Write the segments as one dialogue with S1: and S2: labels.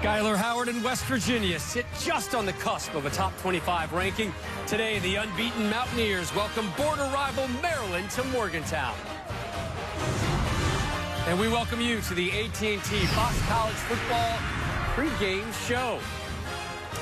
S1: Skyler Howard and West Virginia sit just on the cusp of a top 25 ranking. Today, the unbeaten Mountaineers welcome border rival Maryland to Morgantown. And we welcome you to the AT&T Fox College Football pregame show.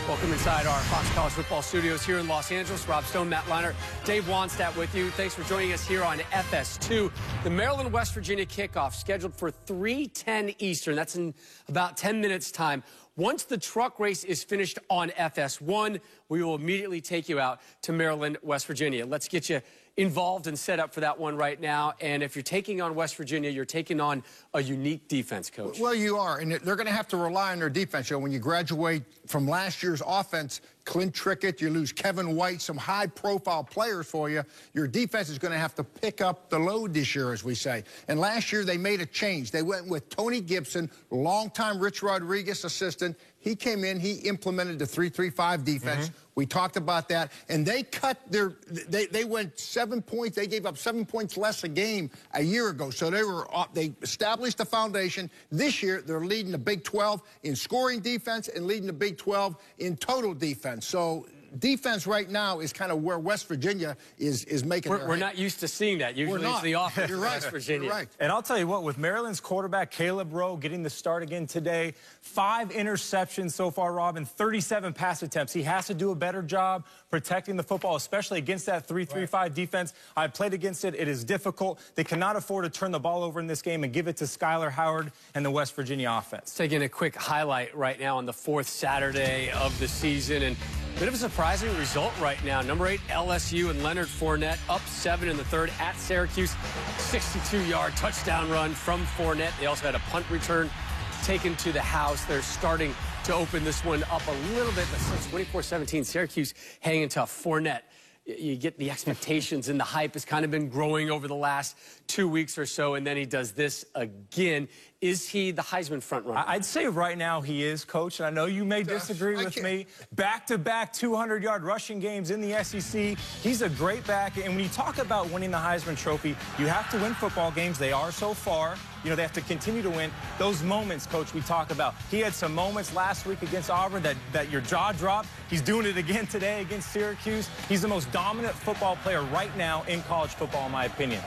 S1: Welcome inside our Fox College Football studios here in Los Angeles. Rob Stone, Matt Leinart, Dave Wannstedt with you. Thanks for joining us here on FS2. The Maryland-West Virginia kickoff scheduled for 3:10 Eastern. That's in about 10 minutes' time. Once the truck race is finished on FS1, we will immediately take you out to Maryland, West Virginia. Let's get you involved and set up for that one right now. And if you're taking on West Virginia, you're taking on a unique defense, Coach.
S2: Well, you are, and they're going to have to rely on their defense. You know, when you graduate from last year's offense, Clint Trickett, you lose Kevin White, some high-profile players for you. Your defense is going to have to pick up the load this year, as we say. And last year, they made a change. They went with Tony Gibson, longtime Rich Rodriguez assistant. He came in, he implemented the 3-3-5 defense. We talked about that, and they cut their, they went 7 points. They gave up 7 points less a game a year ago. So they established the foundation. This year, they're leading the Big 12 in scoring defense and leading the Big 12 in total defense. So defense right now is kind of where West Virginia is making
S1: We're not used to seeing that. Usually it's the offense.
S2: You're right.
S1: West Virginia.
S2: You're right.
S3: And I'll tell you what, with Maryland's quarterback, Caleb Rowe, getting the start again today, 5 interceptions so far, Rob, and 37 pass attempts. He has to do a better job protecting the football, especially against that 3-3-5 defense. I've played against it. It is difficult. They cannot afford to turn the ball over in this game and give it to Skyler Howard and the West Virginia offense.
S1: Taking a quick highlight right now on the 4th Saturday of the season, and a bit of a surprising result right now. Number 8 LSU and Leonard Fournette up 7 in the 3rd at Syracuse. 62-yard touchdown run from Fournette. They also had a punt return taken to the house. They're starting to open this one up a little bit, but since 24-17, Syracuse hanging tough. Fournette, you get the expectations, and the hype has kind of been growing over the last 2 weeks or so, and then he does this again. Is he the Heisman frontrunner?
S3: I'd say right now he is, Coach, and I know you may disagree with me. Back-to-back 200-yard rushing games in the SEC. He's a great back, and when you talk about winning the Heisman Trophy, you have to win football games. They are so far. You know, they have to continue to win. Those moments, Coach, we talk about. He had some moments last week against Auburn that your jaw dropped. He's doing it again today against Syracuse. He's the most dominant football player right now in college football, in my opinion.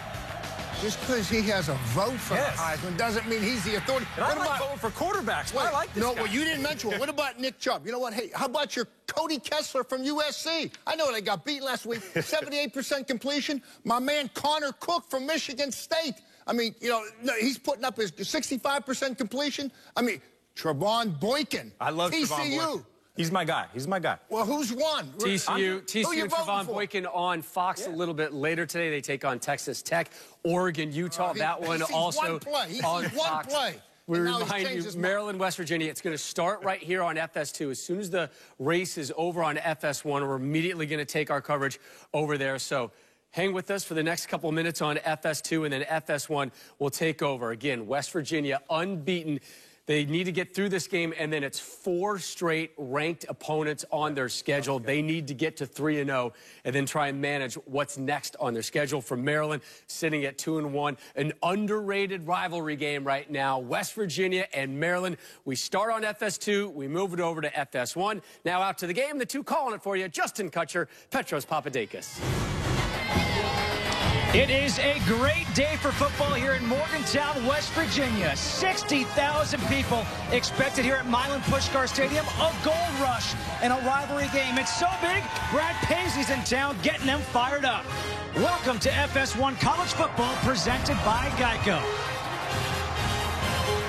S2: Just because he has a vote for the Heisman doesn't mean he's the authority.
S3: And I like voting for quarterbacks. I like this guy.
S2: Well, you didn't mention it. What about Nick Chubb? You know what? Hey, how about your Cody Kessler from USC? I know they got beaten last week. 78% completion. My man Connor Cook from Michigan State. I mean, you know, he's putting up his 65% completion. I mean, Trevon Boykin.
S3: I love
S2: TCU.
S3: Trevon Boykin. He's my guy. He's my guy.
S2: Well, who's won?
S1: TCU and Trevon Boykin on Fox a little bit later today. They take on Texas Tech, Oregon, Utah. That one also on Fox. We remind you, Maryland, West Virginia, it's going to start right here on FS2. As soon as the race is over on FS1, we're immediately going to take our coverage over there. So hang with us for the next couple of minutes on FS2, and then FS1 will take over. Again, West Virginia unbeaten. They need to get through this game, and then it's 4 straight ranked opponents on their schedule. They need to get to 3-0 and then try and manage what's next on their schedule. For Maryland, sitting at 2-1, an underrated rivalry game right now. West Virginia and Maryland. We start on FS2. We move it over to FS1. Now out to the game. The two calling it for you, Justin Kutcher, Petros Papadakis.
S4: It is a great day for football here in Morgantown, West Virginia. 60,000 people expected here at Milan Puskar Stadium. A gold rush and a rivalry game. It's so big, Brad Paisley's in town getting them fired up. Welcome to FS1 College Football presented by Geico.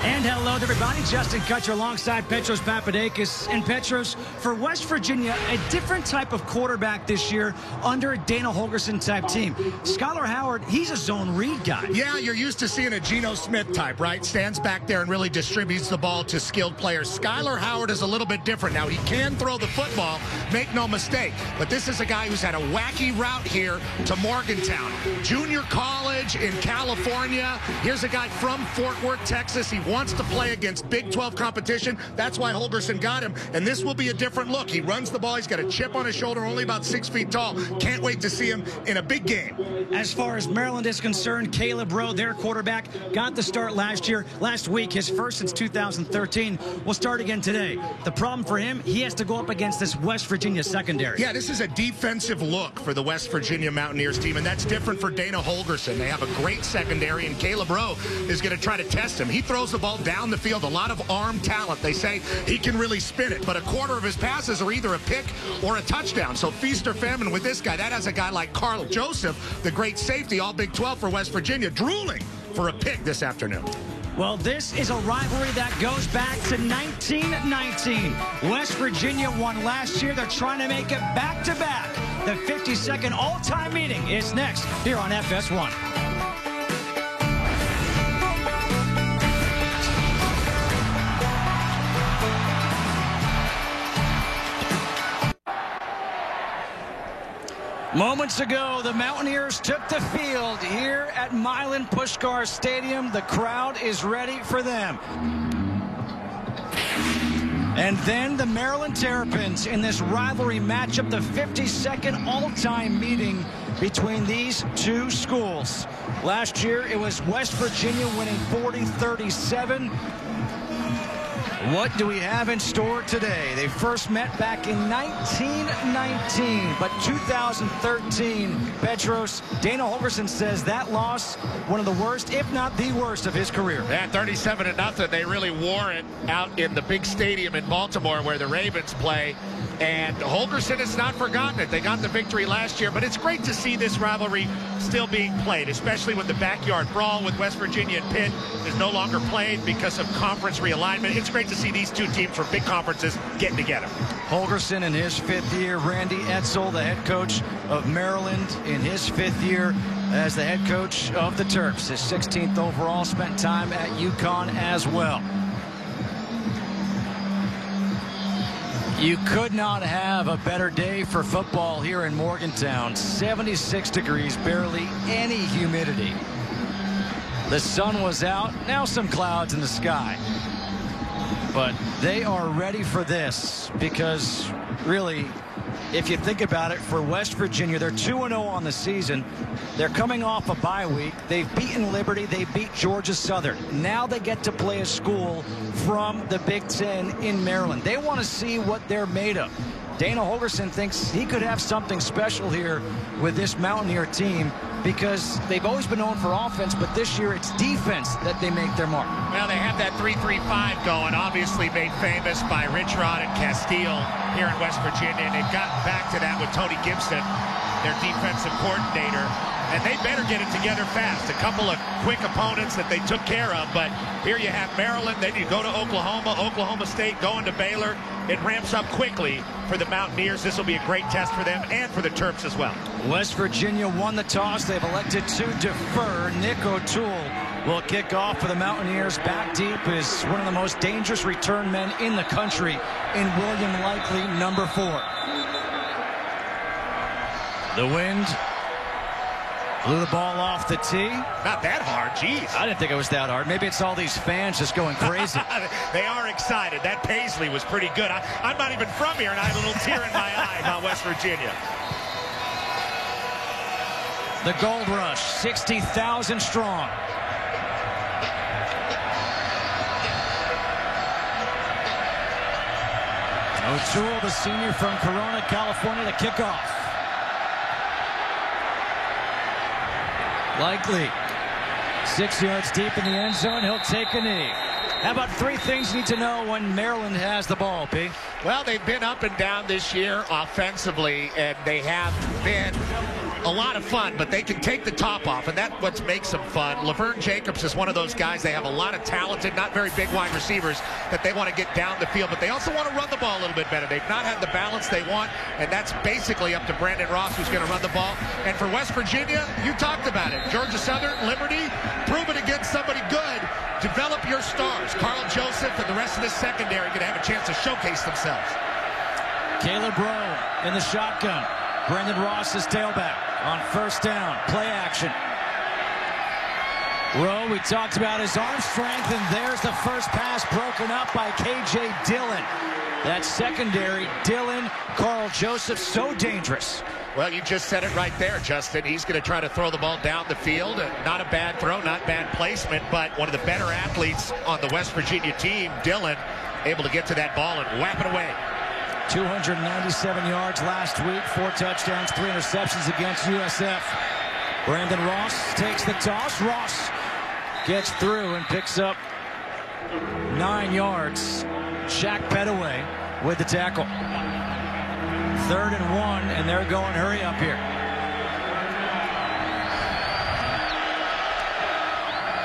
S4: And hello to everybody. Justin Kutcher alongside Petros Papadakis. And Petros, for West Virginia, a different type of quarterback this year under a Dana Holgorsen type team. Skyler Howard, he's a zone read guy.
S5: Yeah, you're used to seeing a Geno Smith type, right? Stands back there and really distributes the ball to skilled players. Skyler Howard is a little bit different. Now, he can throw the football, make no mistake. But this is a guy who's had a wacky route here to Morgantown. Junior college in California. Here's a guy from Fort Worth, Texas. He wants to play against Big 12 competition. That's why Holgorsen got him. And this will be a different look. He runs the ball. He's got a chip on his shoulder, only about 6 feet tall. Can't wait to see him in a big game.
S4: As far as Maryland is concerned, Caleb Rowe, their quarterback, got the start last week, his first since 2013, will start again today. The problem for him, he has to go up against this West Virginia secondary.
S5: Yeah, this is a defensive look for the West Virginia Mountaineers team, and that's different for Dana Holgorsen. They have a great secondary, and Caleb Rowe is going to try to test him. He throws the ball down the field, a lot of arm talent. They say he can really spin it, but a quarter of his passes are either a pick or a touchdown. So feast or famine with this guy. That has a guy like Carl Joseph, the great safety, all Big 12 for West Virginia, drooling for a pick this afternoon.
S4: Well, this is a rivalry that goes back to 1919. West Virginia won last year. They're trying to make it back-to-back. The 52nd all-time meeting is next here on FS1. Moments ago, the Mountaineers took the field here at Milan Puskar Stadium. The crowd is ready for them. And then the Maryland Terrapins in this rivalry matchup, the 52nd all-time meeting between these two schools. Last year, it was West Virginia winning 40-37. What do we have in store today? They first met back in 1919, but 2013, Petros, Dana Holgorsen says that loss, one of the worst, if not the worst, of his career.
S5: Yeah, 37-0. They really wore it out in the big stadium in Baltimore where the Ravens play. And Holgorsen has not forgotten it. They got the victory last year, but it's great to see this rivalry still being played, especially when the backyard brawl with West Virginia and Pitt is no longer played because of conference realignment. It's great to see these two teams from big conferences getting together.
S4: Holgorsen in his 5th year, Randy Edsall, the head coach of Maryland, in his 5th year as the head coach of the Terps. His 16th overall, spent time at UConn as well. You could not have a better day for football here in Morgantown. 76 degrees, barely any humidity. The sun was out, now some clouds in the sky. But they are ready for this because, really, if you think about it, for West Virginia, they're 2-0 on the season. They're coming off a bye week. They've beaten Liberty. They beat Georgia Southern. Now they get to play a school from the Big Ten in Maryland. They want to see what they're made of. Dana Holgorsen thinks he could have something special here with this Mountaineer team because they've always been known for offense, but this year it's defense that they make their mark.
S5: Well, they have that 3-3-5 going, obviously made famous by Rich Rod and Castile here in West Virginia, and they've gotten back to that with Tony Gibson, their defensive coordinator, and they better get it together fast. A couple of quick opponents that they took care of, but here you have Maryland, then you go to Oklahoma State, going to Baylor. It ramps up quickly for the Mountaineers. This will be a great test for them and for the Terps as well.
S4: West Virginia won the toss. They've elected to defer. Nick O'Toole will kick off for the Mountaineers. Back deep is one of the most dangerous return men in the country in William Likely, number 4. The wind blew the ball off the tee.
S5: Not that hard, geez.
S4: I didn't think it was that hard. Maybe it's all these fans just going crazy.
S5: They are excited. That Paisley was pretty good. I'm not even from here, and I have a little tear in my eye about West Virginia.
S4: The Gold Rush, 60,000 strong. O'Toole, the senior from Corona, California, to kick off. Likely 6 yards deep in the end zone. He'll take a knee. How about 3 things you need to know when Maryland has the ball, P?
S5: Well, they've been up and down this year offensively, and they have been a lot of fun, but they can take the top off, and that's what makes them fun. Laverne Jacobs is one of those guys. They have a lot of talented, not very big wide receivers that they want to get down the field, but they also want to run the ball a little bit better. They've not had the balance they want, and that's basically up to Brandon Ross, who's going to run the ball. And for West Virginia, you talked about it. Georgia Southern, Liberty, prove it against somebody good. Develop your stars. Carl Joseph and the rest of this secondary going to have a chance to showcase themselves.
S4: Caleb Rowe in the shotgun. Brandon Ross is tailback on first down. Play action. Rowe, we talked about his arm strength, and there's the first pass broken up by K.J. Dillon. That secondary, Dillon, Carl Joseph, so dangerous.
S5: Well, you just said it right there, Justin. He's going to try to throw the ball down the field. Not a bad throw, not bad placement, but one of the better athletes on the West Virginia team, Dillon, able to get to that ball and whap it away.
S4: 297 yards last week, 4 touchdowns, 3 interceptions against USF. Brandon Ross takes the toss. Ross gets through and picks up 9 yards. Shaq Pettaway with the tackle. 3rd and 1, and they're going hurry up here.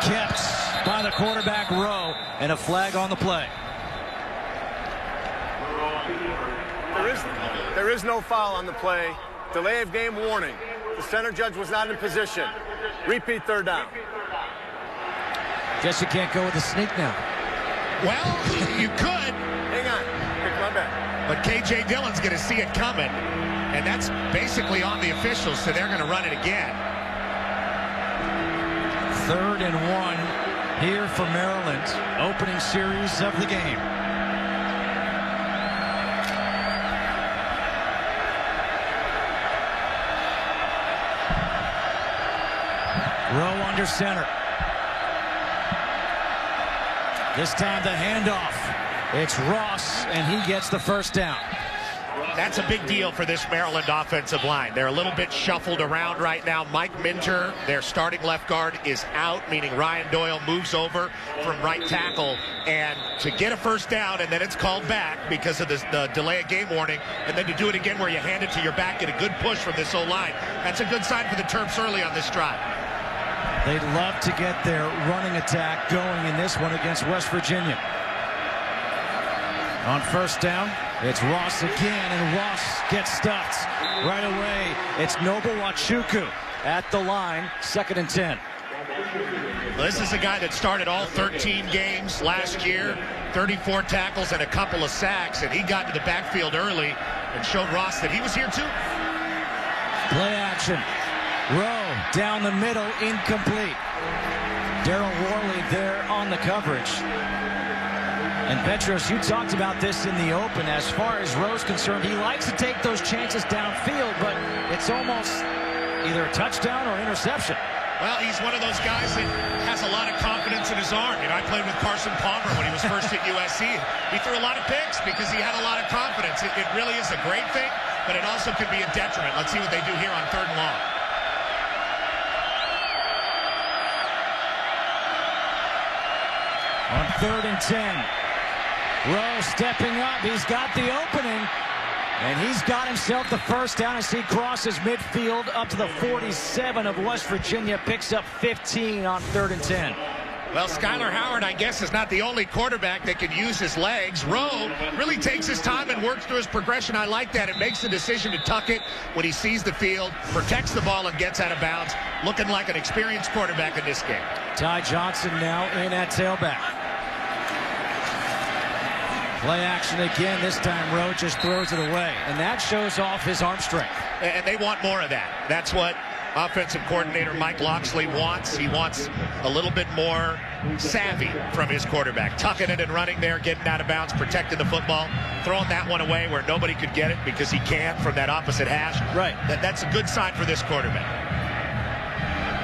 S4: Kept by the quarterback, Rowe, and a flag on the play.
S6: There is no foul on the play. Delay of game warning. The center judge was not in position. Repeat 3rd down.
S4: Guess you can't go with a sneak now.
S5: Well, you could.
S6: Hang on. Pick my back.
S5: But K.J. Dillon's going to see it coming. And that's basically on the officials, so they're going to run it again.
S4: 3rd and 1 here for Maryland. Opening series of the game. Rowe under center. This time the handoff. It's Ross, and he gets the first down.
S5: That's a big deal for this Maryland offensive line. They're a little bit shuffled around right now. Mike Minter, their starting left guard, is out, meaning Ryan Doyle moves over from right tackle. And to get a first down, and then it's called back because of the delay of game warning, and then to do it again where you hand it to your back, get a good push from this O-line. That's a good sign for the Terps early on this drive.
S4: They'd love to get their running attack going in this one against West Virginia. On first down, it's Ross again, and Ross gets stuffed. Right away, it's Noble Wachuku at the line, 2nd and 10.
S5: Well, this is a guy that started all 13 games last year, 34 tackles and a couple of sacks, and he got to the backfield early and showed Ross that he was here too.
S4: Play action. Rowe down the middle, incomplete. Daryl Worley there on the coverage. And Petros, you talked about this in the open. As far as Rowe's concerned, he likes to take those chances downfield, but it's almost either a touchdown or interception.
S5: Well, he's one of those guys that has a lot of confidence in his arm. You know, I played with Carson Palmer when he was first at USC. He threw a lot of picks because he had a lot of confidence. It really is a great thing, but it also could be a detriment. Let's see what they do here on 3rd and long.
S4: On 3rd and 10. Rowe stepping up. He's got the opening. And he's got himself the first down as he crosses midfield up to the 47 of West Virginia. Picks up 15 on 3rd and 10.
S5: Well, Skyler Howard, I guess, is not the only quarterback that can use his legs. Rowe really takes his time and works through his progression. I like that. It makes the decision to tuck it when he sees the field, protects the ball, and gets out of bounds. Looking like an experienced quarterback in this game.
S4: Ty Johnson now in at tailback. Play action again. This time Rowe just throws it away, and that shows off his arm strength.
S5: And they want more of that. That's what offensive coordinator Mike Locksley wants. He wants a little bit more savvy from his quarterback. Tucking it and running there, getting out of bounds, protecting the football, throwing that one away where nobody could get it because he can't from that opposite hash.
S4: Right.
S5: That's a good sign for this quarterback.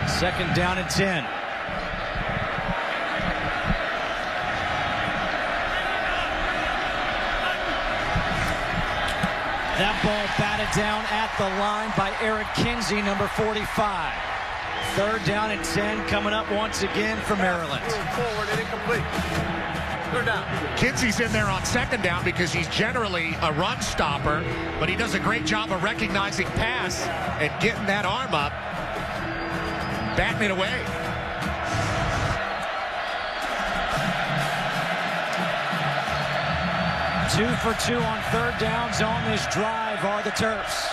S4: 2nd down and 10. That ball batted down at the line by Eric Kinsey, number 45. 3rd down and 10 coming up once again for Maryland.
S6: Forward and incomplete. 3rd down.
S5: Kinsey's in there on 2nd down because he's generally a run stopper, but he does a great job of recognizing pass and getting that arm up, batting it away.
S4: Two for 2 on 3rd downs on this drive are the Terps.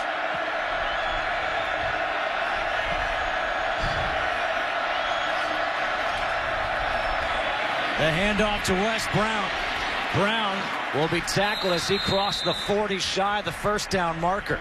S4: The handoff to Wes Brown. Brown will be tackled as he crossed the 40 shy of the first down marker.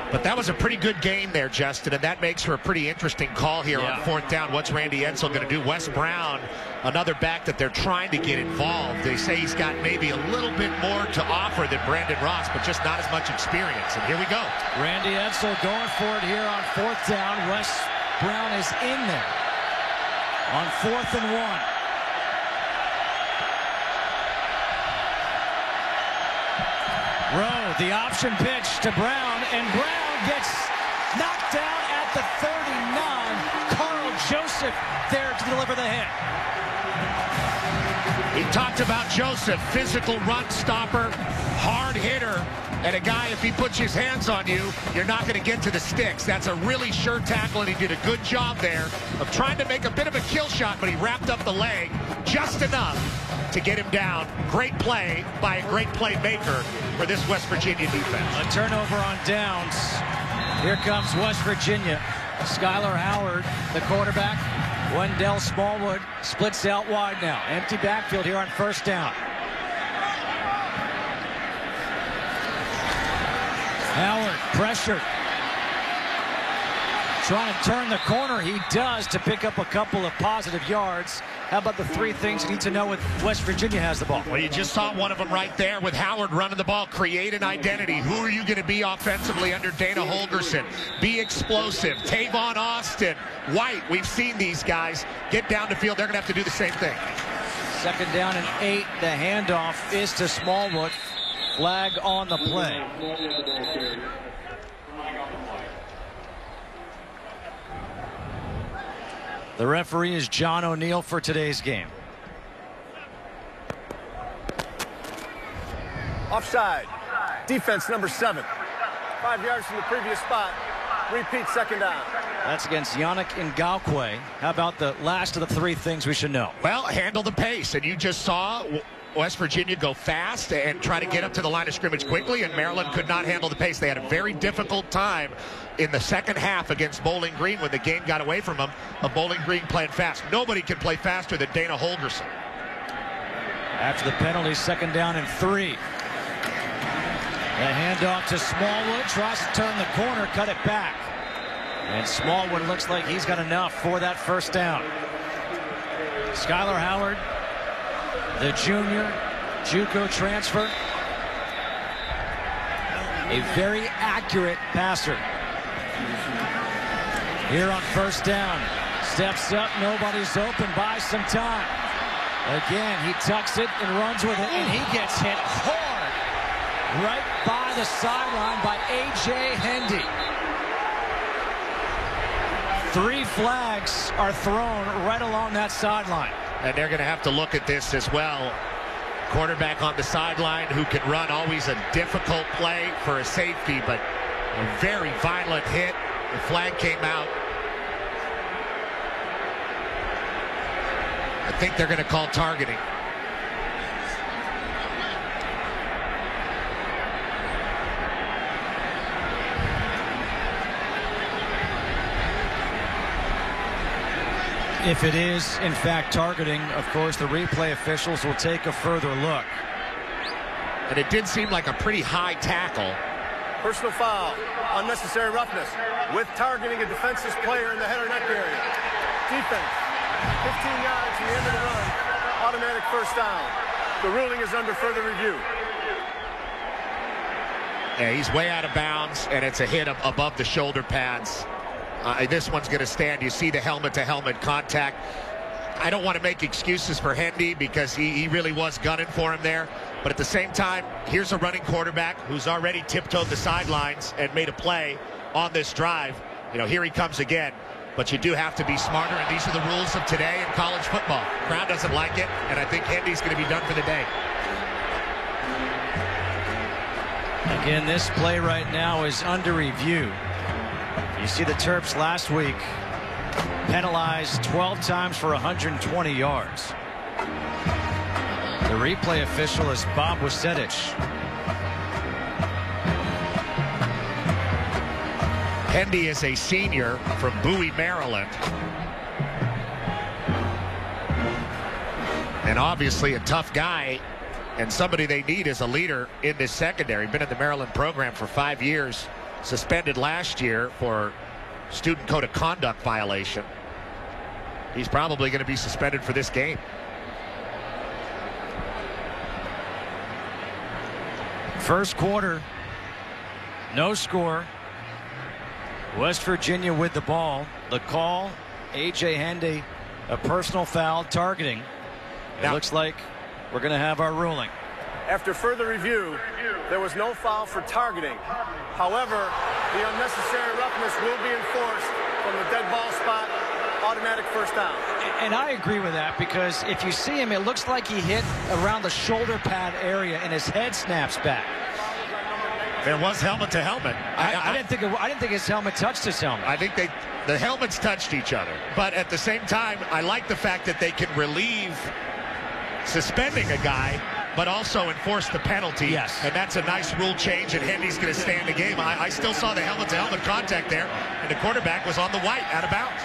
S5: But that was a pretty good game there, Justin, and that makes for a pretty interesting call here on 4th down. What's Randy Edsall going to do? Wes Brown, another back that they're trying to get involved. They say he's got maybe a little bit more to offer than Brandon Ross, but just not as much experience. And here we go.
S4: Randy Edsall going for it here on 4th down. Wes Brown is in there on 4th and 1. Rowe, the option pitch to Brown, and Brown gets knocked down at the 39. Carl Joseph there to deliver the hit.
S5: He talked about Joseph, physical run stopper, hard hitter, and a guy, if he puts his hands on you, you're not going to get to the sticks. That's a really sure tackle, and he did a good job there of trying to make a bit of a kill shot, but he wrapped up the leg just enough to get him down. Great play by a great playmaker for this West Virginia defense.
S4: A turnover on downs. Here comes West Virginia. Skylar Howard, the quarterback. Wendell Smallwood splits out wide now. Empty backfield here on 1st down. Howard pressured. Trying to turn the corner. He does to pick up a couple of positive yards. How about the 3 things you need to know when West Virginia has the ball?
S5: Well, you just saw one of them right there with Howard running the ball. Create an identity. Who are you going to be offensively under Dana Holgorsen? Be explosive. Tavon Austin, White. We've seen these guys get down the field. They're going to have to do the same thing.
S4: 2nd down and 8. The handoff is to Smallwood. Flag on the play. The referee is John O'Neill for today's game.
S6: Offside. Defense number 7. 5 yards from the previous spot. Repeat 2nd down.
S4: That's against Yannick Ngakoue. How about the last of the 3 things we should know?
S5: Well, handle the pace. And you just saw West Virginia go fast and try to get up to the line of scrimmage quickly, and Maryland could not handle the pace. They had a very difficult time in the second half against Bowling Green when the game got away from them. Bowling Green playing fast. Nobody can play faster than Dana Holgorsen.
S4: After the penalty, 2nd down and 3. The handoff to Smallwood. Tries to turn the corner, cut it back. And Smallwood looks like he's got enough for that 1st down. Skylar Howard, the junior, JUCO transfer. A very accurate passer. Here on 1st down. Steps up, nobody's open, buys some time. Again, he tucks it and runs with it, and he gets hit hard right by the sideline by A.J. Hendy. 3 flags are thrown right along that sideline.
S5: And they're going to have to look at this as well. Quarterback on the sideline who can run, always a difficult play for a safety, but a very violent hit. The flag came out. I think they're going to call targeting.
S4: If it is, in fact, targeting, of course, the replay officials will take a further look.
S5: And it did seem like a pretty high tackle.
S6: Personal foul. Unnecessary roughness. With targeting a defenseless player in the head or neck area. Defense. 15 yards from the end of the run. Automatic 1st down. The ruling is under further review.
S5: Yeah, he's way out of bounds, and it's a hit above the shoulder pads. This one's going to stand. You see the helmet-to-helmet contact. I don't want to make excuses for Hendy because he really was gunning for him there. But at the same time, here's a running quarterback who's already tiptoed the sidelines and made a play on this drive. You know, here he comes again. But you do have to be smarter, and these are the rules of today in college football. Crowd doesn't like it, and I think Hendy's going to be done for the day.
S4: Again, this play right now is under review. You see the Terps last week penalized 12 times for 120 yards. The replay official is Bob Wasetich.
S5: Hendy is a senior from Bowie, Maryland. And obviously a tough guy and somebody they need as a leader in this secondary. Been in the Maryland program for 5 years. suspended last year for student code of conduct violation. He's probably going to be suspended for this game.
S4: First quarter, no score. West Virginia with the ball. The call, A.J. Hendy, a personal foul targeting. It looks like we're going to have our ruling.
S6: After further review, there was no foul for targeting. However, the unnecessary roughness will be enforced from the dead ball spot, automatic first down.
S4: And I agree with that, because if you see him, it looks like he hit around the shoulder pad area and his head snaps back.
S5: There was helmet to helmet.
S4: I didn't think his helmet touched his helmet.
S5: I think the helmets touched each other. But at the same time, I like the fact that they can relieve suspending a guy, but also enforce the penalty.
S4: Yes.
S5: And that's a nice rule change, and Hendy's going to stay in the game. I still saw the helmet-to-helmet contact there, and the quarterback was on the white, out of bounds.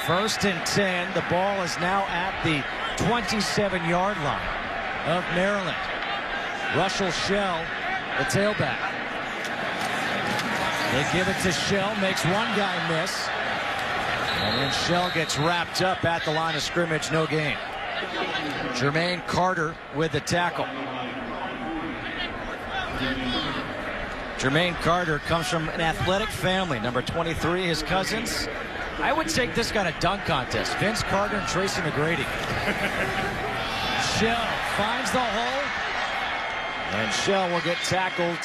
S4: 1st and 10. The ball is now at the 27-yard line of Maryland. Russell Shell, the tailback. They give it to Shell, makes one guy miss. And then Shell gets wrapped up at the line of scrimmage, no gain. Jermaine Carter with the tackle. Jermaine Carter comes from an athletic family. Number 23, his cousins. I would take this guy to dunk contest. Vince Carter and Tracy McGrady. Shell finds the hole. And Shell will get tackled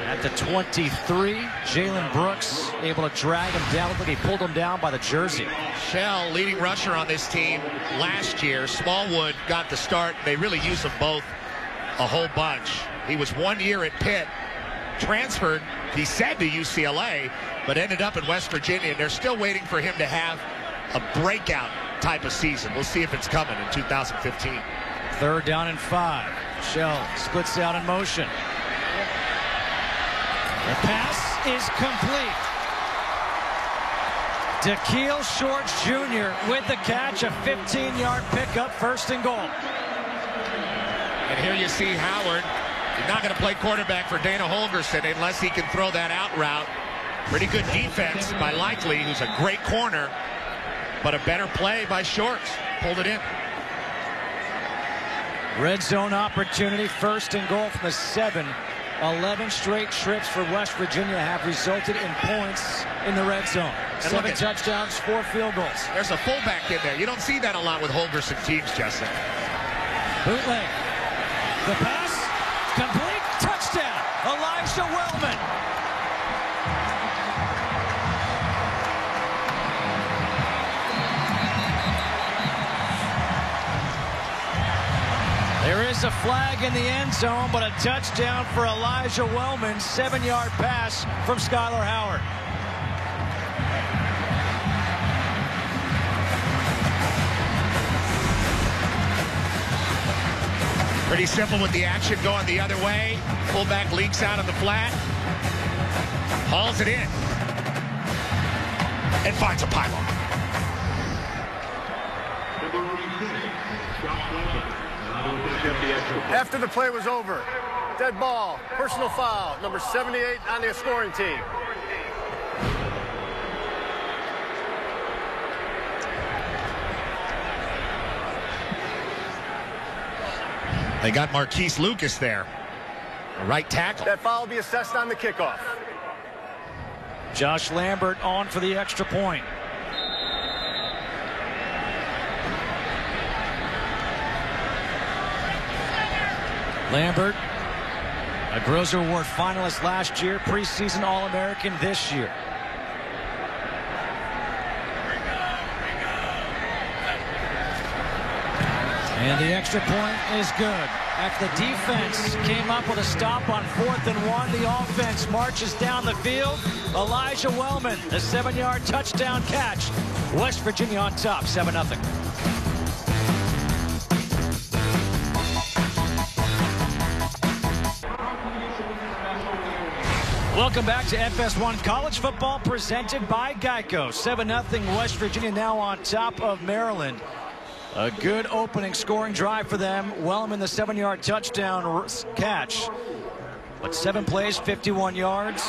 S4: at the 23. Jalen Brooks able to drag him down. Looked like he pulled him down by the jersey.
S5: Shell, leading rusher on this team last year. Smallwood got the start. They really used them both a whole bunch. He was 1 year at Pitt, transferred, he said, to UCLA, but ended up in West Virginia, and they're still waiting for him to have a breakout type of season. We'll see if it's coming in 2015.
S4: 3rd down and 5. Shell splits out in motion. The pass is complete. Da'Keil Shorts Jr. with the catch, a 15-yard pickup, 1st and goal.
S5: And here you see Howard. He's not going to play quarterback for Dana Holgorsen unless he can throw that out route. Pretty good defense by Likely, who's a great corner, but a better play by Shorts. Pulled it in.
S4: Red zone opportunity, 1st and goal from the 7. 11 straight trips for West Virginia have resulted in points in the red zone. 7 touchdowns, 4 field goals.
S5: There's a fullback in there. You don't see that a lot with Holgorsen teams, Justin.
S4: Bootleg. The pass, complete, touchdown, Elijah Wellman. There is a flag in the end zone, but a touchdown for Elijah Wellman. 7-yard pass from Skylar Howard.
S5: Pretty simple with the action going the other way. Fullback leaks out on the flat. Hauls it in. And finds a pylon.
S6: After the play was over, dead ball, personal foul, number 78 on the scoring team.
S5: They got Marquise Lucas there. Right tackle.
S6: That foul will be assessed on the kickoff.
S4: Josh Lambert on for the extra point. Lambert, a Grozer Award finalist last year, preseason All-American this year. And the extra point is good. After the defense came up with a stop on 4th and 1, the offense marches down the field. Elijah Wellman, the 7-yard touchdown catch. West Virginia on top, 7-0. Welcome back to FS1 College Football presented by Geico. 7-0 West Virginia now on top of Maryland. A good opening scoring drive for them. Wellman, the 7-yard touchdown catch. But 7 plays, 51 yards.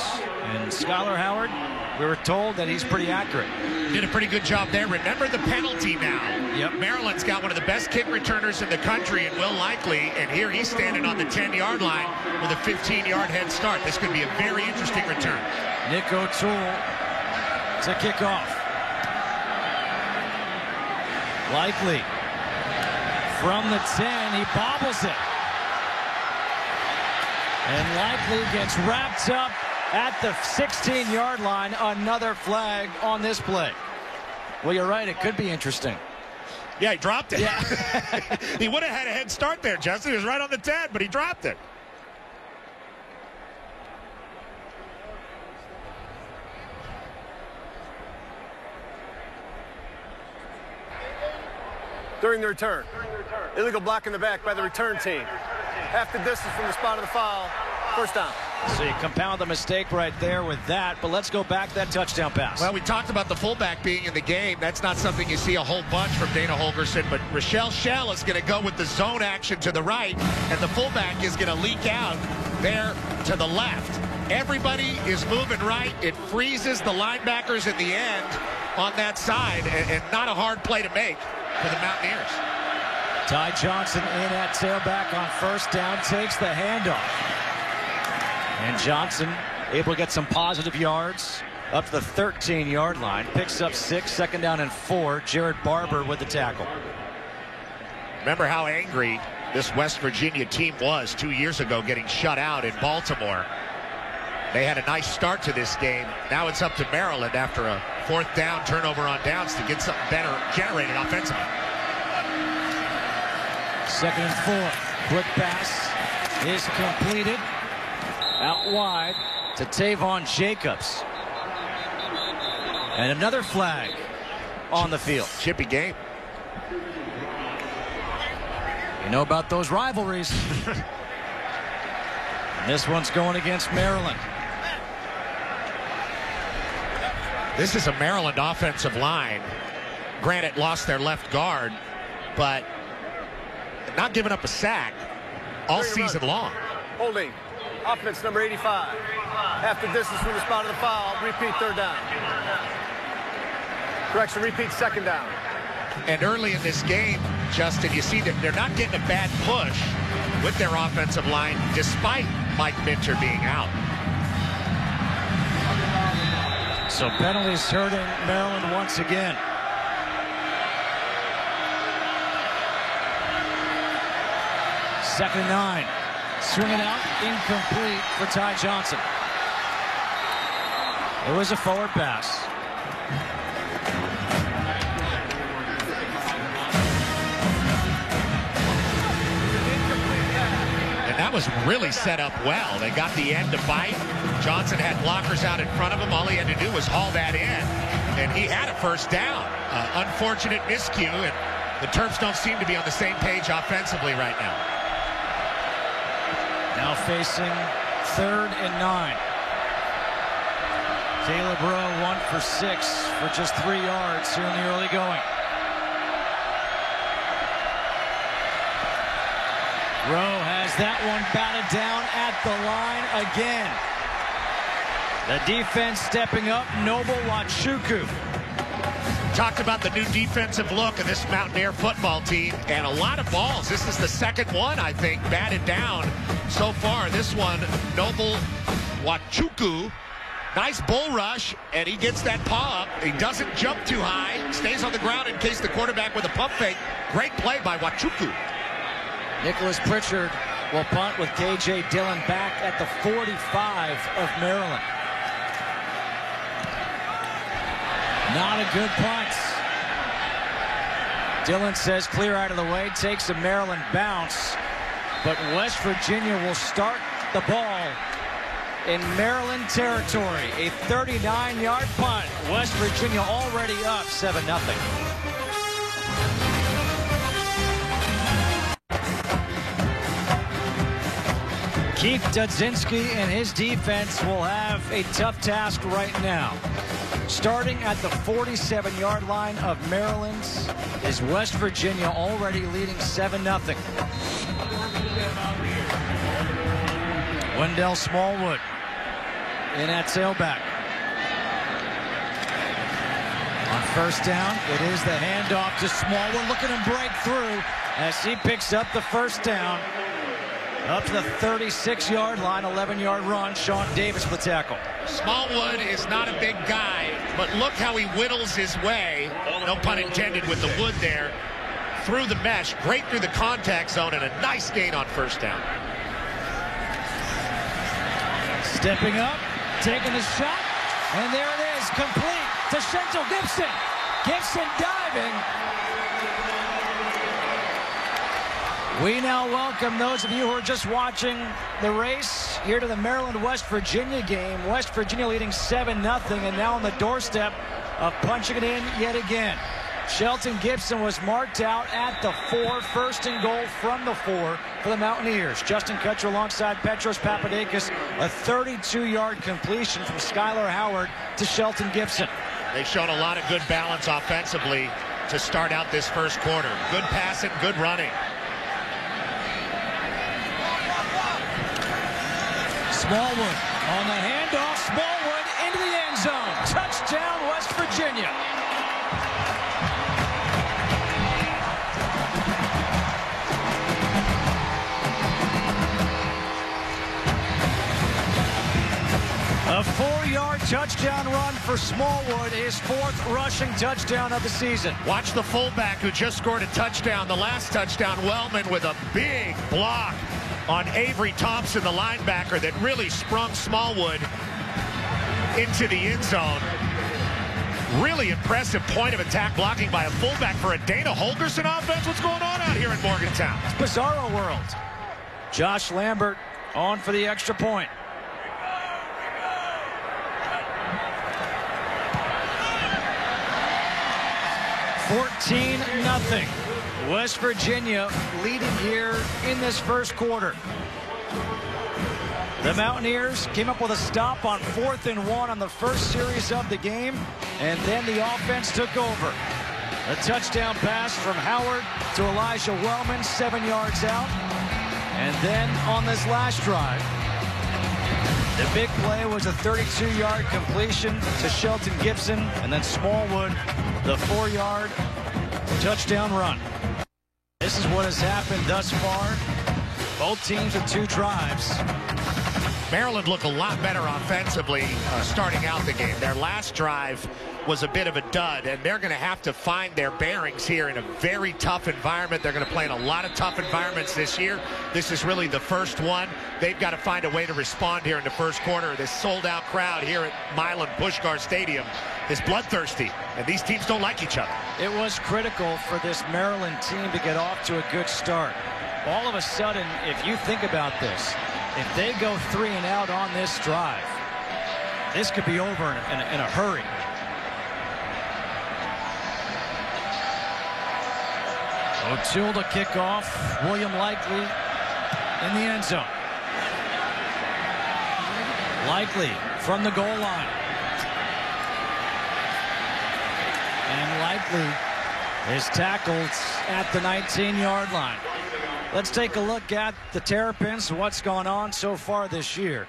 S4: And Skyler Howard, we were told that he's pretty accurate.
S5: Did a pretty good job there. Remember the penalty now.
S4: Yep.
S5: Maryland's got one of the best kick returners in the country and Will Likely, and here he's standing on the 10-yard line with a 15-yard head start. This could be a very interesting return.
S4: Nick O'Toole to kick off. Likely from the 10, he bobbles it. And Likely gets wrapped up at the 16-yard line. Another flag on this play. Well, you're right. It could be interesting.
S5: Yeah, he dropped it.
S4: Yeah.
S5: He would have had a head start there, Justin. He was right on the 10, but he dropped it.
S6: During the return. Illegal block in the back by the return team. Half the distance from the spot of the foul. First down.
S4: So you compound the mistake right there with that, but let's go back to that touchdown pass.
S5: Well, we talked about the fullback being in the game. That's not something you see a whole bunch from Dana Holgorsen, but Rochelle Shell is going to go with the zone action to the right, and the fullback is going to leak out there to the left. Everybody is moving right. It freezes the linebackers at the end on that side, and not a hard play to make for the Mountaineers.
S4: Ty Johnson in at tailback on first down, takes the handoff. And Johnson able to get some positive yards up to the 13-yard line. Picks up 6, second down and 4. Jared Barber with the tackle.
S5: Remember how angry this West Virginia team was 2 years ago getting shut out in Baltimore. They had a nice start to this game. Now it's up to Maryland after a 4th down turnover on downs to get something better generated offensively.
S4: Second and 4. Quick pass is completed. Out wide to Tavon Jacobs. And another flag on the field.
S5: Chippy game.
S4: You know about those rivalries. This one's going against Maryland.
S5: This is a Maryland offensive line. Granted, lost their left guard, but not giving up a sack all season long.
S6: Holding. Offense number 85. Half the distance from the spot of the foul. Repeat 3rd down. Correction, repeat 2nd down.
S5: And early in this game, Justin, you see that they're not getting a bad push with their offensive line despite Mike Minter being out.
S4: So penalties hurting Maryland once again. Second and 9. Swinging out, incomplete for Ty Johnson. It was a forward pass.
S5: And that was really set up well. They got the end to bite. Johnson had blockers out in front of him. All he had to do was haul that in. And he had a first down. Unfortunate miscue, and the Terps don't seem to be on the same page offensively right now.
S4: Now facing 3rd and 9. Caleb Rowe 1 for 6 for just 3 yards here in the early going. Rowe has that one batted down at the line again. The defense stepping up. Noble Nwachukwu.
S5: Talked about the new defensive look of this Mountaineer football team, and a lot of balls. This is the second one, I think, batted down so far. This one, Noble Nwachukwu. Nice bull rush, and he gets that paw up. He doesn't jump too high, stays on the ground in case the quarterback with a pump fake. Great play by Nwachukwu.
S4: Nicholas Pritchard will punt with K.J. Dillon back at the 45 of Maryland. Not a good punt. Dillon says clear out of the way, takes a Maryland bounce, but West Virginia will start the ball in Maryland territory. A 39-yard punt. West Virginia already up 7-0. Keith Dudzinski and his defense will have a tough task right now. Starting at the 47-yard line of Maryland is West Virginia, already leading 7-0. Wendell Smallwood in at tailback. On first down, it is the handoff to Smallwood. Look at him break through as he picks up the first down. Up to the 36-yard line, 11-yard run. Sean Davis with the tackle.
S5: Smallwood is not a big guy, but look how he whittles his way, no pun intended with the wood there, through the mesh, right through the contact zone, and a nice gain on first down.
S4: Stepping up, taking the shot, and there it is, complete to Shentel Gibson. Gibson diving. We now welcome those of you who are just watching the race here to the Maryland-West Virginia game. West Virginia leading 7-0 and now on the doorstep of punching it in yet again. Shelton Gibson was marked out at the 4, first and goal from the 4 for the Mountaineers. Justin Kutcher alongside Petros Papadakis, a 32-yard completion from Skylar Howard to Shelton Gibson.
S5: They've shown a lot of good balance offensively to start out this first quarter. Good passing, good running.
S4: Smallwood on the handoff. Smallwood into the end zone. Touchdown, West Virginia. A 4-yard touchdown run for Smallwood, his 4th rushing touchdown of the season.
S5: Watch the fullback who just scored a touchdown. The last touchdown, Wellman with a big block on Avery Thompson, the linebacker, that really sprung Smallwood into the end zone. Really impressive point of attack blocking by a fullback for a Dana Holgorsen offense. What's going on out here in Morgantown?
S4: It's bizarro world. Josh Lambert on for the extra point. $14-0. West Virginia leading here in this first quarter. The Mountaineers came up with a stop on 4th and 1 on the first series of the game, and then the offense took over. A touchdown pass from Howard to Elijah Wellman, 7 yards out. And then on this last drive, the big play was a 32-yard completion to Shelton Gibson, and then Smallwood, the 4-yard touchdown run. This is what has happened thus far. Both teams with 2 drives.
S5: Maryland looked a lot better offensively starting out the game. Their last drive was a bit of a dud, and they're going to have to find their bearings here in a very tough environment. They're going to play in a lot of tough environments this year. This is really the first one. They've got to find a way to respond here in the first quarter. This sold-out crowd here at Milan Puskar Stadium is bloodthirsty, and these teams don't like each other.
S4: It was critical for this Maryland team to get off to a good start. All of a sudden, if you think about this, if they go 3 and out on this drive, this could be over in a hurry. O'Toole to kick off. William Likely in the end zone. Likely from the goal line. And Likely is tackled at the 19-yard line. Let's take a look at the Terrapins, what's gone on so far this year.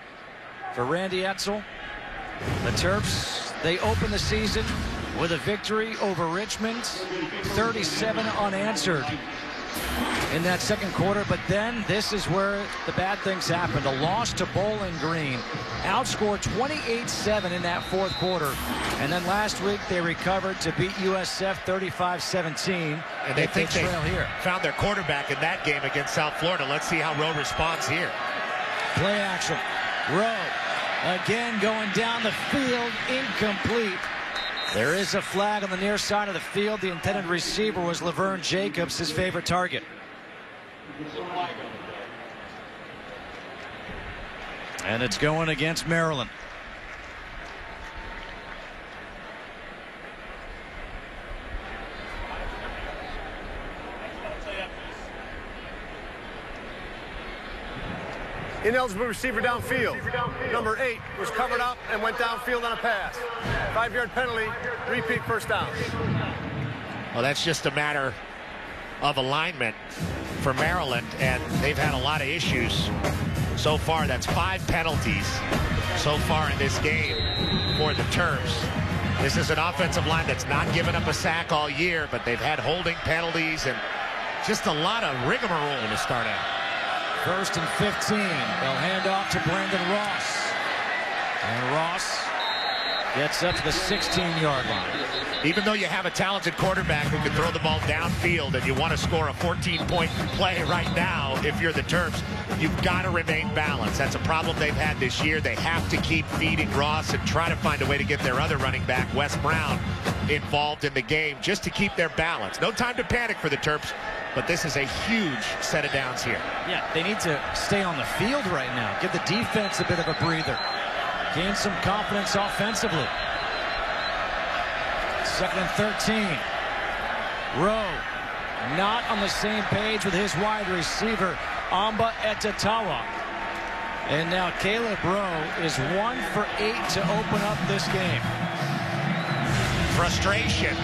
S4: For Randy Edsall, the Terps, they open the season with a victory over Richmond, 37 unanswered in that second quarter. But then this is where the bad things happened. A loss to Bowling Green, outscored 28-7 in that 4th quarter. And then last week they recovered to beat USF 35-17.
S5: And they think they
S4: here.
S5: Found their quarterback in that game against South Florida. Let's see how Rowe responds here.
S4: Play action. Rowe again going down the field, incomplete. There is a flag on the near side of the field. The intended receiver was Laverne Jacobs, his favorite target. And it's going against Maryland.
S6: Ineligible receiver downfield. Number 8 was covered up and went downfield on a pass. 5-yard penalty, repeat first down.
S5: Well, that's just a matter of alignment for Maryland, and they've had a lot of issues so far. That's 5 penalties so far in this game for the Terps. This is an offensive line that's not given up a sack all year, but they've had holding penalties and just a lot of rigmarole to start out.
S4: 1st and 15. They'll hand off to Brandon Ross. And Ross gets up to the 16-yard line.
S5: Even though you have a talented quarterback who can throw the ball downfield and you want to score a 14-point play right now, if you're the Terps, you've got to remain balanced. That's a problem they've had this year. They have to keep feeding Ross and try to find a way to get their other running back, Wes Brown, involved in the game just to keep their balance. No time to panic for the Terps, but this is a huge set of downs here.
S4: Yeah, they need to stay on the field right now. Give the defense a bit of a breather. Gain some confidence offensively. 2nd and 13. Rowe not on the same page with his wide receiver, Amba Etatawa. And now Caleb Rowe is 1 for 8 to open up this game.
S5: Frustration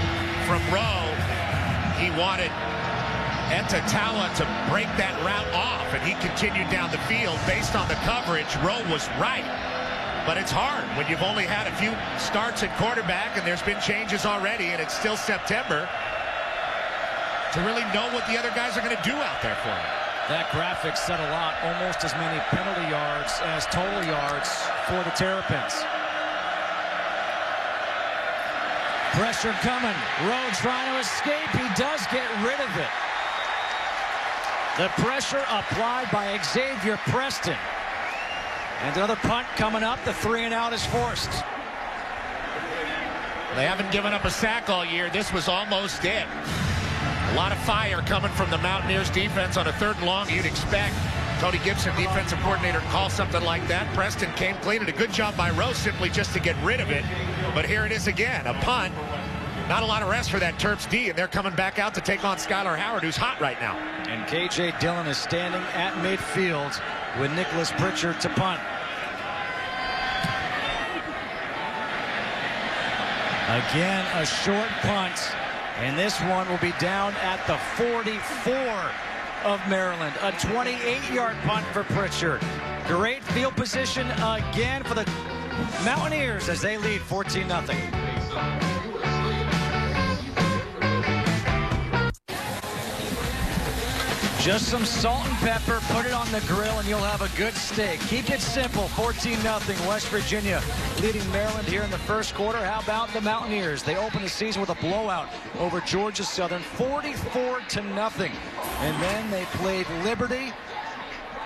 S5: from Rowe. He wanted Etatawa to break that route off, and he continued down the field based on the coverage. Rowe was right. But it's hard when you've only had a few starts at quarterback and there's been changes already and it's still September to really know what the other guys are going to do out there for him.
S4: That graphic said a lot. Almost as many penalty yards as total yards for the Terrapins. Pressure coming. Rowe trying to escape. He does get rid of it. The pressure applied by Xavier Preston. And another punt coming up. The 3-and-out is forced.
S5: They haven't given up a sack all year. This was almost it. A lot of fire coming from the Mountaineers defense on a 3rd and long. You'd expect Tony Gibson, defensive coordinator, to call something like that. Preston came clean, and a good job by Rowe simply just to get rid of it. But here it is again, a punt. Not a lot of rest for that Terps D, and they're coming back out to take on Skylar Howard, who's hot right now.
S4: And K.J. Dillon is standing at midfield with Nicholas Pritchard to punt. Again, a short punt, and this one will be down at the 44 of Maryland. A 28-yard punt for Pritchard. Great field position again for the Mountaineers as they lead 14-0. Just some salt and pepper, put it on the grill, and you'll have a good steak. Keep it simple. 14-0. West Virginia leading Maryland here in the 1st quarter. How about the Mountaineers? They opened the season with a blowout over Georgia Southern, 44-0. And then they played Liberty.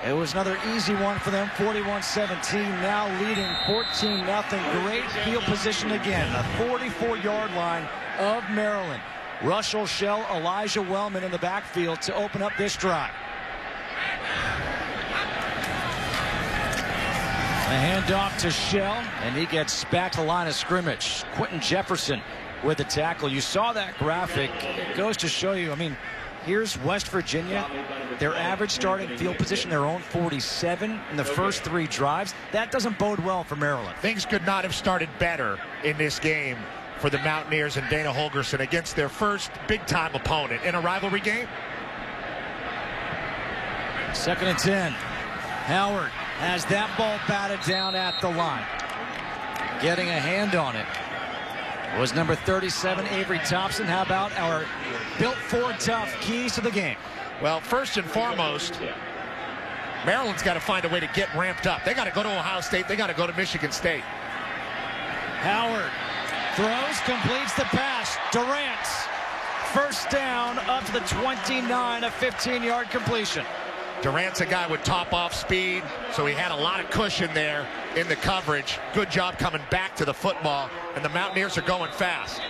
S4: It was another easy one for them, 41-17. Now leading 14-0. Great field position again. The 44-yard line of Maryland. Russell Shell, Elijah Wellman in the backfield to open up this drive. A handoff to Shell, and he gets back to the line of scrimmage. Quentin Jefferson with the tackle. You saw that graphic. It goes to show you, I mean, here's West Virginia. Their average starting field position, their own 47 in the first 3 drives. That doesn't bode well for Maryland.
S5: Things could not have started better in this game for the Mountaineers and Dana Holgorsen against their first big-time opponent in a rivalry game.
S4: 2nd and 10. Howard has that ball batted down at the line. Getting a hand on it was number 37, Avery Thompson. How about our Built Ford Tough keys to the game?
S5: Well, first and foremost, Maryland's got to find a way to get ramped up. They got to go to Ohio State. They got to go to Michigan State.
S4: Howard throws, completes the pass. Durant, 1st down up to the 29, a 15-yard completion.
S5: Durant's a guy with top-off speed, so he had a lot of cushion there in the coverage. Good job coming back to the football, and the Mountaineers are going fast.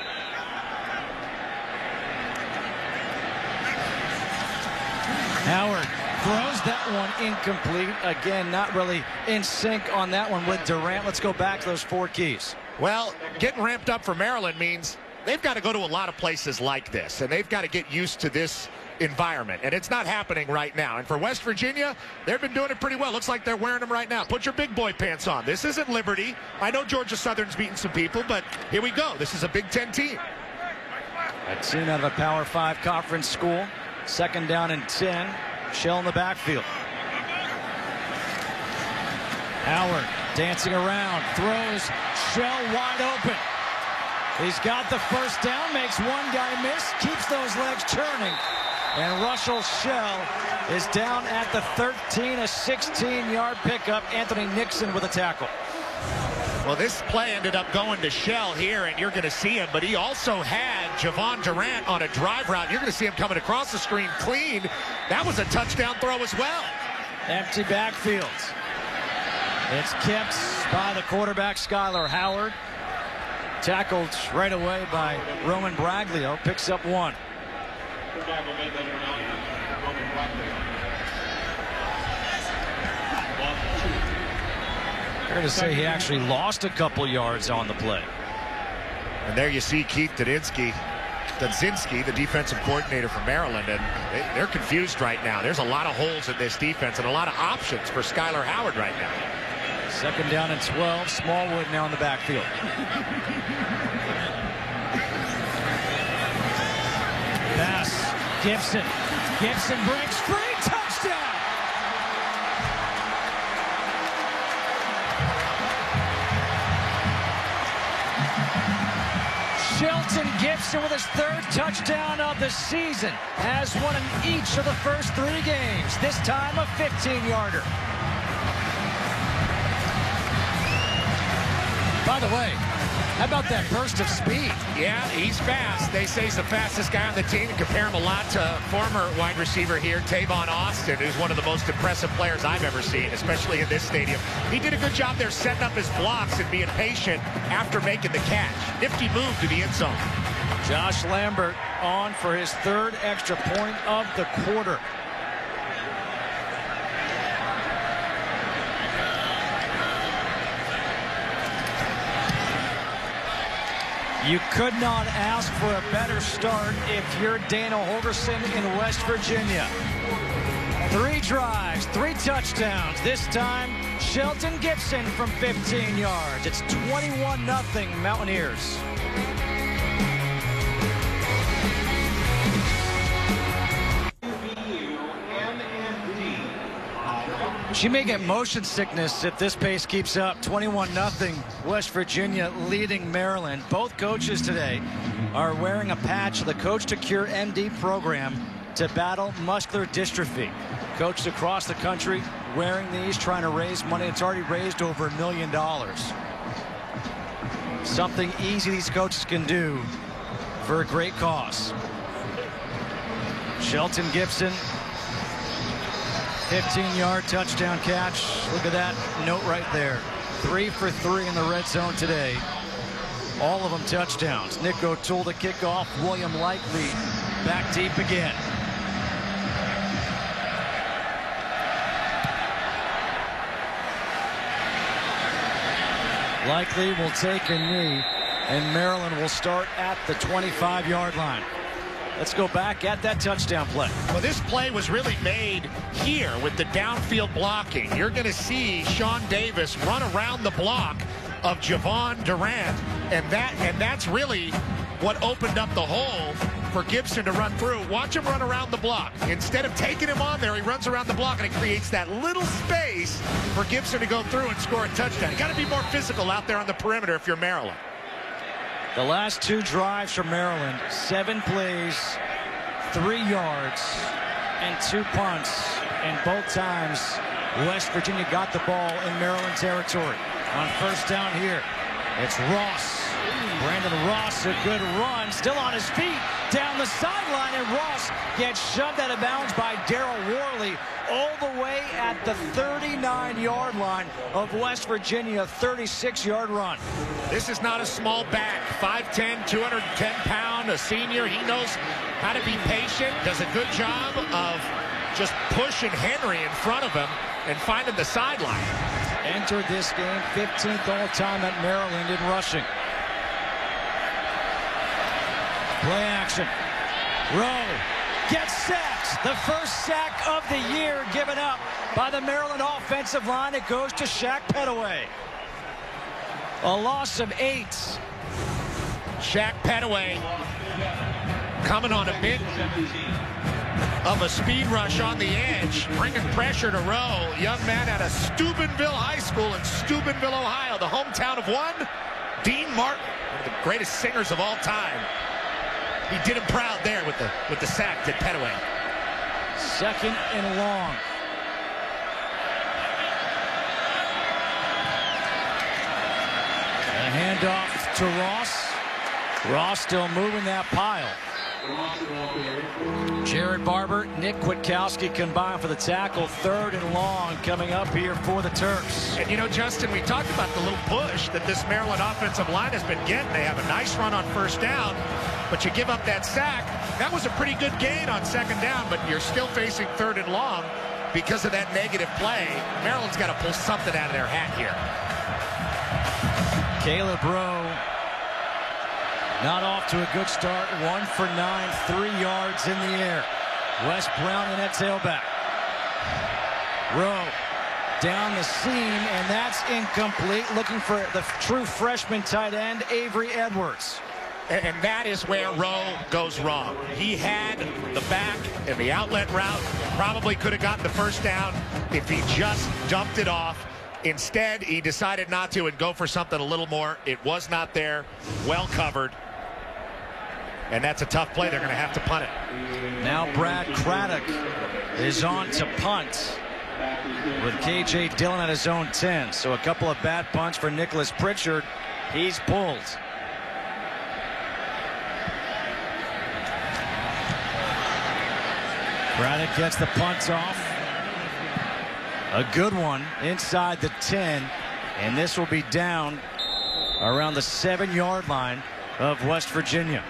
S4: Howard throws that one incomplete. Again, not really in sync on that one with Durant. Let's go back to those 4 keys.
S5: Well, getting ramped up for Maryland means they've got to go to a lot of places like this, and they've got to get used to this environment, and it's not happening right now. And for West Virginia, they've been doing it pretty well. Looks like they're wearing them right now. Put your big boy pants on. This isn't Liberty. I know Georgia Southern's beating some people, but here we go. This is a Big Ten team.
S4: A team out of a Power 5 conference school. 2nd down and 10. Shell in the backfield. Howard dancing around, throws, Shell wide open. He's got the first down, makes one guy miss, keeps those legs turning. And Russell Shell is down at the 13, a 16-yard pickup. Anthony Nixon with a tackle.
S5: Well, this play ended up going to Shell here, and you're going to see him, but he also had Javon Durant on a drive route. You're going to see him coming across the screen clean. That was a touchdown throw as well.
S4: Empty backfield. It's kept by the quarterback, Skyler Howard. Tackled right away by Roman Braglio. Picks up 1. Fair to say he actually lost a couple yards on the play.
S5: And there you see Keith Dudzinski, the defensive coordinator for Maryland, and they're confused right now. There's a lot of holes in this defense and a lot of options for Skyler Howard right now.
S4: 2nd down and 12. Smallwood now in the backfield. Pass. Gibson. Gibson breaks free. Touchdown. Shelton Gibson with his 3rd touchdown of the season. Has one in each of the first 3 games. This time a 15-yarder. By the way, how about that burst of speed?
S5: Yeah, he's fast. They say he's the fastest guy on the team, and compare him a lot to former wide receiver here, Tavon Austin, who's one of the most impressive players I've ever seen, especially in this stadium. He did a good job there setting up his blocks and being patient after making the catch. Nifty move to the end zone.
S4: Josh Lambert on for his 3rd extra point of the quarter. You could not ask for a better start if you're Dana Holgorsen in West Virginia. 3 drives, 3 touchdowns. This time, Shelton Gibson from 15 yards. It's 21-0 Mountaineers. She may get motion sickness if this pace keeps up. 21-0 West Virginia leading Maryland. Both coaches today are wearing a patch of the Coach to Cure MD program to battle muscular dystrophy. Coached across the country wearing these, trying to raise money. It's already raised over $1 million. Something easy these coaches can do for a great cause. Shelton Gibson, 15-yard touchdown catch. Look at that note right there. 3 for 3 in the red zone today. All of them touchdowns. Nick O'Toole to kick off. William Likely back deep again. Likely will take a knee, and Maryland will start at the 25-yard line. Let's go back at that touchdown play.
S5: Well, this play was really made here with the downfield blocking. You're going to see Sean Davis run around the block of Javon Durant, and that's really what opened up the hole for Gibson to run through. Watch him run around the block. Instead of taking him on there, he runs around the block, and it creates that little space for Gibson to go through and score a touchdown. You got to be more physical out there on the perimeter if you're Maryland.
S4: The last 2 drives for Maryland, 7 plays, 3 yards, and 2 punts. And both times, West Virginia got the ball in Maryland territory. On first down here, it's Ross. Brandon Ross, a good run, still on his feet, down the sideline, and Ross gets shoved out of bounds by Daryl Worley all the way at the 39-yard line of West Virginia, 36-yard run.
S5: This is not a small back, 5'10", 210-pound, a senior. He knows how to be patient, does a good job of just pushing Henry in front of him and finding the sideline.
S4: Entered this game 15th all-time at Maryland in rushing. Play action. Rowe gets sacked. The first sack of the year given up by the Maryland offensive line. It goes to Shaq Pettaway. A loss of 8.
S5: Shaq Pettaway coming on a big of a speed rush on the edge, bringing pressure to Rowe. Young man out of Steubenville High School in Steubenville, Ohio, the hometown of one Dean Martin, one of the greatest singers of all time. He did him proud there with the sack to Petaway.
S4: 2nd and long. A handoff to Ross. Ross still moving that pile. Jared Barber, Nick Kwiatkowski combined for the tackle. 3rd and long coming up here for the Terps.
S5: And you know, Justin, we talked about the little push that this Maryland offensive line has been getting. They have a nice run on 1st down, but you give up that sack. That was a pretty good gain on 2nd down, but you're still facing 3rd and long because of that negative play. Maryland's got to pull something out of their hat here.
S4: Caleb Rowe not off to a good start. 1 for 9, 3 yards in the air. Wes Brown in at tailback. Rowe down the seam, and that's incomplete. Looking for the true freshman tight end, Avery Edwards.
S5: And that is where Rowe goes wrong. He had the back and the outlet route. Probably could have gotten the 1st down if he just dumped it off. Instead, he decided not to and go for something a little more. It was not there. Well covered. And that's a tough play. They're going to have to punt it.
S4: Now Brad Craddock is on to punt with K.J. Dillon at his own 10. So a couple of bad punts for Nicholas Pritchard. He's pulled. Craddock gets the punt off. A good one inside the 10. And this will be down around the 7-yard line of West Virginia.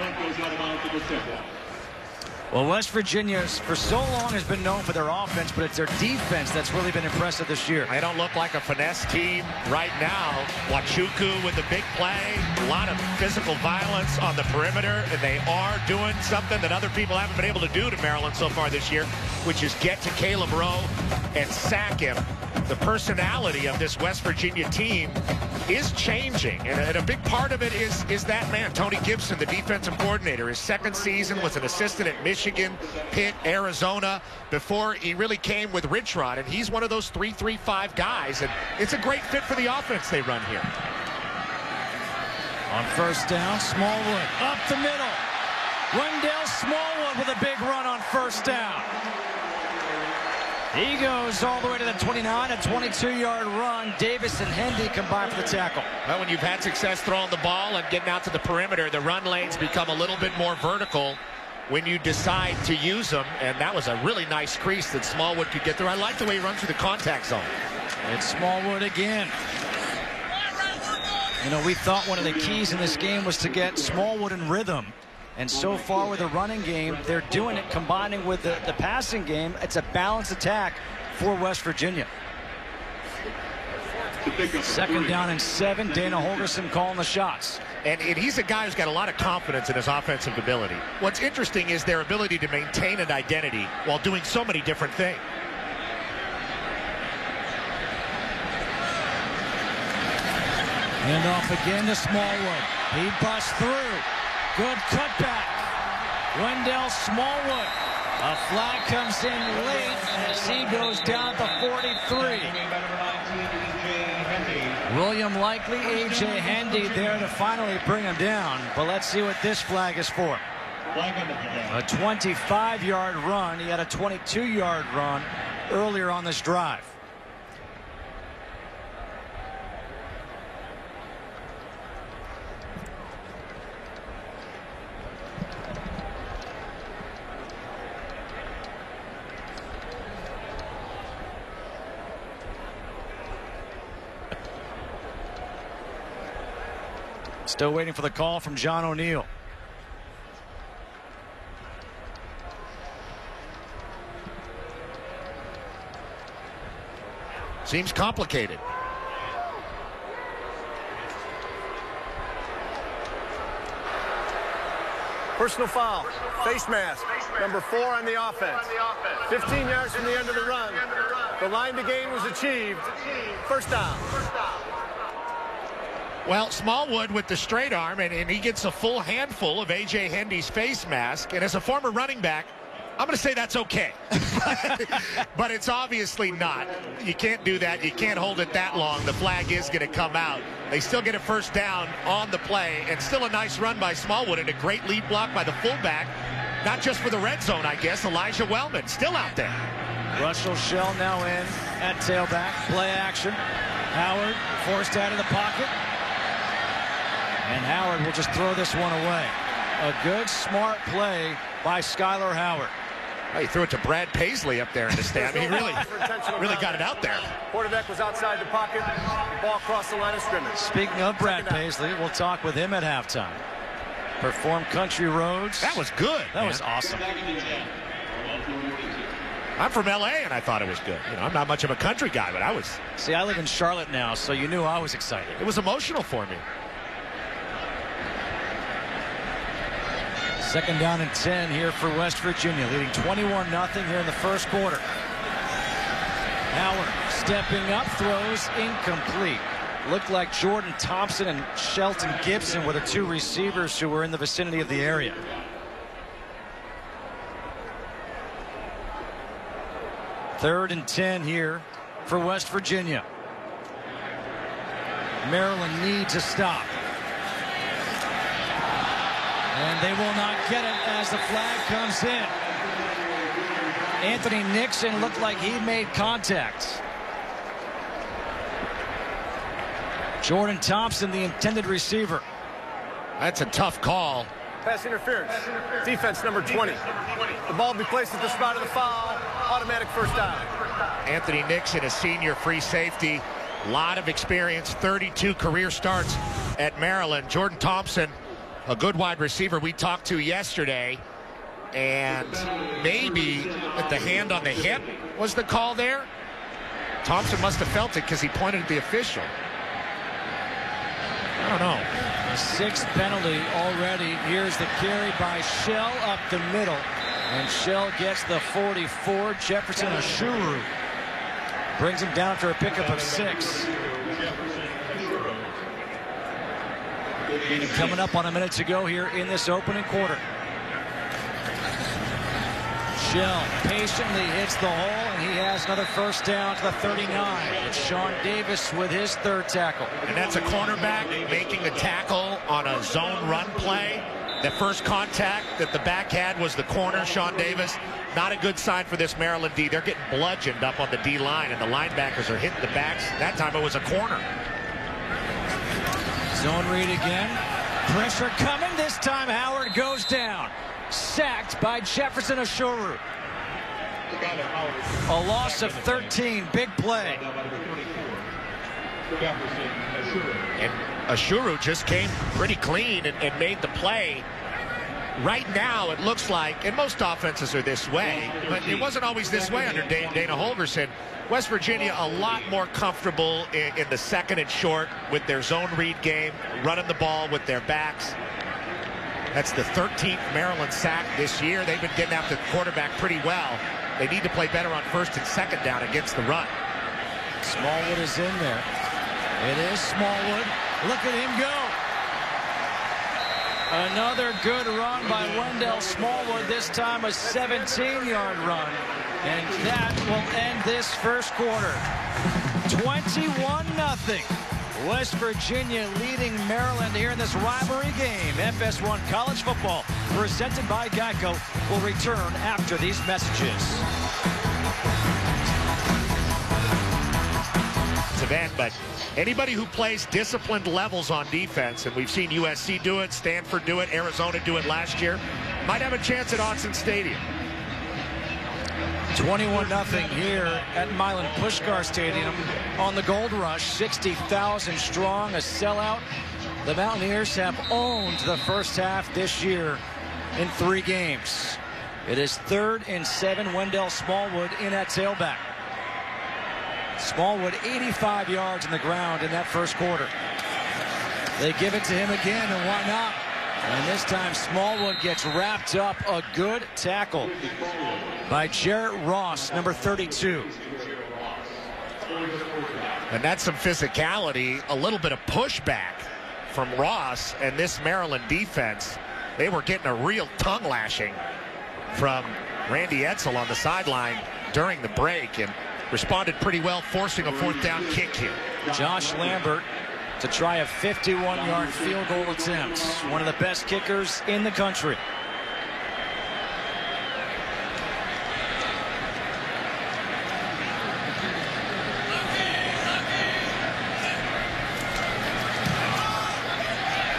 S4: Well, West Virginia for so long has been known for their offense, but it's their defense that's really been impressive this year.
S5: They don't look like a finesse team right now. Wachuku with the big play, a lot of physical violence on the perimeter, and they are doing something that other people haven't been able to do to Maryland so far this year, which is get to Caleb Rowe and sack him. The personality of this West Virginia team is changing, and a big part of it is that man, Tony Gibson, the defensive coordinator. His 2nd season was an assistant at Michigan, Pitt, Arizona, before he really came with Rich Rod, and he's one of those 3-3-5 guys, and it's a great fit for the offense they run here.
S4: On 1st down, Smallwood up the middle. Wendell Smallwood with a big run on 1st down. He goes all the way to the 29, a 22-yard run. Davis and Hendy combine for the tackle.
S5: Well, when you've had success throwing the ball and getting out to the perimeter, the run lanes become a little bit more vertical when you decide to use them, and that was a really nice crease that Smallwood could get through. I like the way he runs through the contact zone.
S4: It's Smallwood again. You know, we thought one of the keys in this game was to get Smallwood in rhythm. And so far with the running game, they're doing it combining with the passing game. It's a balanced attack for West Virginia. 2nd down and 7. Dana Holgorsen calling the shots.
S5: And he's a guy who's got a lot of confidence in his offensive ability. What's interesting is their ability to maintain an identity while doing so many different things.
S4: Hand off again to Smallwood. He busts through. Good cutback. Wendell Smallwood. A flag comes in late as he goes down at the 43. William Likely, A.J. Hendy there to finally bring him down. But let's see what this flag is for. A 25-yard run. He had a 22-yard run earlier on this drive. Still waiting for the call from John O'Neill.
S5: Seems complicated.
S6: Personal foul, face mask, number 4 on the offense. 15 yards from the end of the run. The line to gain was achieved. 1st down.
S5: Well, Smallwood with the straight arm, and he gets a full handful of A.J. Hendy's face mask. And as a former running back, I'm going to say that's okay. But it's obviously not. You can't do that. You can't hold it that long. The flag is going to come out. They still get a first down on the play, and still a nice run by Smallwood and a great lead block by the fullback. Not just for the red zone, I guess. Elijah Wellman still out there.
S4: Russell Shell now in at tailback. Play action. Howard forced out of the pocket. And Howard will just throw this one away. A good, smart play by Skyler Howard.
S5: He threw it to Brad Paisley up there in the stand. He really got it out there.
S6: Quarterback was outside the pocket. Ball crossed the line of scrimmage.
S4: Speaking of Brad Paisley, we'll talk with him at halftime. Performed Country Roads.
S5: That was good.
S4: That was awesome.
S5: I'm from L.A. and I thought it was good. You know, I'm not much of a country guy, but I was.
S4: See, I live in Charlotte now, so you knew I was excited.
S5: It was emotional for me.
S4: 2nd down and 10 here for West Virginia, leading 21-0 here in the first quarter. Howard stepping up, throws incomplete. Looked like Jordan Thompson and Shelton Gibson were the two receivers who were in the vicinity of the area. Third and 10 here for West Virginia. Maryland needs a stop. And they will not get it as the flag comes in. Anthony Nixon looked like he made contact. Jordan Thompson, the intended receiver.
S5: That's a tough call.
S6: Pass interference. Defense number 20. The ball will be placed at the spot of the foul. Automatic first down.
S5: Anthony Nixon, a senior free safety. A lot of experience, 32 career starts at Maryland. Jordan Thompson, a good wide receiver we talked to yesterday. And maybe at the hand on the hip was the call there. Thompson must have felt it because he pointed at the official. I don't know.
S4: 6th penalty already. Here's the carry by Shell up the middle. And Shell gets the 44. Jefferson Ashuru brings him down after a pickup of 6. And coming up on a minute to go here in this opening quarter. Shell patiently hits the hole, and he has another first down to the 39. It's Sean Davis with his 3rd tackle.
S5: And that's a cornerback making the tackle on a zone run play. The first contact that the back had was the corner, Sean Davis. Not a good sign for this Maryland D. They're getting bludgeoned up on the D line, and the linebackers are hitting the backs. That time it was a corner.
S4: Zone read again. Pressure coming. This time Howard goes down. Sacked by Jefferson Ashuru. A loss of 13. Big play.
S5: And Ashuru just came pretty clean and made the play. Right now, it looks like, and most offenses are this way, but it wasn't always this way under Dana Holgorsen. West Virginia a lot more comfortable in the 2nd and short with their zone read game, running the ball with their backs. That's the 13th Maryland sack this year. They've been getting after the quarterback pretty well. They need to play better on 1st and 2nd down against the run.
S4: Smallwood is in there. It is Smallwood. Look at him go. Another good run by Wendell Smallwood. This time a 17-yard run. And that will end this first quarter. 21-0. West Virginia leading Maryland here in this rivalry game. FS1 College Football, presented by Geico, will return after these messages.
S5: But anybody who plays disciplined levels on defense, and we've seen USC do it, Stanford do it, Arizona do it last year, might have a chance at Autzen Stadium.
S4: 21-0 here at Milan Puskar Stadium on the Gold Rush. 60,000 strong, a sellout. The Mountaineers have owned the first half this year in 3 games. It is 3rd and 7. Wendell Smallwood in at tailback. Smallwood 85 yards on the ground in that first quarter. They give it to him again, and why not? And this time Smallwood gets wrapped up. A good tackle by Jarrett Ross, number 32.
S5: And that's some physicality, a little bit of pushback from Ross, and this Maryland defense, they were getting a real tongue lashing from Randy Edsall on the sideline during the break and responded pretty well, forcing a 4th down kick here.
S4: Josh Lambert to try a 51-yard field goal attempt. One of the best kickers in the country.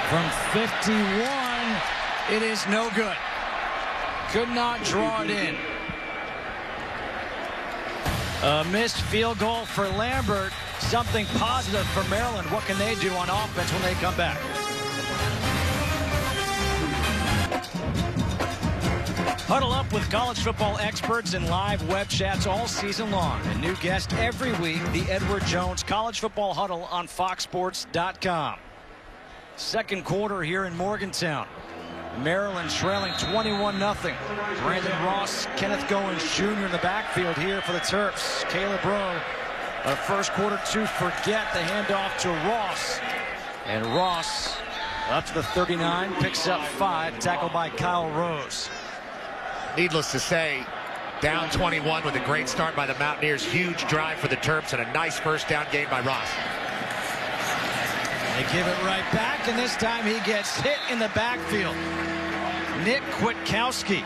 S4: From 51, it is no good. Could not draw it in. A missed field goal for Lambert. Something positive for Maryland. What can they do on offense when they come back? Huddle up with college football experts and live web chats all season long. A new guest every week, the Edward Jones College Football Huddle on FoxSports.com. Second quarter here in Morgantown. Maryland trailing 21-0. Brandon Ross, Kenneth Goins Jr. in the backfield here for the Terps. Caleb Rowe, a first quarter to forget. The handoff to Ross. And Ross up to the 39, picks up 5, tackled by Kyle Rose.
S5: Needless to say, down 21 with a great start by the Mountaineers. Huge drive for the Terps and a nice first down gain by Ross.
S4: They give it right back, and this time he gets hit in the backfield. Nick Kwiatkowski,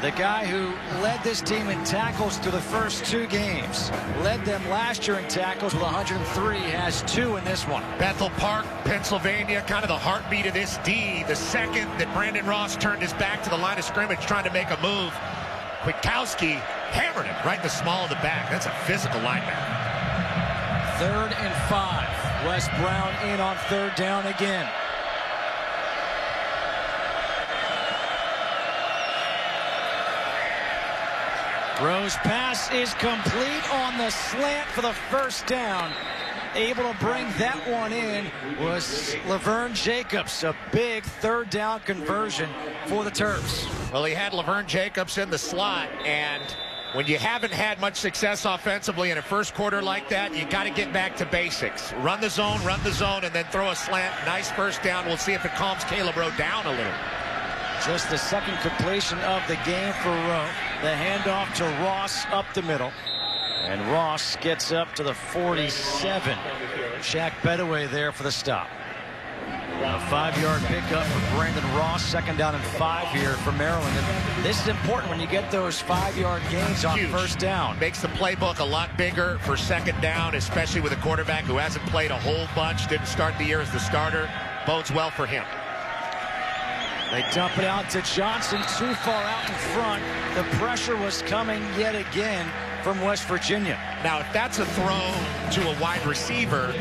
S4: the guy who led this team in tackles through the first 2 games. Led them last year in tackles with 103, has 2 in this one.
S5: Bethel Park, Pennsylvania, kind of the heartbeat of this D. The second that Brandon Ross turned his back to the line of scrimmage trying to make a move, Kwiatkowski hammered him right in the small of the back. That's a physical linebacker.
S4: 3rd and 5. Wes Brown in on 3rd down again. Rowe's pass is complete on the slant for the first down. Able to bring that one in was Laverne Jacobs. A big 3rd down conversion for the Terps.
S5: Well, he had Laverne Jacobs in the slot, and when you haven't had much success offensively in a first quarter like that, you got to get back to basics. Run the zone, and then throw a slant. Nice first down. We'll see if it calms Caleb Rowe down a little.
S4: Just the second completion of the game for Rowe. The handoff to Ross up the middle. And Ross gets up to the 47. Shaq Bedaway there for the stop. A 5-yard pickup for Brandon Ross. 2nd down and 5 here for Maryland. And this is important when you get those 5-yard gains on first down.
S5: Makes the playbook a lot bigger for 2nd down, especially with a quarterback who hasn't played a whole bunch, didn't start the year as the starter. Bodes well for him.
S4: They dump it out to Johnson, too far out in front. The pressure was coming yet again from West Virginia.
S5: Now, if that's a throw to a wide receiver,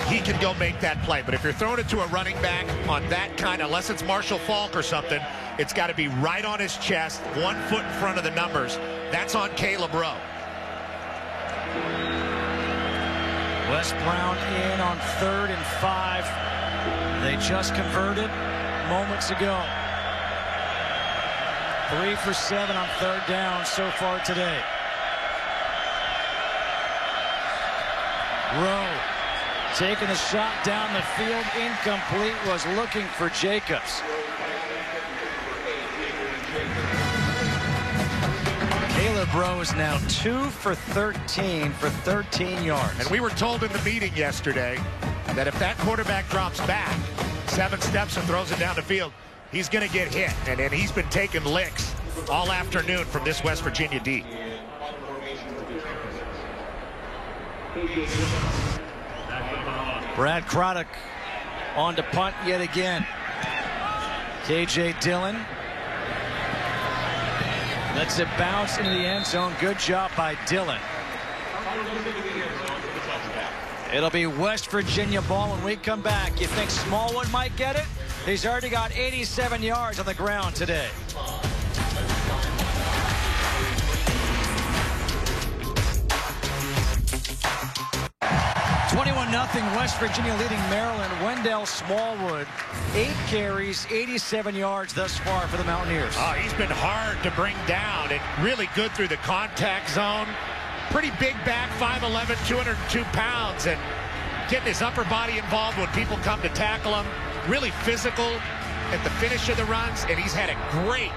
S5: he can go make that play. But if you're throwing it to a running back on that kind, unless it's Marshall Faulk or something, it's got to be right on his chest, 1 foot in front of the numbers. That's on Caleb Rowe.
S4: Wes Brown in on 3rd and 5. They just converted moments ago. 3 for 7 on 3rd down so far today. Rowe taking the shot down the field, incomplete, was looking for Jacobs. Caleb Rowe is now 2 for 13 for 13 yards.
S5: And we were told in the meeting yesterday that if that quarterback drops back 7 steps and throws it down the field, he's going to get hit. And he's been taking licks all afternoon from this West Virginia D.
S4: Brad Craddock on to punt yet again. KJ Dillon lets it bounce into the end zone. Good job by Dillon. It'll be West Virginia ball when we come back. You think Smallwood might get it? He's already got 87 yards on the ground today. 21-0 West Virginia leading Maryland. Wendell Smallwood, 8 carries, 87 yards thus far for the Mountaineers.
S5: Oh, he's been hard to bring down and really good through the contact zone. Pretty big back, 5'11", 202 pounds, and getting his upper body involved when people come to tackle him. Really physical, at the finish of the runs, and he's had a great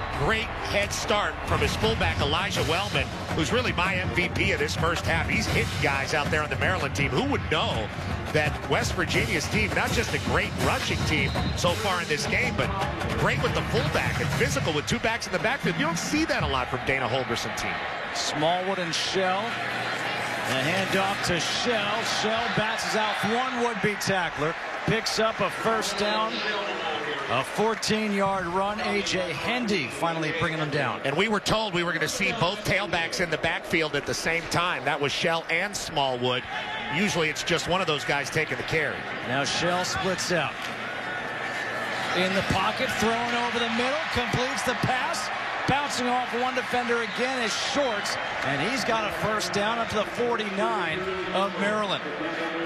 S5: head start from his fullback, Elijah Wellman, who's really my MVP of this first half. He's hitting guys out there on the Maryland team. Who would know that West Virginia's team, not just a great rushing team so far in this game, but great with the fullback and physical with two backs in the backfield. You don't see that a lot from Dana Holgorsen team.
S4: Smallwood and Shell. The handoff to Shell. Shell bounces out one would-be tackler. Picks up a first down. A 14-yard run. A.J. Hendy finally bringing them down.
S5: And we were told we were going to see both tailbacks in the backfield at the same time. That was Shell and Smallwood. Usually it's just one of those guys taking the carry.
S4: Now Shell splits out. In the pocket, thrown over the middle, completes the pass. Bouncing off one defender again is Shorts, and he's got a first down up to the 49 of Maryland.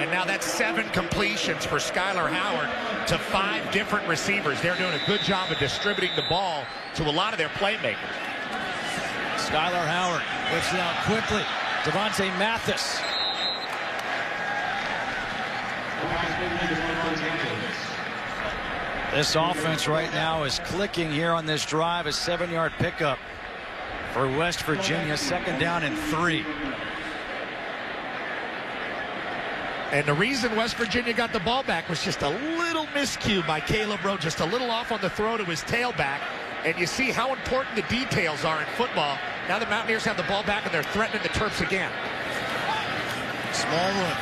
S5: And now that's 7 completions for Skyler Howard to 5 different receivers. They're doing a good job of distributing the ball to a lot of their playmakers.
S4: Skyler Howard whips it out quickly. Devontae Mathis. This offense right now is clicking here on this drive. A 7-yard pickup for West Virginia. Second down and 3.
S5: And the reason West Virginia got the ball back was just a little miscue by Caleb Rowe, just a little off on the throw to his tailback. And you see how important the details are in football. Now the Mountaineers have the ball back and they're threatening the Terps again.
S4: Smallwood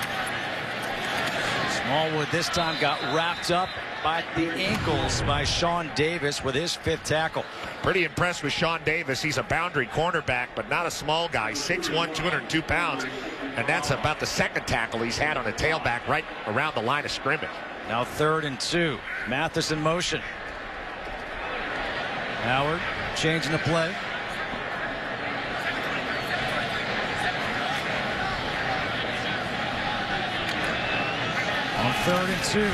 S4: this time got wrapped up by the ankles by Sean Davis with his 5th tackle.
S5: Pretty impressed with Sean Davis. He's a boundary cornerback, but not a small guy. 6'1", 202 pounds. And that's about the 2nd tackle he's had on a tailback right around the line of scrimmage.
S4: Now 3rd and 2. Mathis in motion. Howard changing the play. On 3rd and 2.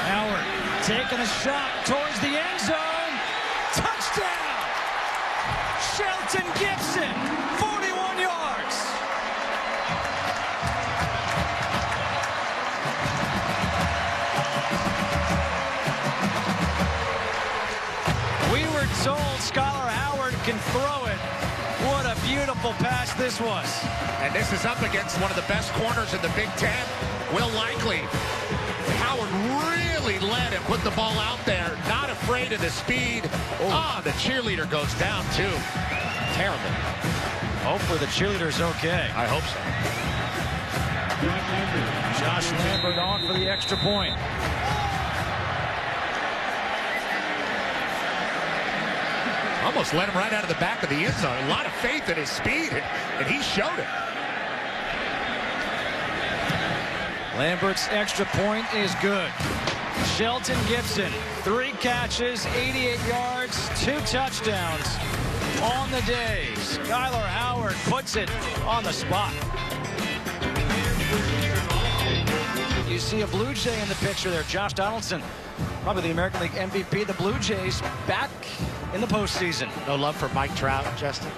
S4: Howard taking a shot towards the end zone. Touchdown! Shelton Gibson, 41 yards. We were told Skyler Howard can throw it. What a beautiful pass this was.
S5: And this is up against one of the best corners in the Big Ten, Will Likely. Howard really led and put the ball out there, not afraid of the speed. The cheerleader goes down too. Terrible.
S4: Hopefully the cheerleader's okay.
S5: I hope so.
S4: Josh Lambert on for the extra point.
S5: Almost let him right out of the back of the end zone. A lot of faith in his speed, and he showed it.
S4: Lambert's extra point is good. Shelton Gibson, 3 catches, 88 yards, 2 touchdowns on the day. Skyler Howard puts it on the spot. You see a Blue Jay in the picture there, Josh Donaldson, probably the American League MVP. The Blue Jays back in the postseason.
S5: No love for Mike Trout, Justin?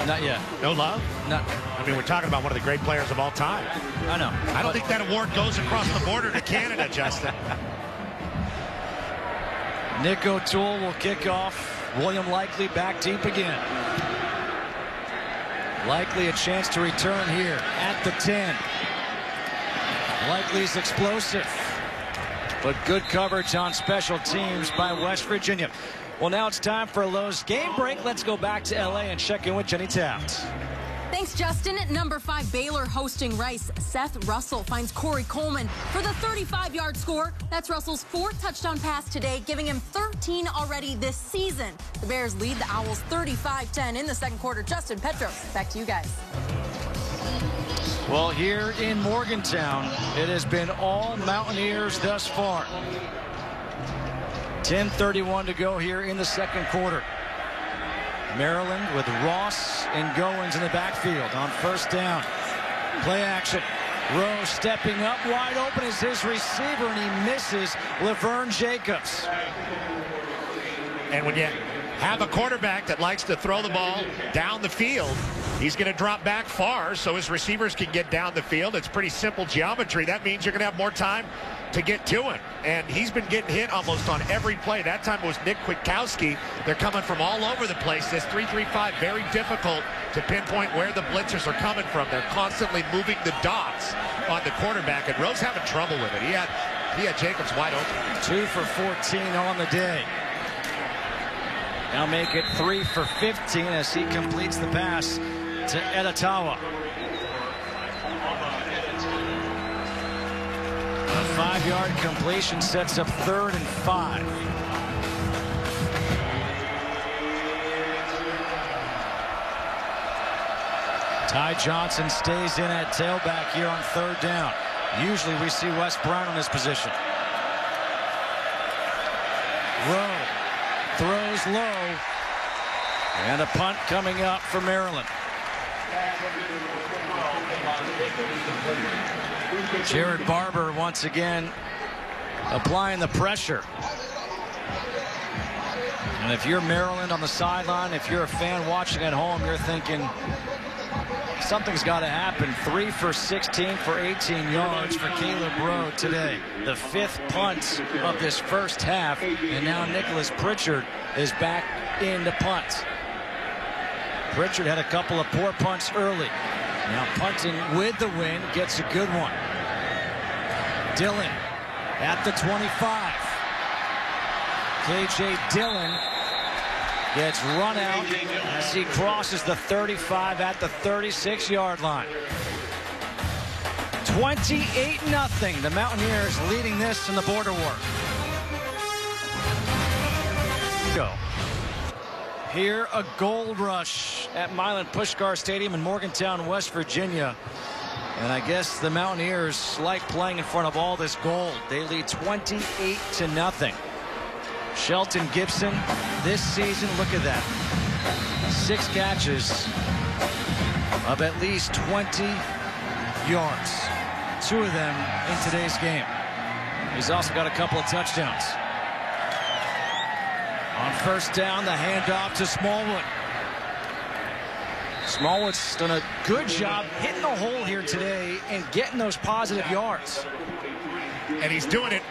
S4: Not yet.
S5: No love?
S4: Not.
S5: I mean, we're talking about one of the great players of all time.
S4: I know.
S5: I don't think that award goes across the border to Canada, Justin.
S4: Nick O'Toole will kick off. William Likely back deep again. Likely a chance to return here at the 10. Likely's explosive, but good coverage on special teams by West Virginia. Well, now it's time for a Lowe's game break. Let's go back to LA and check in with Jenny Taft.
S7: Thanks, Justin. At number 5, Baylor hosting Rice. Seth Russell finds Corey Coleman for the 35-yard score. That's Russell's 4th touchdown pass today, giving him 13 already this season. The Bears lead the Owls 35-10 in the second quarter. Justin, Petros, back to you guys.
S4: Well, here in Morgantown, it has been all Mountaineers thus far. 10:31 to go here in the second quarter. Maryland with Ross and Goins in the backfield on first down. Play action. Rowe stepping up wide open is his receiver, and he misses Laverne Jacobs.
S5: And when you have a quarterback that likes to throw the ball down the field. He's going to drop back far so his receivers can get down the field. It's pretty simple geometry. That means you're going to have more time to get to him. And he's been getting hit almost on every play. That time it was Nick Kwiatkowski. They're coming from all over the place. This 3-3-5, very difficult to pinpoint where the blitzers are coming from. They're constantly moving the dots on the quarterback, and Rose having trouble with it. He had Jacobs wide open.
S4: 2 for 14 on the day. Now make it 3 for 15 as he completes the pass to Edatawa. A 5-yard completion sets up 3rd and 5. Ty Johnson stays in at tailback here on 3rd down. Usually we see Wes Brown in this position. Rowe throws low. And a punt coming up for Maryland. Jared Barber once again applying the pressure. And if you're Maryland on the sideline, if you're a fan watching at home, you're thinking something's got to happen. 3 for 16 for 18 yards for Caleb Rowe today. The 5th punt of this first half, and now Nicholas Pritchard is back in to punt. Pritchard had a couple of poor punts early. Now punting with the win, gets a good one. Dillon at the 25. KJ Dillon gets run out as he crosses the 35 at the 36-yard line. 28-0. The Mountaineers leading this in the border war. Go. Here, a gold rush at Milan Puskar Stadium in Morgantown, West Virginia. And I guess the Mountaineers like playing in front of all this gold. They lead 28-0. Shelton Gibson this season, look at that. 6 catches of at least 20 yards. 2 of them in today's game. He's also got a couple of touchdowns. On 1st down, the handoff to Smallwood. Smallwood's done a good job hitting the hole here today and getting those positive yards.
S5: And he's doing it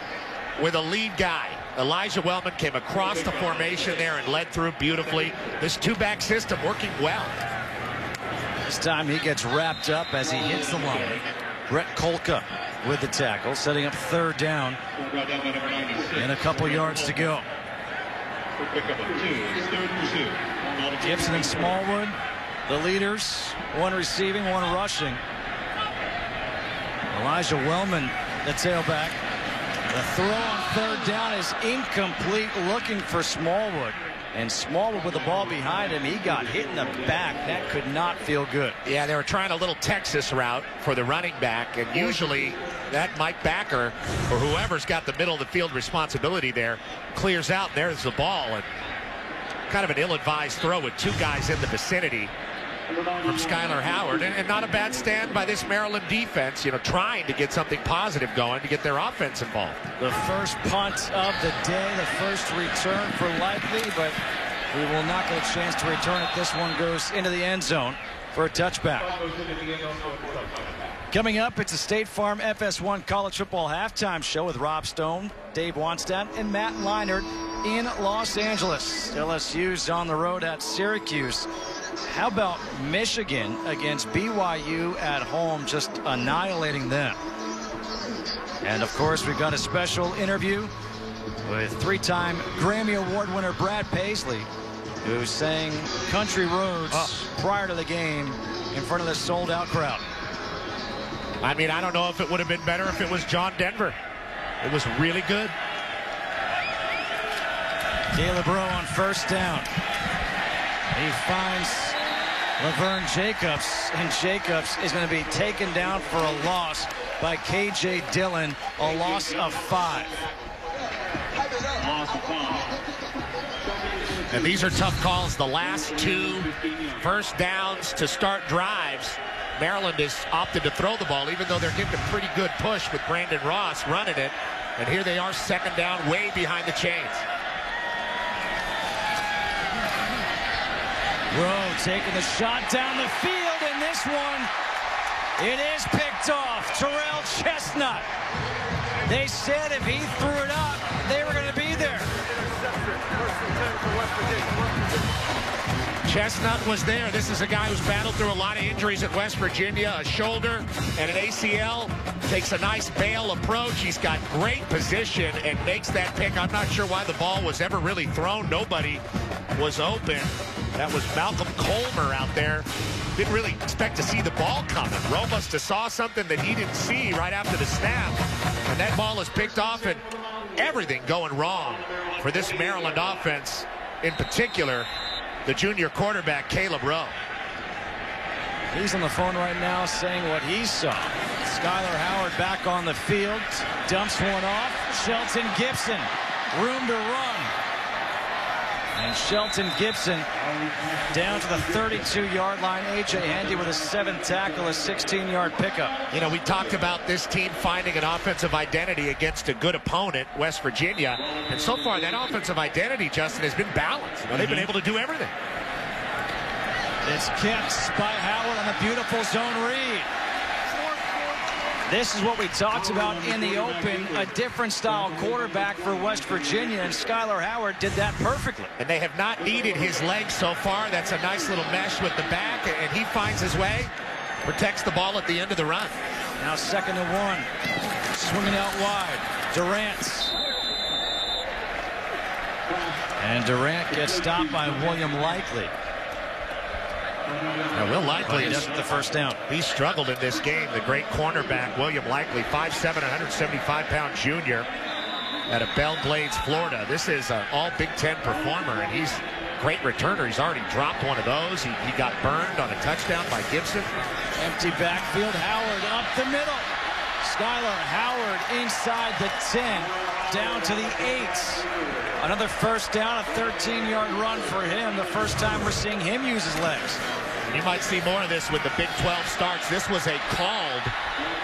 S5: with a lead guy. Elijah Wellman came across the formation there and led through beautifully. This 2-back system working well.
S4: This time he gets wrapped up as he hits the line. Brett Kolka with the tackle, setting up 3rd down. And a couple yards to go. Gibson and Smallwood, the leaders. 1 receiving, 1 rushing. Elijah Wellman, the tailback. The throw on 3rd down is incomplete, looking for Smallwood. And Smallwood with the ball behind him, he got hit in the back. That could not feel good.
S5: Yeah, they were trying a little Texas route for the running back, and usually that Mike Backer or whoever's got the middle of the field responsibility there clears out. There's the ball, and kind of an ill-advised throw with 2 guys in the vicinity from Skylar Howard, and not a bad stand by this Maryland defense, you know, trying to get something positive going to get their offense involved.
S4: The first punt of the day, the first return for Likely, but we will not get a chance to return it. This one goes into the end zone for a touchback. Coming up, it's a State Farm FS1 College Football Halftime Show with Rob Stone, Dave Wannstedt, and Matt Leinart in Los Angeles. LSU's on the road at Syracuse. How about Michigan against BYU at home, just annihilating them? And of course, we've got a special interview with 3-time Grammy Award winner Brad Paisley, who sang Country Roads prior to the game in front of the sold-out crowd.
S5: I mean, I don't know if it would have been better if it was John Denver. It was really good.
S4: Caleb Rowe on 1st down. He finds Laverne Jacobs, and Jacobs is going to be taken down for a loss by KJ Dillon, a loss of 5.
S5: And these are tough calls. The last 2 first downs to start drives. Maryland has opted to throw the ball, even though they're getting a pretty good push with Brandon Ross running it. And here they are, 2nd down, way behind the chains.
S4: Rowe taking the shot down the field, and this one, it is picked off. Terrell Chestnut. They said if he threw it up, they were going to be there.
S5: Chestnut was there. This is a guy who's battled through a lot of injuries at West Virginia, a shoulder and an ACL. Takes a nice bail approach. He's got great position and makes that pick. I'm not sure why the ball was ever really thrown. Nobody was open. That was Malcolm Colmer out there. Didn't really expect to see the ball coming. Rowe must have saw something that he didn't see right after the snap. And that ball is picked off, and everything going wrong for this Maryland offense, in particular, the junior quarterback, Caleb Rowe.
S4: He's on the phone right now saying what he saw. Skyler Howard back on the field. Dumps one off. Shelton Gibson. Room to run. And Shelton Gibson down to the 32-yard line. A.J. Hendy with a 7th tackle, a 16-yard pickup.
S5: You know, we talked about this team finding an offensive identity against a good opponent, West Virginia. And so far, that offensive identity, Justin, has been balanced. You know, they've been able to do everything.
S4: It's kept by Howard on the beautiful zone read. This is what we talked about in the open, a different style quarterback for West Virginia, and Skyler Howard did that perfectly.
S5: And they have not needed his legs so far. That's a nice little mesh with the back, and he finds his way, protects the ball at the end of the run.
S4: Now 2nd and 1, swinging out wide, Durant. And Durant gets stopped by William Likely.
S5: Now, Will Likely
S4: doesn't the first down.
S5: He struggled in this game. The great cornerback, William Likely, 5'7", 175-pound junior out of Belle Glades, Florida. This is an all Big Ten performer, and he's a great returner. He's already dropped one of those. He got burned on a touchdown by Gibson.
S4: Empty backfield. Howard up the middle. Skyler Howard inside the 10, down to the 8. Another first down, a 13-yard run for him. The first time we're seeing him use his legs.
S5: You might see more of this with the Big 12 starts. This was a called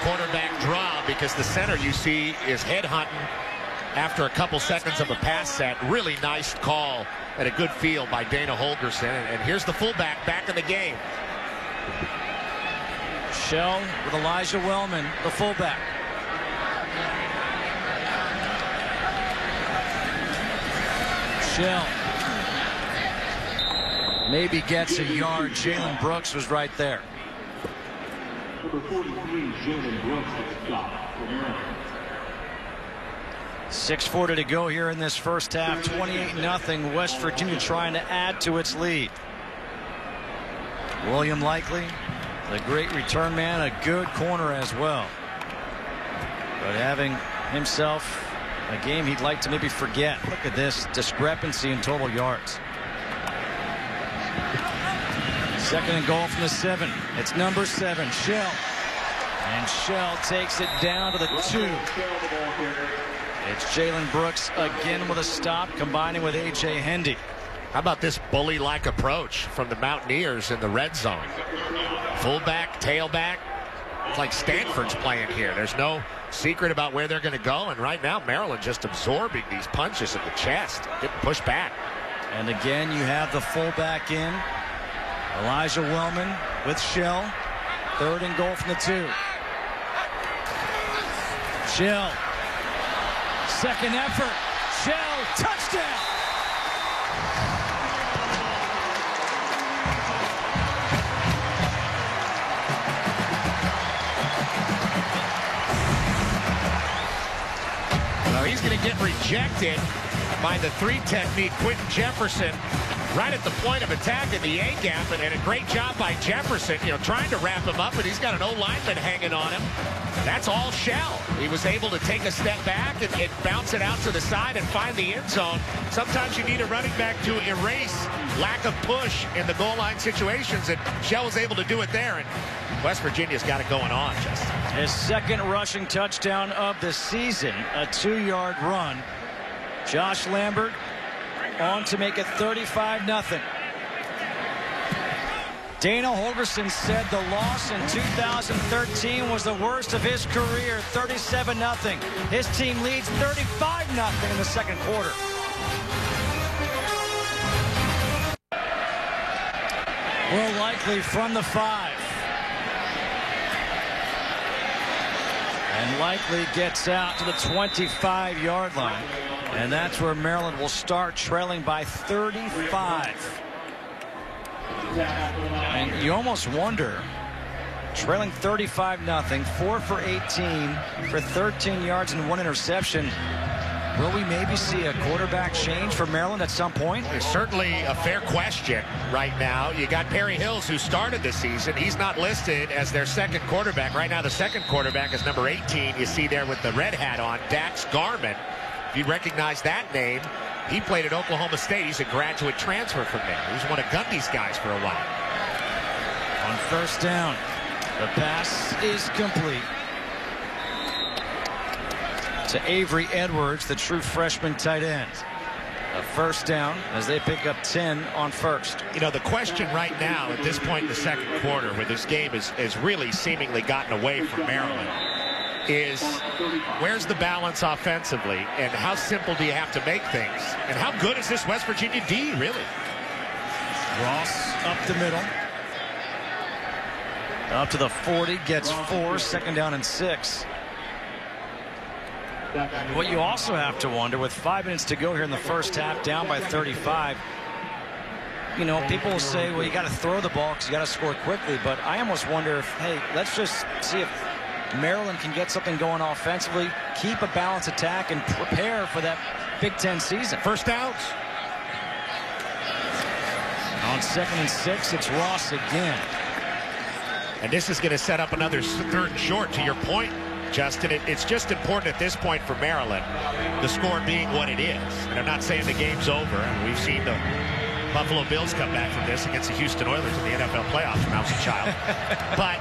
S5: quarterback draw because the center you see is headhunting after a couple seconds of a pass set. Really nice call and a good feel by Dana Holgorsen. And here's the fullback back in the game.
S4: Shell with Elijah Wellman, the fullback. Shell maybe gets a yard. Jalen Brooks was right there.
S8: Number 43, Jalen Brooks is stopped for Maryland.
S4: 6:40 to go here in this first half. 28-0. West Virginia trying to add to its lead. William Likely, the great return man, a good corner as well. But having himself a game he'd like to maybe forget. Look at this discrepancy in total yards. 2nd and goal from the 7. It's number 7, Shell. And Shell takes it down to the 2. It's Jalen Brooks again with a stop, combining with A.J. Hendy.
S5: How about this bully-like approach from the Mountaineers in the red zone? Fullback, tailback. It's like Stanford's playing here. There's no secret about where they're going to go. And right now, Maryland just absorbing these punches in the chest. Getting pushed back.
S4: And again, you have the fullback in. Elijah Wellman with Shell. 3rd and goal from the 2. Shell. 2nd effort. Shell. Touchdown.
S5: Well, he's going to get rejected by the 3 technique. Quentin Jefferson right at the point of attack in the A gap, and a great job by Jefferson, you know, trying to wrap him up, and he's got an O-lineman hanging on him. That's all Shell. He was able to take a step back and bounce it out to the side and find the end zone. Sometimes you need a running back to erase lack of push in the goal line situations, and Shell was able to do it there. And West Virginia's got it going on, Justin.
S4: His 2nd rushing touchdown of the season, a 2-yard run. Josh Lambert on to make it 35-0. Dana Holgorsen said the loss in 2013 was the worst of his career, 37-0. His team leads 35-0 in the 2nd quarter. Will Likely from the 5. And Likely gets out to the 25-yard line. And that's where Maryland will start, trailing by 35. And you almost wonder, trailing 35-0, 4 for 18 for 13 yards and 1 interception. Will we maybe see a quarterback change for Maryland at some point?
S5: It's certainly a fair question right now. You got Perry Hills, who started the season. He's not listed as their second quarterback. Right now, the second quarterback is number 18. You see there with the red hat on, Dax Garman. If you recognize that name, he played at Oklahoma State. He's a graduate transfer from there. He's one of Gundy's guys for a while.
S4: On first down, the pass is complete to Avery Edwards, the true freshman tight end. A first down as they pick up 10 on first.
S5: You know, the question right now at this point in the second quarter, where this game is really seemingly gotten away from Maryland, is where's the balance offensively, and how simple do you have to make things, and how good is this West Virginia D, really?
S4: Ross up the middle. Up to the 40, gets 4, second down and 6. What you also have to wonder, with 5 minutes to go here in the first half, down by 35, you know, people will say, well, you got to throw the ball because you got to score quickly. But I almost wonder if, hey, let's just see if Maryland can get something going offensively, keep a balanced attack, and prepare for that Big Ten season.
S5: First downs.
S4: On 2nd and 6, it's Ross again.
S5: And this is going to set up another third and short, to your point, Justin. It's just important at this point for Maryland, the score being what it is. And I'm not saying the game's over. And we've seen the Buffalo Bills come back from this against the Houston Oilers in the NFL playoffs when I was a child. But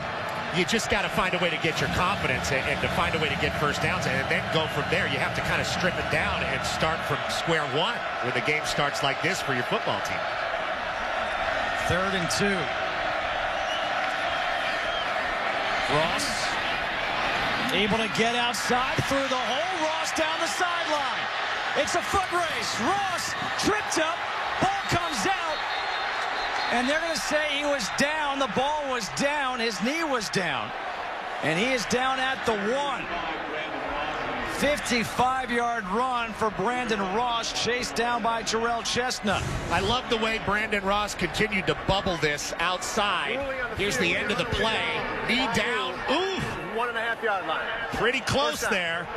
S5: you just got to find a way to get your confidence and to find a way to get first downs and then go from there. You have to kind of strip it down and start from square one when the game starts like this for your football team.
S4: 3rd and 2. Ross able to get outside through the hole. Ross down the sideline. It's a foot race. Ross tripped up. Ball comes out. And they're going to say he was down. The ball was down. His knee was down. And he is down at the 1. 55-yard run for Brandon Ross, chased down by Jarrell Chestnut.
S5: I love the way Brandon Ross continued to bubble this outside. Here's the end of the play. Knee down. Ooh.
S6: 1.5 yard line.
S5: Pretty close there.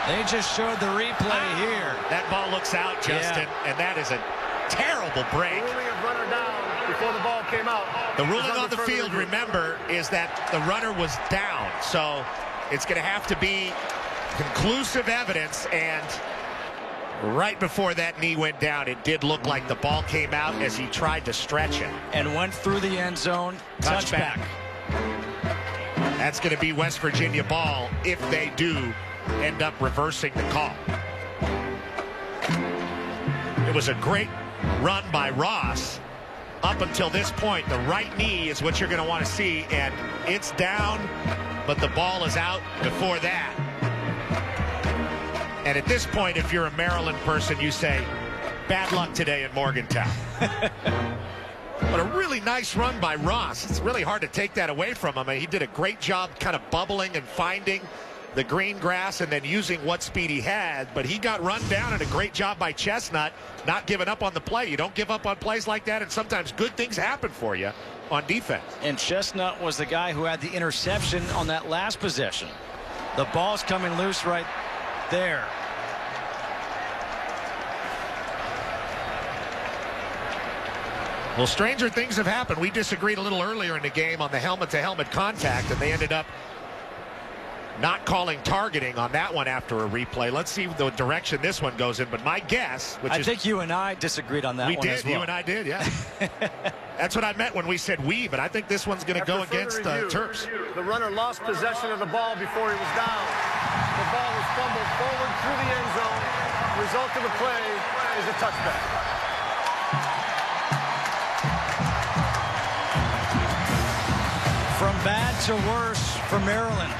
S4: They just showed the replay here.
S5: That ball looks out, Justin, and that is a terrible break.
S6: The ruling of runner down before the ball came out.
S5: The ruling on the field, remember, is that the runner was down. So it's going to have to be conclusive evidence, and right before that knee went down, it did look like the ball came out as he tried to stretch it.
S4: And went through the end zone. Touchback.
S5: That's going to be West Virginia ball if they do end up reversing the call. It was a great run by Ross. Up until this point, the right knee is what you're going to want to see, and it's down, but the ball is out before that. And at this point, if you're a Maryland person, you say, bad luck today in Morgantown. But a really nice run by Ross. It's really hard to take that away from him. I mean, he did a great job kind of bubbling and finding the green grass and then using what speed he had. But he got run down, and a great job by Chestnut not giving up on the play. You don't give up on plays like that, and sometimes good things happen for you on defense.
S4: And Chestnut was the guy who had the interception on that last possession. The ball's coming loose right there.
S5: Well, stranger things have happened. We disagreed a little earlier in the game on the helmet-to-helmet contact, and they ended up not calling targeting on that one after a replay. Let's see the direction this one goes in. But my guess, which
S4: I think you and I disagreed on that one as well.
S5: You and I did, yeah. That's what I meant when we said we, but I think this one's going to go against the Terps.
S6: The runner lost possession of the ball before he was down. The ball was fumbled forward through the end zone. The result of the play is a touchback.
S4: From bad to worse for Maryland.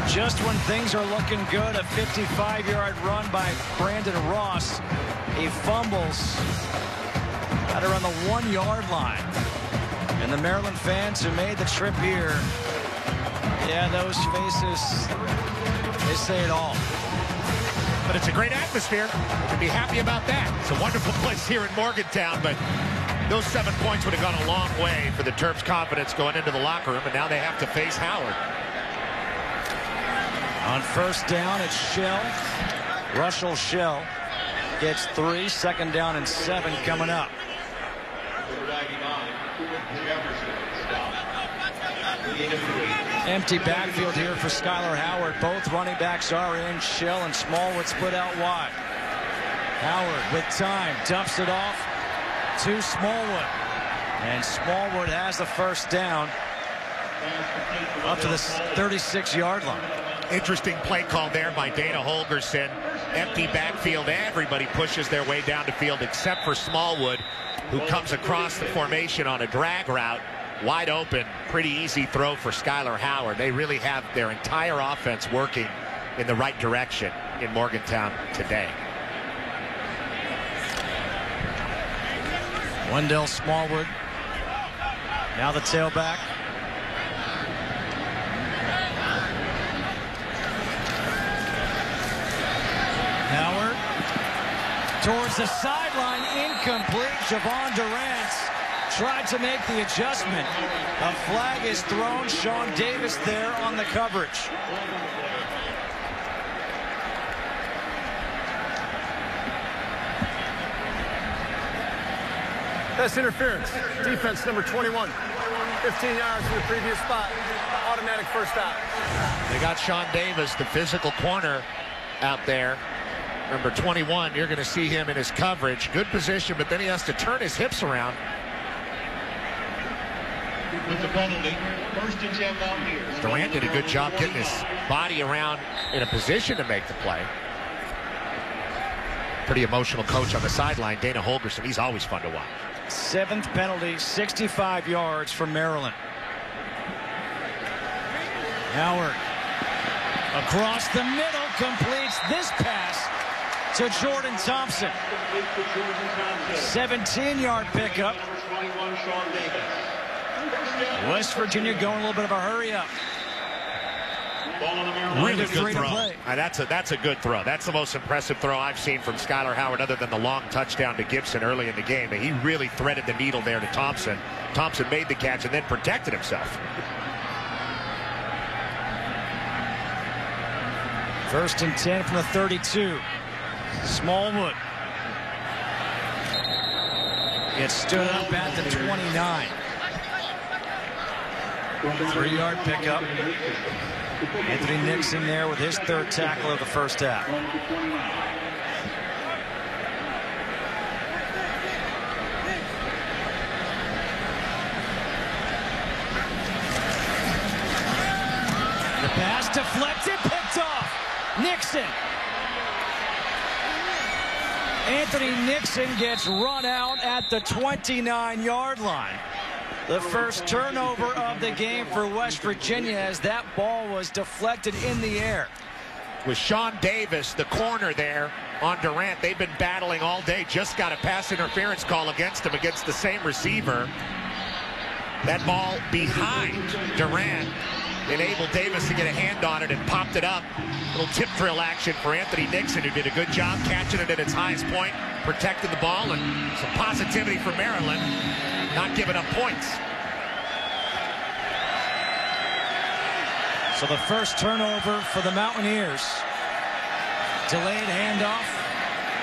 S4: Just when things are looking good, a 55-yard run by Brandon Ross. He fumbles. Right around the 1-yard line. And the Maryland fans who made the trip here, yeah, those faces, they say it all.
S5: But it's a great atmosphere. You can be happy about that. It's a wonderful place here in Morgantown, but those 7 points would have gone a long way for the Terps' confidence going into the locker room, and now they have to face Howard.
S4: On first down, it's Shell. Russell Shell gets 3. 2nd down and 7 coming up. Empty backfield here for Skyler Howard. Both running backs are in. Shell and Smallwood split out wide. Howard with time dumps it off to Smallwood. And Smallwood has the first down up to the 36-yard line.
S5: Interesting play call there by Dana Holgorsen. Empty backfield. Everybody pushes their way down the field except for Smallwood, who comes across the formation on a drag route. Wide open. Pretty easy throw for Skyler Howard. They really have their entire offense working in the right direction in Morgantown today.
S4: Wendell Smallwood. Now the tailback. Howard towards the sideline, incomplete. Javon Durant tried to make the adjustment. A flag is thrown. Sean Davis there on the coverage.
S6: That's interference. Defense number 21. 15 yards from the previous spot. Automatic first down.
S5: They got Sean Davis, the physical corner, out there. Number 21, you're going to see him in his coverage. Good position, but then he has to turn his hips around.
S8: With the penalty, 1st and 10 Mountaineers.
S5: Durant did a good job getting his body around in a position to make the play. Pretty emotional coach on the sideline, Dana Holgorsen. He's always fun to watch.
S4: 7th penalty, 65 yards for Maryland. Howard across the middle, completes this pass to Jordan Thompson. 17-yard pickup. West Virginia going a little bit of a hurry up.
S5: Really good throw. That's a good throw. That's the most impressive throw I've seen from Skyler Howard, other than the long touchdown to Gibson early in the game. He really threaded the needle there to Thompson. Thompson made the catch and then protected himself.
S4: 1st and 10 from the 32. Smallwood gets stood up at the 29. 3-yard pickup. Anthony Nixon there with his 3rd tackle of the first half. The pass deflected, picked off. Nixon. Anthony Nixon gets run out at the 29-yard line. The first turnover of the game for West Virginia as that ball was deflected in the air.
S5: With Sean Davis, the corner there on Durant, they've been battling all day. Just got a pass interference call against him, against the same receiver. That ball behind Durant enabled Davis to get a hand on it and popped it up. Little tip drill action for Anthony Nixon, who did a good job catching it at its highest point, protected the ball, and some positivity for Maryland, not giving up points.
S4: So the first turnover for the Mountaineers. Delayed handoff.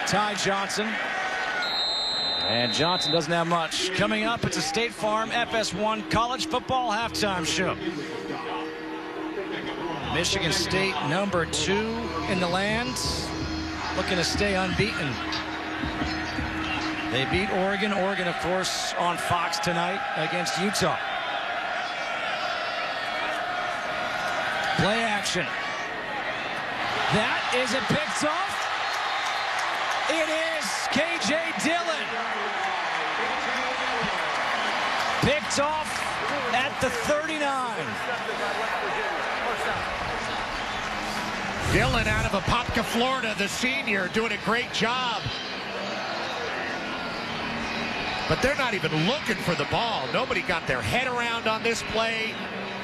S4: Ty Johnson. And Johnson doesn't have much. Coming up, it's a State Farm FS1 college football halftime show. Michigan State number 2 in the land, looking to stay unbeaten. They beat Oregon. Oregon, of course, on Fox tonight against Utah. Play action. That is a picked off. It is KJ Dillon. Picked off at the 39.
S5: Dillon out of Apopka, Florida, the senior, doing a great job. But they're not even looking for the ball. Nobody got their head around on this play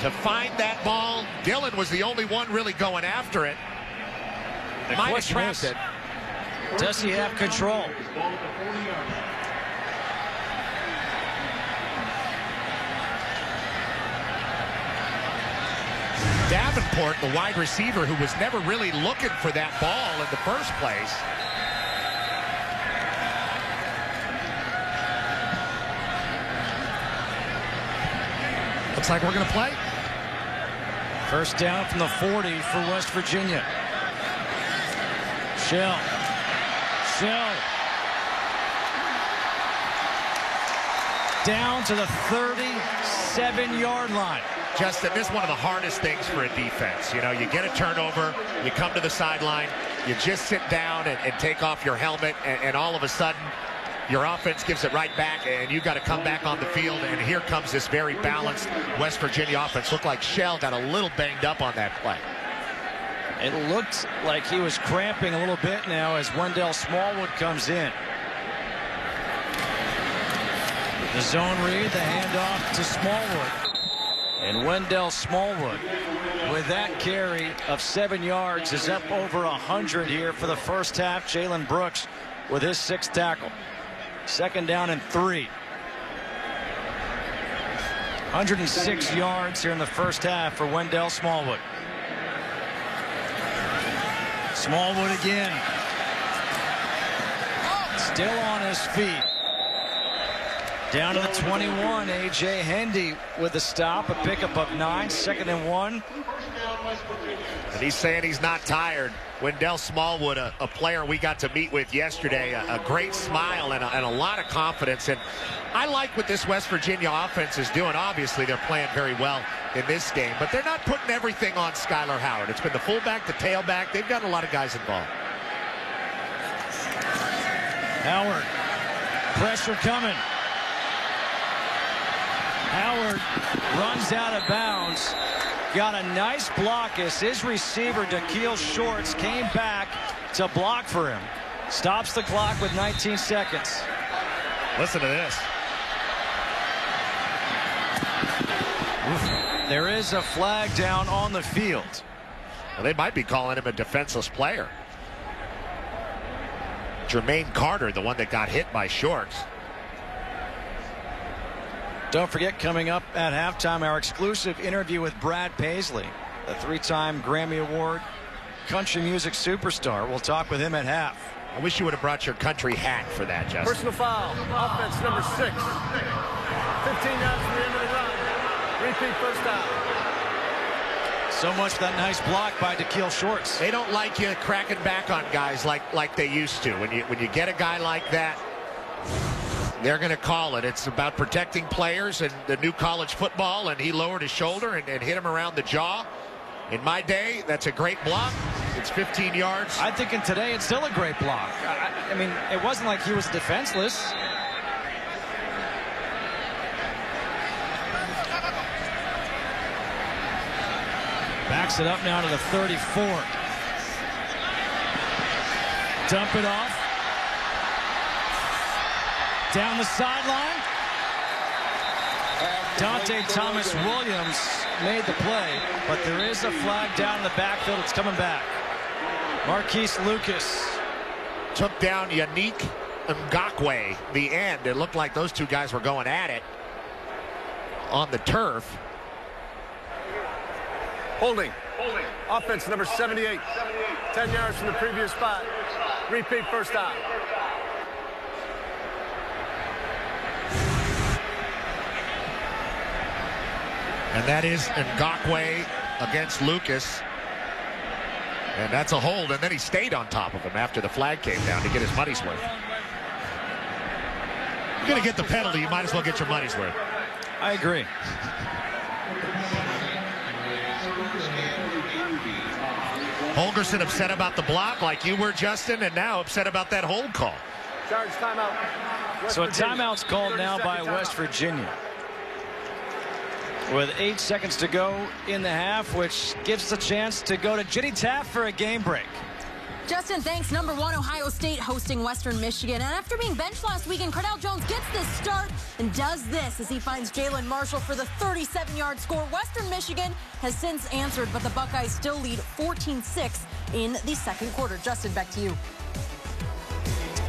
S5: to find that ball. Dillon was the only one really going after it. Might have trapped it.
S4: Does he have control?
S5: Davenport, the wide receiver who was never really looking for that ball in the first place. Looks like we're going to play.
S4: First down from the 40 for West Virginia. Shell. Down to the 37-yard line.
S5: Justin, this is one of the hardest things for a defense. You know, you get a turnover, you come to the sideline, you just sit down and take off your helmet, and all of a sudden, your offense gives it right back, and you got to come back on the field, and here comes this very balanced West Virginia offense. Looked like Shell got a little banged up on that play.
S4: It looked like he was cramping a little bit now as Wendell Smallwood comes in. The zone read, the handoff to Smallwood. And Wendell Smallwood, with that carry of 7 yards, is up over 100 here for the first half. Jalen Brooks with his 6th tackle. Second down and 3. 106 yards here in the first half for Wendell Smallwood. Smallwood again. Still on his feet. Down to the 21, A.J. Hendy with the stop, a pickup of 9, 2nd and 1.
S5: And he's saying he's not tired. Wendell Smallwood, a player we got to meet with yesterday, a great smile and a lot of confidence. And I like what this West Virginia offense is doing. Obviously, they're playing very well in this game, but they're not putting everything on Skylar Howard. It's been the fullback, the tailback. They've got a lot of guys involved.
S4: Howard, pressure coming. Howard runs out of bounds. Got a nice block as his receiver, Dakeel Shorts, came back to block for him. Stops the clock with 19 seconds.
S5: Listen to this.
S4: There is a flag down on the field.
S5: Well, they might be calling him a defenseless player. Jermaine Carter, the one that got hit by Shorts.
S4: Don't forget, coming up at halftime, our exclusive interview with Brad Paisley, the 3-time Grammy Award country music superstar. We'll talk with him at half.
S5: I wish you would have brought your country hat for that, Justin.
S6: Personal foul. Offense number 6. 15 yards from the end of the run. Repeat first down.
S4: So much for that nice block by Dakeel Shorts.
S5: They don't like you cracking back on guys like they used to. When you get a guy like that, they're going to call it. It's about protecting players and the new college football, and he lowered his shoulder and hit him around the jaw. In my day, that's a great block. It's 15 yards.
S4: I think in today it's still a great block. I mean, it wasn't like he was defenseless. Backs it up now to the 34. Dump it off. Down the sideline. Dante Thomas Williams made the play, but there is a flag down in the backfield. It's coming back. Marquise Lucas
S5: took down Yannick Ngakwe, the end. It looked like those two guys were going at it on the turf.
S6: Holding. Offense number 78. 10 yards from the previous spot. Repeat first down.
S5: And that is Ngakwe against Lucas. And that's a hold. And then he stayed on top of him after the flag came down to get his money's worth. You're going to get the penalty. You might as well get your money's worth.
S4: I agree.
S5: Holgorsen upset about the block like you were, Justin, and now upset about that hold call.
S6: Charge timeout.
S4: So a timeout's called now by West Virginia. With 8 seconds to go in the half, which gives us a chance to go to Ginny Taft for a game break.
S7: Justin, thanks. Number 1, Ohio State hosting Western Michigan. And after being benched last weekend, Cardale Jones gets this start and does this as he finds Jalen Marshall for the 37-yard score. Western Michigan has since answered, but the Buckeyes still lead 14-6 in the second quarter. Justin, back to you.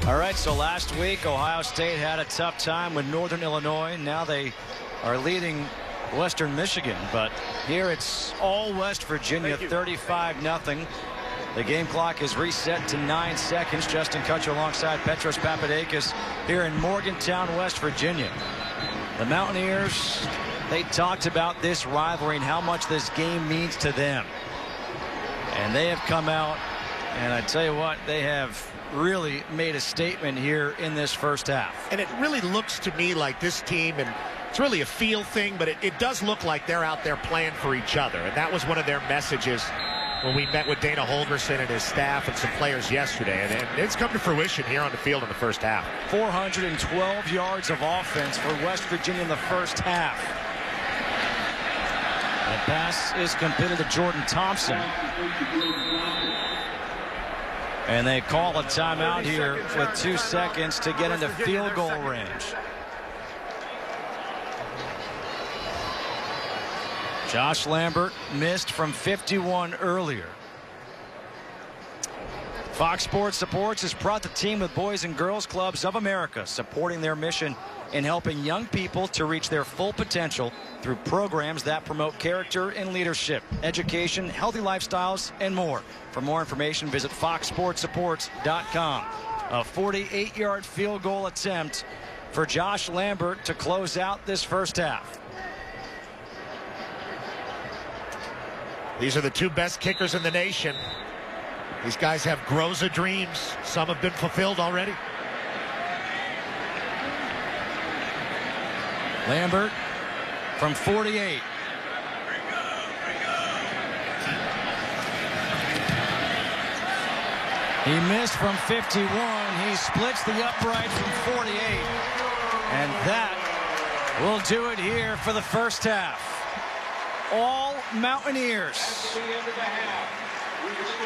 S4: All right, so last week, Ohio State had a tough time with Northern Illinois. Now they are leading Western Michigan, but here it's all West Virginia, 35-0. The game clock is reset to 9 seconds. Justin Kutcher alongside Petros Papadakis here in Morgantown, West Virginia. The Mountaineers, they talked about this rivalry and how much this game means to them. And they have come out, and I tell you what, they have really made a statement here in this first half.
S5: And it really looks to me like this team, and it's really a feel thing, but it does look like they're out there playing for each other. And that was one of their messages when we met with Dana Holgorsen and his staff and some players yesterday. And it's come to fruition here on the field in the first half.
S4: 412 yards of offense for West Virginia in the first half. The pass is completed to Jordan Thompson. And they call a timeout here with 2 seconds to get into field goal range. Josh Lambert missed from 51 earlier. Fox Sports Supports has brought the team with Boys and Girls Clubs of America, supporting their mission in helping young people to reach their full potential through programs that promote character and leadership, education, healthy lifestyles, and more. For more information, visit foxsportsupports.com. A 48-yard field goal attempt for Josh Lambert to close out this first half.
S5: These are the 2 best kickers in the nation. These guys have Groza dreams. Some have been fulfilled already.
S4: Lambert from 48. He missed from 51. He splits the upright from 48. And that will do it here for the first half. All Mountaineers.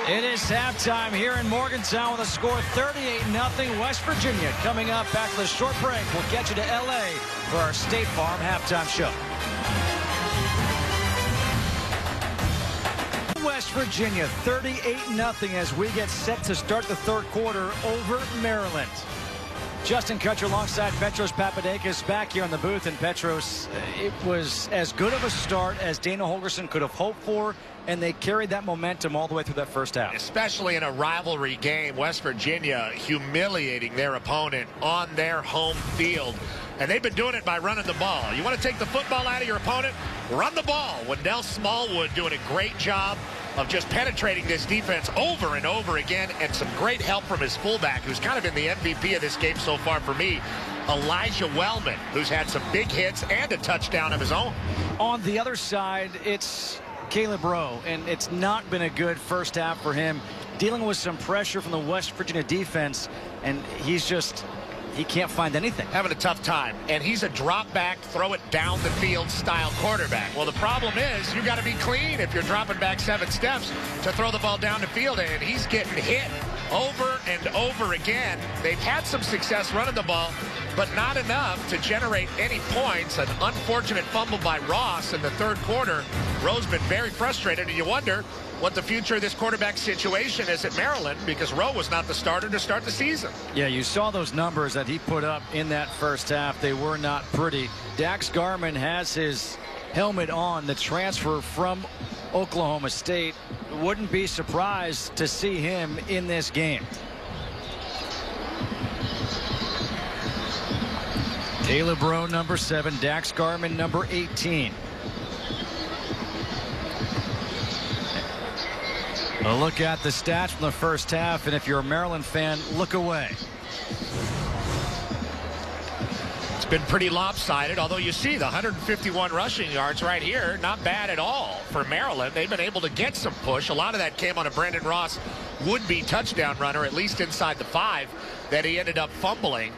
S4: It is halftime here in Morgantown with a score 38-0 West Virginia. Coming up after the short break, we'll get you to LA for our State Farm halftime show. West Virginia 38-0 as we get set to start the third quarter over Maryland. Justin Kutcher alongside Petros Papadakis back here in the booth. And Petros, it was as good of a start as Dana Holgorsen could have hoped for, and they carried that momentum all the way through that first half.
S5: Especially in a rivalry game, West Virginia humiliating their opponent on their home field. And they've been doing it by running the ball. You want to take the football out of your opponent? Run the ball. Wendell Smallwood doing a great job of just penetrating this defense over and over again, and some great help from his fullback, who's kind of been the MVP of this game so far for me, Elijah Wellman, who's had some big hits and a touchdown of his own.
S4: On the other side, it's Caleb Rowe, and it's not been a good first half for him, dealing with some pressure from the West Virginia defense, and he can't find anything.
S5: Having a tough time. And he's a drop back, throw it down the field style quarterback. Well, the problem is you got to be clean if you're dropping back 7 steps to throw the ball down the field. And he's getting hit over and over again. They've had some success running the ball, but not enough to generate any points. An unfortunate fumble by Ross in the third quarter. Rowe's been very frustrated, and you wonder what the future of this quarterback situation is at Maryland, because Rowe was not the starter to start the season.
S4: Yeah, you saw those numbers that he put up in that first half. They were not pretty. Dax Garman has his helmet on, the transfer from Oklahoma State. Wouldn't be surprised to see him in this game. Caleb Rowe, number 7. Dax Garman, number 18. A look at the stats from the first half, and if you're a Maryland fan, look away.
S5: It's been pretty lopsided, although you see the 151 rushing yards right here. Not bad at all for Maryland. They've been able to get some push. A lot of that came on a Brandon Ross would-be touchdown runner, at least inside the 5, that he ended up fumbling.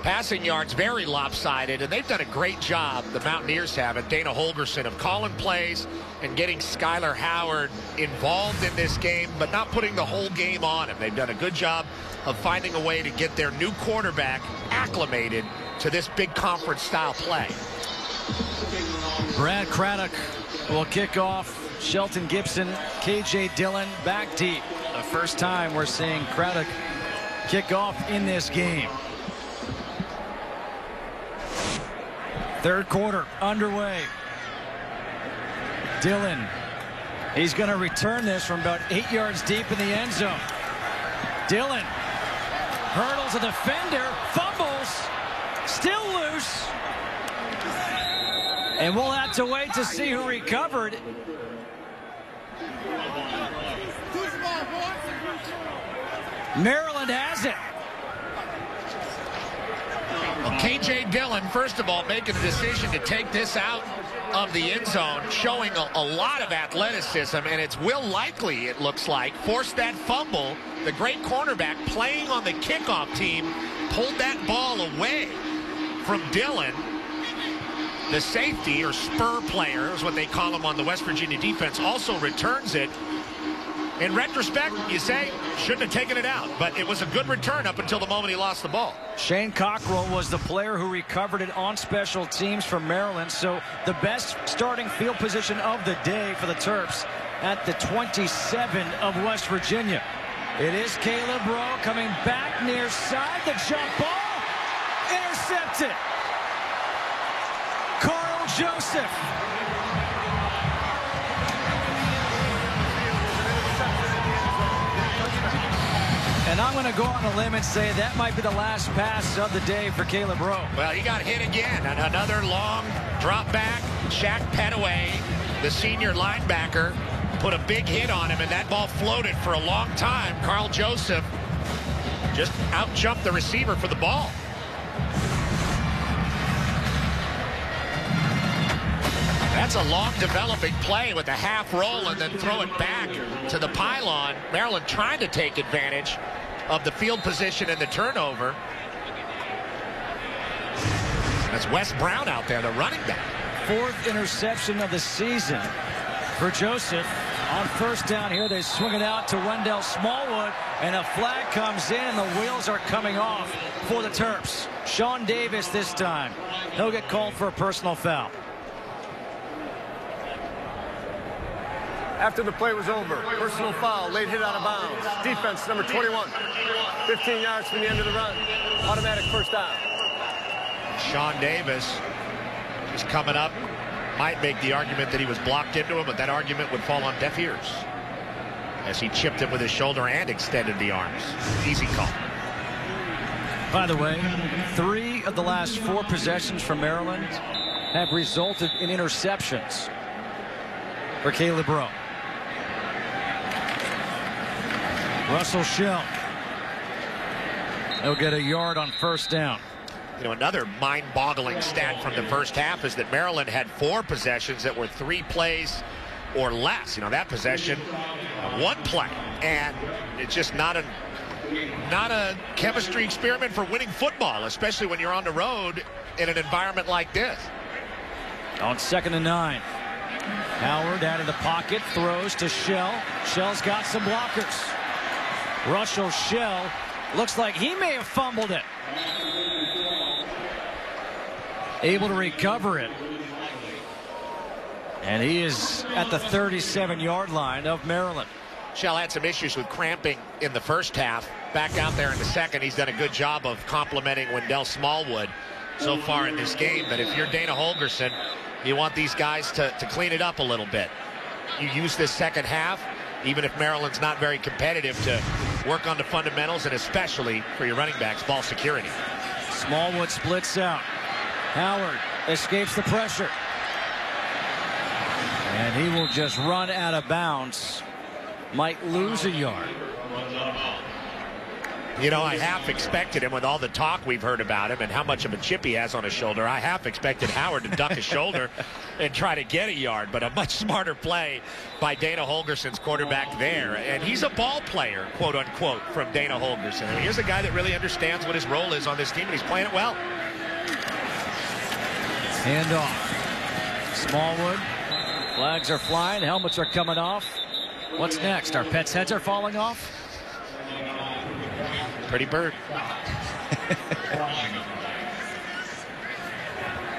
S5: Passing yards very lopsided, and they've done a great job, the Mountaineers have, and Dana Holgorsen, of calling plays and getting Skyler Howard involved in this game, but not putting the whole game on him. They've done a good job of finding a way to get their new quarterback acclimated to this big conference style play.
S4: Brad Craddock will kick off. Shelton Gibson, K.J. Dillon back deep. The first time we're seeing Craddock kick off in this game. Third quarter underway. Dillon, he's going to return this from about 8 yards deep in the end zone. Dillon hurdles a defender, fumbles, still loose. And we'll have to wait to see who recovered. Maryland has it.
S5: Well, K.J. Dillon, first of all, making the decision to take this out of the end zone, showing a lot of athleticism, and it's Will Likely, it looks like, forced that fumble. The great cornerback playing on the kickoff team pulled that ball away from Dillon. The safety, or spur player, is what they call him on the West Virginia defense, also returns it. In retrospect, you say, shouldn't have taken it out, but it was a good return up until the moment he lost the ball.
S4: Shane Cockrell was the player who recovered it on special teams for Maryland, so the best starting field position of the day for the Terps at the 27 of West Virginia. It is Caleb Rowe coming back near side. The jump ball intercepted. Carl Joseph. And I'm going to go on a limb and say that might be the last pass of the day for Caleb Rowe.
S5: Well, he got hit again. And another long drop back. Shaq Pettaway, the senior linebacker, put a big hit on him, and that ball floated for a long time. Carl Joseph just out-jumped the receiver for the ball. That's a long developing play with a half roll and then throw it back to the pylon. Maryland trying to take advantage of the field position and the turnover. That's Wes Brown out there, the running back.
S4: Fourth interception of the season for Joseph. On first down here, they swing it out to Wendell Smallwood, and a flag comes in, and the wheels are coming off for the Terps. Sean Davis this time. He'll get called for a personal foul.
S6: After the play was over, personal foul, late hit out of bounds. Defense number 21, 15 yards from the end of the run. Automatic first down.
S5: Sean Davis is coming up. Might make the argument that he was blocked into him, but that argument would fall on deaf ears as he chipped him with his shoulder and extended the arms. Easy call.
S4: By the way, 3 of the last 4 possessions from Maryland have resulted in interceptions for Caleb Rowe. Russell Shell. He'll get a yard on first down.
S5: You know, another mind-boggling stat from the first half is that Maryland had 4 possessions that were 3 plays or less. You know, that possession, 1 play, and it's just not a chemistry experiment for winning football, especially when you're on the road in an environment like this.
S4: On 2nd and 9. Howard out of the pocket, throws to Shell. Shell's got some blockers. Russell Shell looks like he may have fumbled it. Able to recover it. And he is at the 37-yard line of Maryland.
S5: Shell had some issues with cramping in the first half. Back out there in the second, he's done a good job of complimenting Wendell Smallwood so far in this game. But if you're Dana Holgorsen, you want these guys to clean it up a little bit. You use this second half, even if Maryland's not very competitive, to work on the fundamentals, and especially for your running backs, ball security.
S4: Smallwood splits out. Howard escapes the pressure. And he will just run out of bounds. Might lose a yard.
S5: You know, I half expected him with all the talk we've heard about him and how much of a chip he has on his shoulder. I half expected Howard to duck his shoulder and try to get a yard, but a much smarter play by Dana Holgerson's quarterback there. And he's a ball player, quote unquote, from Dana Holgerson. I mean, here's a guy that really understands what his role is on this team, and he's playing it well.
S4: Hand off. Smallwood. Flags are flying. Helmets are coming off. What's next? Our pets' heads are falling off?
S5: Pretty bird.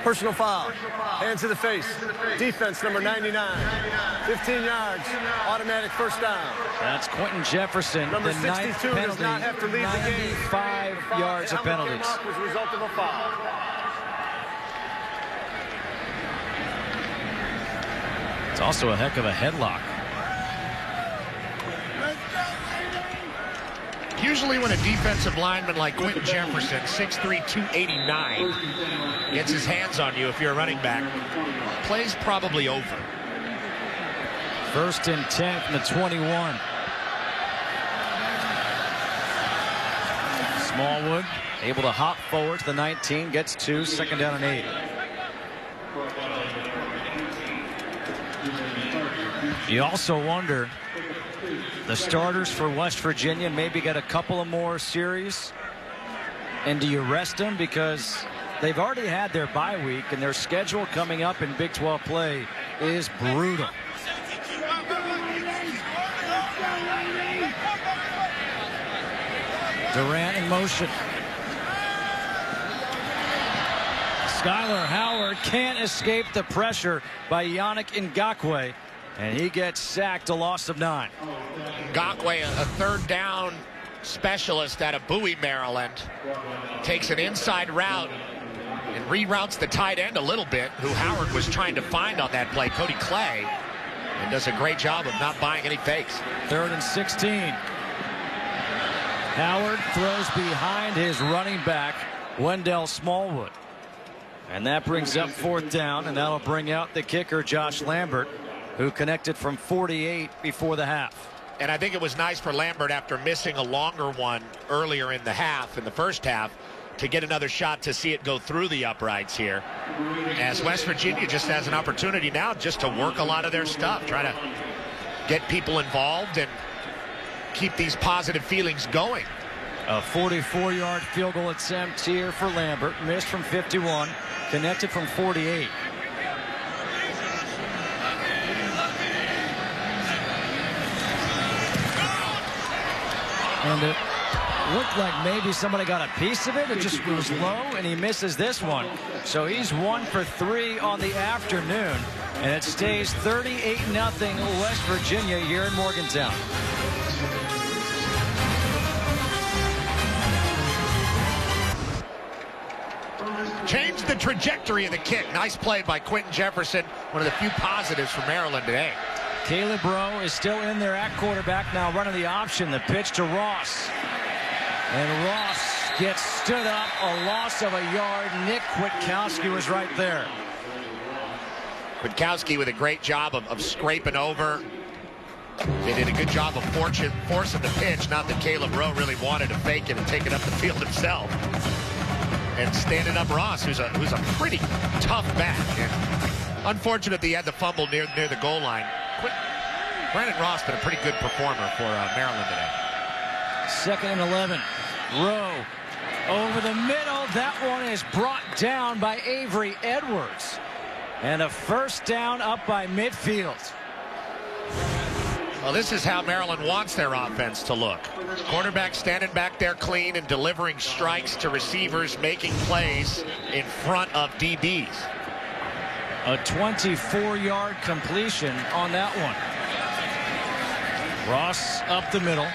S6: Personal foul. Hands to the face. Defense number 99. 15 yards. Automatic first down.
S4: That's Quentin Jefferson.
S6: Number
S4: the
S6: 62 does not have to leave the game.
S4: 95 yards of penalties.
S6: As a result of a foul.
S4: It's also a heck of a headlock.
S5: Usually when a defensive lineman like Quentin Jefferson, 6'3", 289, gets his hands on you if you're a running back, play's probably over.
S4: 1st and 10 from the 21. Smallwood able to hop forward to the 19, gets 2, 2nd down and 8. You also wonder, the starters for West Virginia maybe get a couple of more series, and do you rest them because they've already had their bye week and their schedule coming up in Big 12 play is brutal. Durant in motion. Skyler Howard can't escape the pressure by Yannick Ngakoue, and he gets sacked, a loss of 9.
S5: Ngakoue, a 3rd down specialist out of Bowie, Maryland, takes an inside route and reroutes the tight end a little bit, who Howard was trying to find on that play, Cody Clay, and does a great job of not buying any fakes.
S4: 3rd and 16. Howard throws behind his running back, Wendell Smallwood. And that brings up 4th down, and that'll bring out the kicker, Josh Lambert, who connected from 48 before the half.
S5: And I think it was nice for Lambert, after missing a longer one earlier in the half, in the first half, to get another shot to see it go through the uprights here, as West Virginia just has an opportunity now just to work a lot of their stuff, try to get people involved and keep these positive feelings going.
S4: A 44-yard field goal attempt here for Lambert, missed from 51, connected from 48. And it looked like maybe somebody got a piece of it. It just was low, and he misses this one. So he's 1 for 3 on the afternoon, and it stays 38-0 West Virginia here in Morgantown.
S5: Changed the trajectory of the kick. Nice play by Quentin Jefferson, one of the few positives for Maryland today.
S4: Caleb Rowe is still in there at quarterback, now running the option. The pitch to Ross. And Ross gets stood up, a loss of a yard. Nick Kwiatkowski was right there.
S5: Kwiatkowski with a great job of scraping over. They did a good job of forcing the pitch. Not that Caleb Rowe really wanted to fake it and take it up the field himself. And standing up Ross, who's a pretty tough back. And unfortunate that he had the fumble near the goal line. Brandon Ross been a pretty good performer for Maryland today.
S4: 2nd and 11. Rowe over the middle. That one is brought down by Avery Edwards. And a 1st down up by midfield.
S5: Well, this is how Maryland wants their offense to look. Quarterback standing back there clean and delivering strikes to receivers, making plays in front of DBs.
S4: A 24-yard completion on that one. Ross up the middle.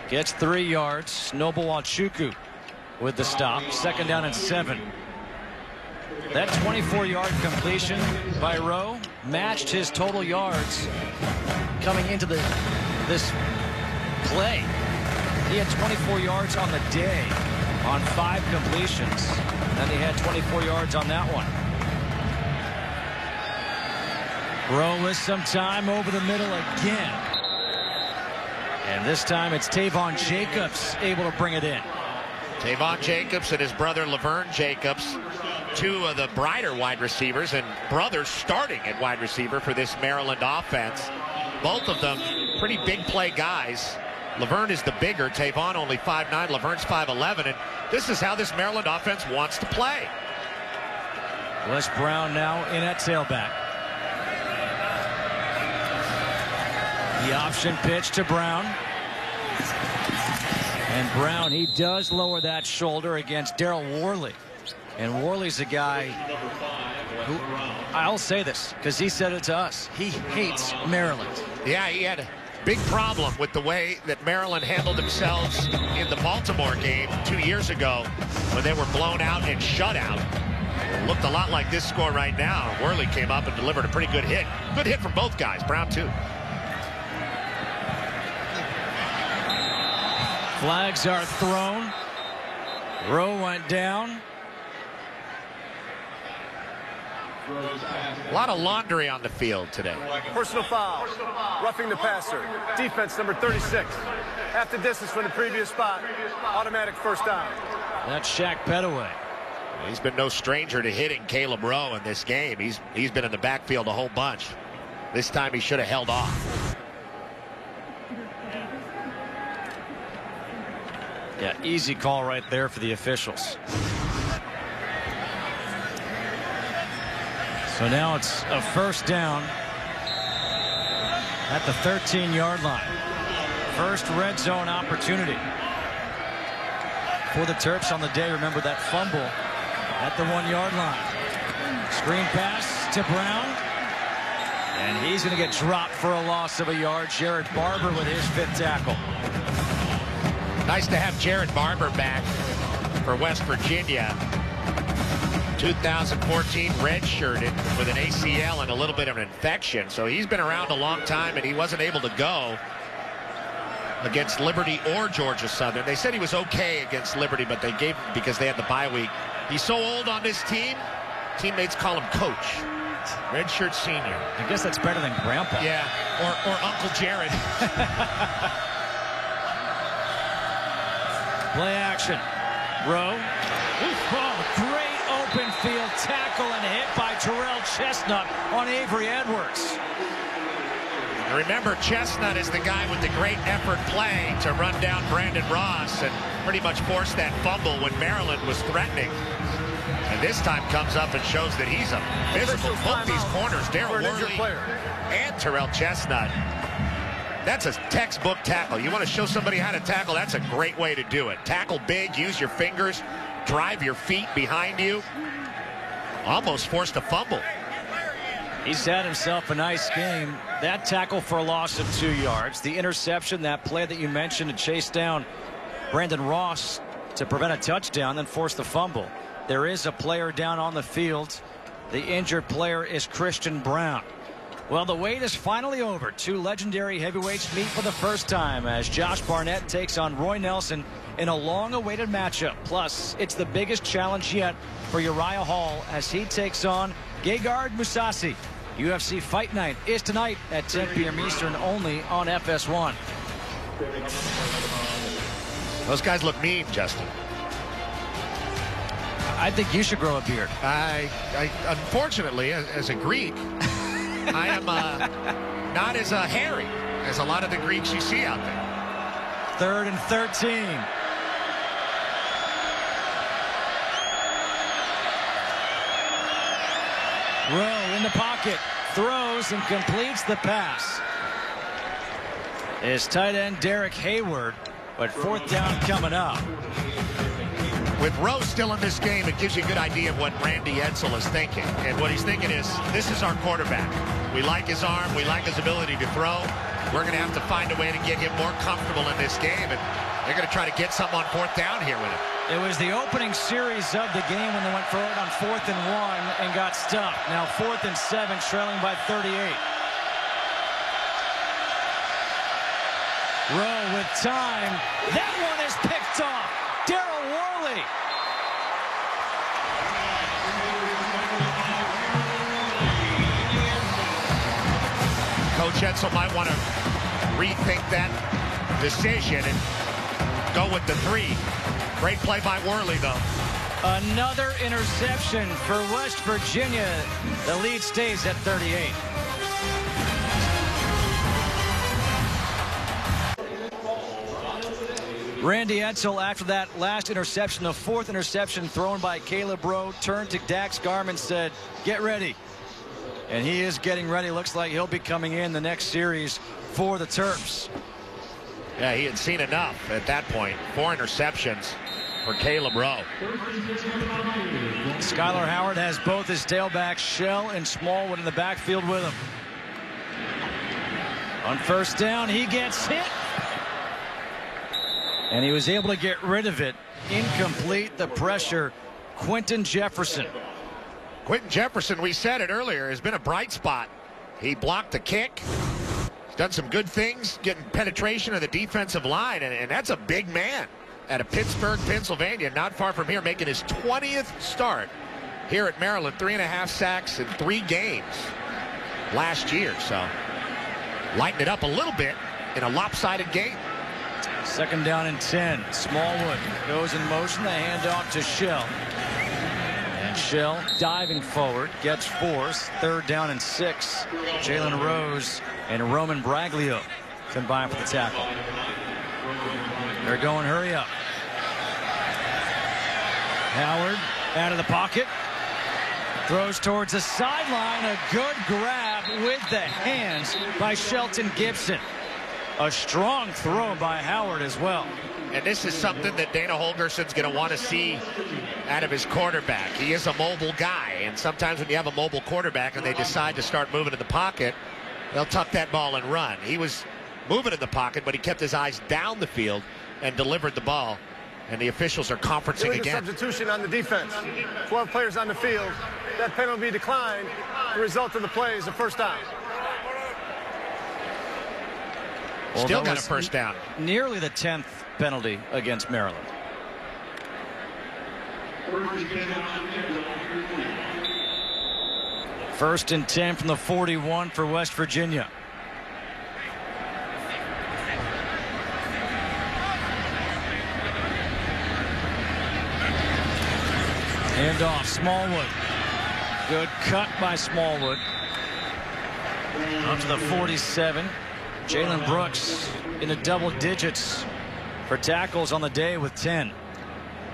S4: Gets 3 yards. Noble Nwachukwu with the stop. 2nd down and 7. That 24-yard completion by Rowe matched his total yards coming into this play. He had 24 yards on the day on 5 completions. And he had 24 yards on that one. Rowe with some time over the middle again. And this time it's Tavon Jacobs able to bring it in.
S5: Tavon Jacobs and his brother Laverne Jacobs, two of the brighter wide receivers, and brothers starting at wide receiver for this Maryland offense. Both of them pretty big play guys. Laverne is the bigger. Tavon only 5'9". Laverne's 5'11". And this is how this Maryland offense wants to play.
S4: Les Brown now in at tailback. The option pitch to Brown. And Brown, he does lower that shoulder against Daryl Worley. And Worley's a guy who, I'll say this because he said it to us, he hates Maryland.
S5: Yeah, he had a big problem with the way that Maryland handled themselves in the Baltimore game 2 years ago when they were blown out and shut out. It looked a lot like this score right now. Worley came up and delivered a pretty good hit. Good hit from both guys, Brown too.
S4: Flags are thrown. Rowe went down.
S5: A lot of laundry on the field today.
S6: Personal foul. Roughing the passer. Defense number 36. Half the distance from the previous spot. Automatic first down.
S4: That's Shaq Pettaway.
S5: He's been no stranger to hitting Caleb Rowe in this game. He's been in the backfield a whole bunch. This time he should have held off.
S4: Yeah, easy call right there for the officials. So now it's a first down at the 13-yard line. First red zone opportunity for the Terps on the day. Remember that fumble at the 1-yard line. Screen pass to Brown. And he's going to get dropped for a loss of a yard. Jared Barber with his 5th tackle.
S5: Nice to have Jared Barber back for West Virginia. 2014 redshirted with an ACL and a little bit of an infection. So he's been around a long time, and he wasn't able to go against Liberty or Georgia Southern. They said he was okay against Liberty, but they gave him because they had the bye week. He's so old on this team, teammates call him Coach. Redshirt senior.
S4: I guess that's better than Grandpa.
S5: Yeah, or Uncle Jared.
S4: Play action. Rowe. Oh, great open field tackle and hit by Terrell Chestnut on Avery Edwards.
S5: Remember, Chestnut is the guy with the great effort play to run down Brandon Ross and pretty much force that fumble when Maryland was threatening. And this time comes up and shows that he's a physical. Both these corners, Daryl Worley and Terrell Chestnut. That's a textbook tackle. You want to show somebody how to tackle, that's a great way to do it. Tackle big, use your fingers, drive your feet behind you. Almost forced a fumble.
S4: He's had himself a nice game. That tackle for a loss of 2 yards. The interception, that play that you mentioned to chase down Brandon Ross to prevent a touchdown, then force the fumble. There is a player down on the field. The injured player is Christian Brown. Well, the wait is finally over. Two legendary heavyweights meet for the first time as Josh Barnett takes on Roy Nelson in a long-awaited matchup. Plus, it's the biggest challenge yet for Uriah Hall as he takes on Gegard Mousasi. UFC Fight Night is tonight at 10 p.m. Eastern, only on FS1.
S5: Those guys look mean, Justin.
S4: I think you should grow a beard.
S5: I unfortunately, as a Greek, I am not as hairy as a lot of the Greeks you see out there.
S4: 3rd and 13. Rowe in the pocket, throws and completes the pass. His tight end Derek Hayward, but 4th down coming up.
S5: With Rowe still in this game, it gives you a good idea of what Randy Edsall is thinking. And what he's thinking is, this is our quarterback. We like his arm. We like his ability to throw. We're going to have to find a way to get him more comfortable in this game. And they're going to try to get something on 4th down here with him.
S4: It was the opening series of the game when they went for it on 4th and 1 and got stuffed. Now 4th and 7, trailing by 38. Rowe with time. That one is picked off. Daryl Worley.
S5: Coach Edsall might want to rethink that decision and go with the 3. Great play by Worley, though.
S4: Another interception for West Virginia. The lead stays at 38. Randy Edsall, after that last interception, the 4th interception thrown by Caleb Rowe, turned to Dax Garman and said, get ready. And he is getting ready. Looks like he'll be coming in the next series for the Terps.
S5: Yeah, he had seen enough at that point. 4 interceptions for Caleb Rowe.
S4: Skylar Howard has both his tailbacks, Shell and Smallwood, in the backfield with him. On first down, he gets hit. And he was able to get rid of it. Incomplete, the pressure. Quentin Jefferson.
S5: Quentin Jefferson, we said it earlier, has been a bright spot. He blocked the kick. He's done some good things, getting penetration of the defensive line, and that's a big man out of Pittsburgh, Pennsylvania, not far from here, making his 20th start here at Maryland. 3.5 sacks in 3 games last year, so lighten it up a little bit in a lopsided game.
S4: 2nd down and 10. Smallwood goes in motion. The handoff to Shell. And Shell diving forward, gets forced. 3rd down and 6. Jalen Rose and Roman Braglio combine for the tackle. They're going hurry up. Howard out of the pocket. Throws towards the sideline. A good grab with the hands by Shelton Gibson. A strong throw by Howard as well.
S5: And this is something that Dana Holgerson's going to want to see out of his quarterback. He is a mobile guy, and sometimes when you have a mobile quarterback and they decide to start moving in the pocket, they'll tuck that ball and run. He was moving in the pocket, but he kept his eyes down the field and delivered the ball. And the officials are conferencing again.
S6: Substitution on the defense. 12 players on the field. That penalty declined. The result of the play is a first down.
S4: Well,
S5: still got a first down.
S4: Nearly the 10th penalty against Maryland. First and 10 from the 41 for West Virginia. Handoff, Smallwood. Good cut by Smallwood. Up to the 47. Jalen Brooks in the double digits for tackles on the day with 10.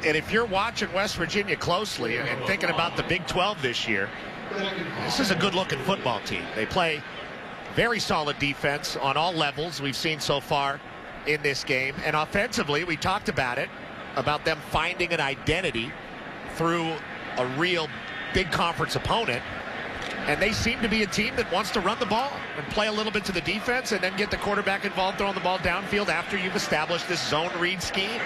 S5: And if you're watching West Virginia closely and thinking about the Big 12 this year, this is a good-looking football team. They play very solid defense on all levels we've seen so far in this game. And offensively, we talked about it, about them finding an identity through a real big conference opponent. And they seem to be a team that wants to run the ball and play a little bit to the defense and then get the quarterback involved throwing the ball downfield after you've established this zone read scheme.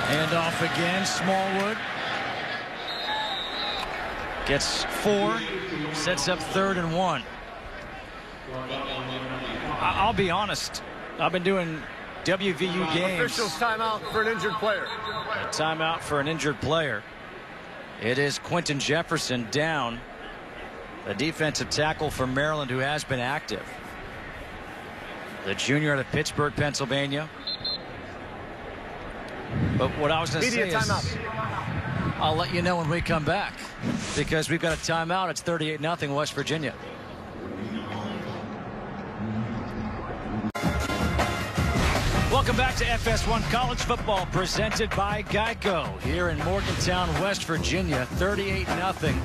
S4: Handoff again, Smallwood. Gets 4, sets up 3rd and 1. I'll be honest, I've been doing WVU games.
S6: Officials timeout for an injured player.
S4: A timeout for an injured player. It is Quentin Jefferson down, a defensive tackle for Maryland who has been active. The junior out of Pittsburgh, Pennsylvania. But what I was going to say is, I'll let you know when we come back, because we've got a timeout. It's 38-0 West Virginia. Welcome back to FS1 College Football, presented by Geico here in Morgantown, West Virginia. 38-0.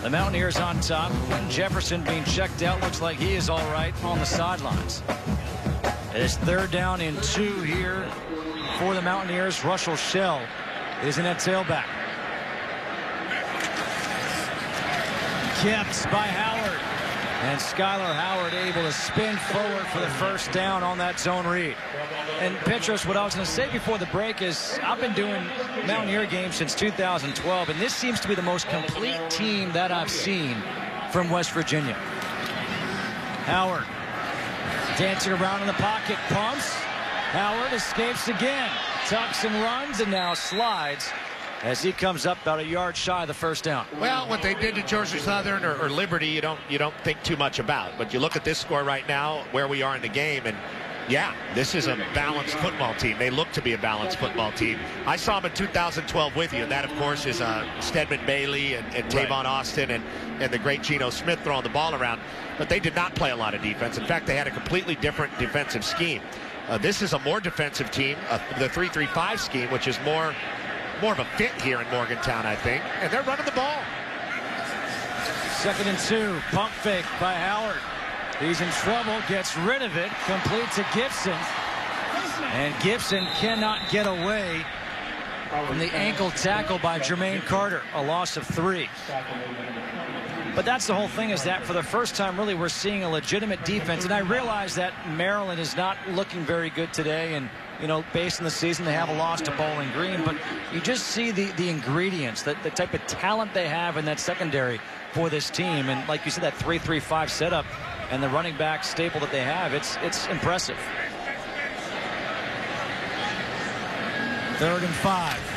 S4: The Mountaineers on top. Quentin Jefferson being checked out. Looks like he is all right on the sidelines. It is 3rd down and 2 here for the Mountaineers. Russell Shell is in at tailback. Kept by Howard. And Skylar Howard able to spin forward for the first down on that zone read. And Petros, what I was going to say before the break is I've been doing Mountaineer games since 2012, and this seems to be the most complete team that I've seen from West Virginia. Howard dancing around in the pocket, pumps. Howard escapes again, tucks and runs, and now slides as he comes up about a yard shy of the first down.
S5: Well, what they did to Georgia Southern or Liberty, you don't think too much about. But you look at this score right now, where we are in the game, and yeah, this is a balanced football team. They look to be a balanced football team. I saw them in 2012 with you, and that, of course, is Stedman Bailey and Tavon Austin and the great Geno Smith throwing the ball around. But they did not play a lot of defense. In fact, they had a completely different defensive scheme. This is a more defensive team, the 3-3-5 scheme, which is more of a fit here in Morgantown, I think. And they're running the ball.
S4: 2nd and 2. Pump fake by Howard. He's in trouble, gets rid of it, complete to Gibson. And Gibson cannot get away from the ankle tackle by Jermaine Carter, a loss of 3. But that's the whole thing, is that for the first time, really, we're seeing a legitimate defense. And I realize that Maryland is not looking very good today. And, you know, based on the season, they have a loss to Bowling Green. But you just see the ingredients, the type of talent they have in that secondary for this team. And like you said, that 3-3-5 setup and the running back staple that they have, it's impressive. 3rd and 5.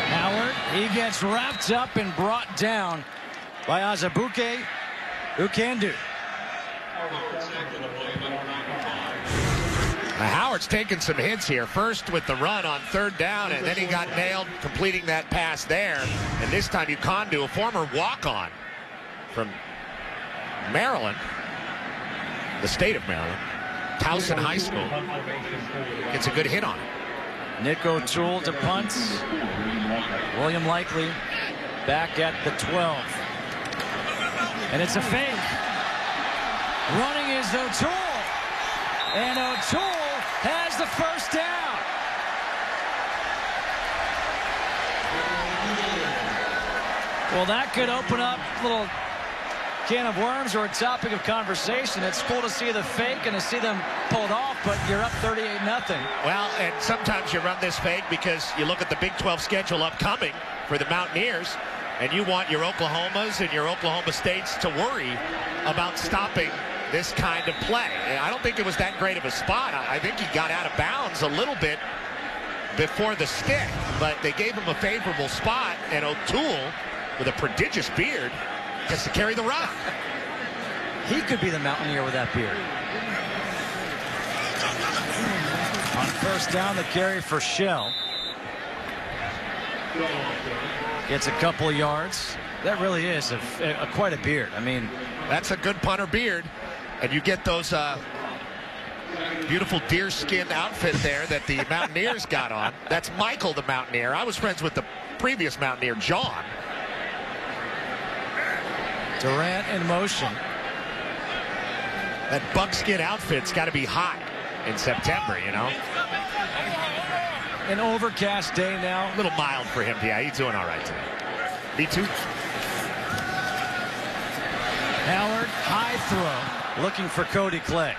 S4: Howard, he gets wrapped up and brought down by Azubuike Ukandu.
S5: Howard's taken some hits here. First with the run on 3rd down, and then he got nailed completing that pass there. And this time Ukandu, a former walk-on from Maryland, the state of Maryland, Towson High School, gets a good hit on it.
S4: Nick O'Toole to punt. William Likely back at the 12. And it's a fake. Running is O'Toole. And O'Toole has the first down. Well, that could open up a little can of worms or a topic of conversation. It's cool to see the fake and to see them pull it off, but you're up 38-0.
S5: Well, and sometimes you run this fake because you look at the Big 12 schedule upcoming for the Mountaineers, and you want your Oklahomas and your Oklahoma States to worry about stopping this kind of play. I don't think it was that great of a spot. I think he got out of bounds a little bit before the stick, but they gave him a favorable spot, and O'Toole, with a prodigious beard, gets to carry the rock.
S4: He could be the Mountaineer with that beard. On 1st down, the carry for Shell. Gets a couple of yards. That really is quite a beard. I mean,
S5: that's a good punter beard. And you get those beautiful deerskin outfit there that the Mountaineers got on. That's Michael the Mountaineer. I was friends with the previous Mountaineer, John.
S4: Durant in motion.
S5: That buckskin outfit's got to be hot in September, you know.
S4: An overcast day now.
S5: A little mild for him. Yeah, he's doing all right today. Me too.
S4: Howard, high throw, looking for Cody Clay.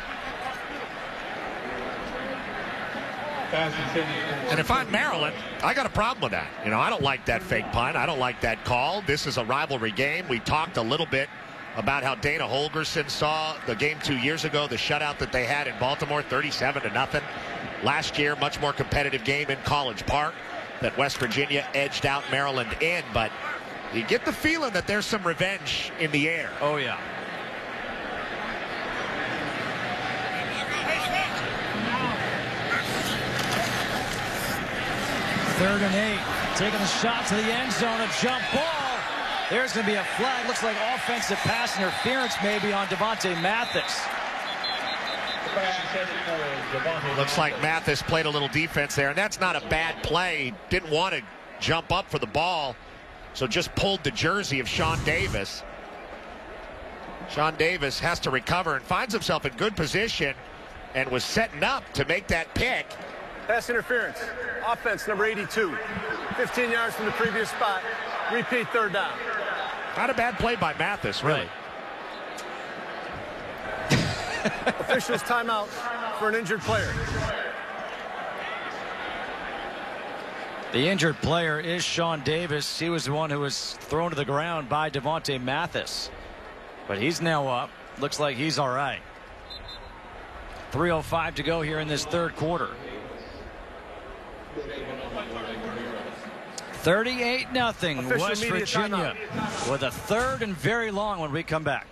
S5: And if I'm Maryland, I got a problem with that. You know, I don't like that fake punt. I don't like that call. This is a rivalry game. We talked a little bit about how Dana Holgorsen saw the game 2 years ago, the shutout that they had in Baltimore, 37-0. Last year, much more competitive game in College Park that West Virginia edged out Maryland in. But you get the feeling that there's some revenge in the air.
S4: Oh, yeah. Third and 8, taking a shot to the end zone, a jump ball. There's going to be a flag. Looks like offensive pass interference maybe on Devontae Mathis.
S5: Looks like Mathis played a little defense there, and that's not a bad play. Didn't want to jump up for the ball, so just pulled the jersey of Sean Davis. Sean Davis has to recover and finds himself in good position and was setting up to make that pick.
S6: Pass interference. Offense number 82. 15 yards from the previous spot. Repeat, 3rd down.
S5: Not a bad play by Mathis, really.
S6: Officials timeout for an injured player.
S4: The injured player is Sean Davis. He was the one who was thrown to the ground by Devontae Mathis. But he's now up. Looks like he's all right. 3:05 to go here in this 3rd quarter. 38-0 West Virginia with a third and very long when we come back.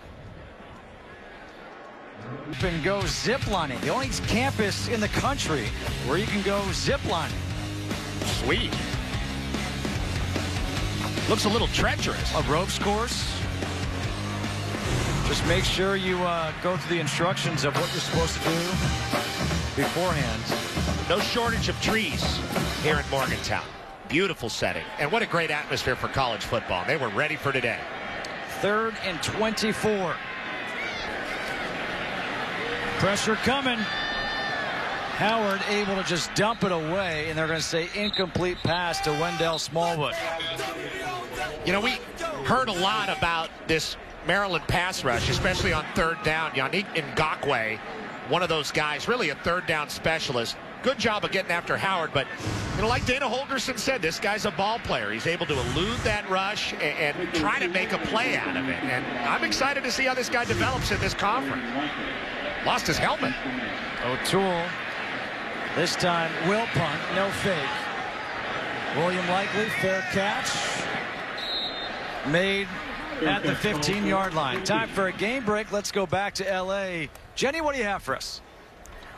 S4: And go ziplining. The only campus in the country where you can go ziplining.
S5: Sweet. Looks a little treacherous.
S4: A ropes course. Just make sure you go through the instructions of what you're supposed to do beforehand.
S5: No shortage of trees here in Morgantown. Beautiful setting. And what a great atmosphere for college football. They were ready for today.
S4: 3rd and 24. Pressure coming. Howard able to just dump it away, and they're going to say incomplete pass to Wendell Smallwood.
S5: You know, we heard a lot about this Maryland pass rush, especially on 3rd down. Yannick Ngakoue, one of those guys, really a 3rd down specialist. Good job of getting after Howard, but you know, like Dana Holgorsen said, this guy's a ball player. He's able to elude that rush and try to make a play out of it. And I'm excited to see how this guy develops in this conference. Lost his helmet.
S4: O'Toole, this time will punt, no fake. William Likely, fair catch. Made at the 15-yard line. Time for a game break. Let's go back to L.A. Jenny, what do you have for us?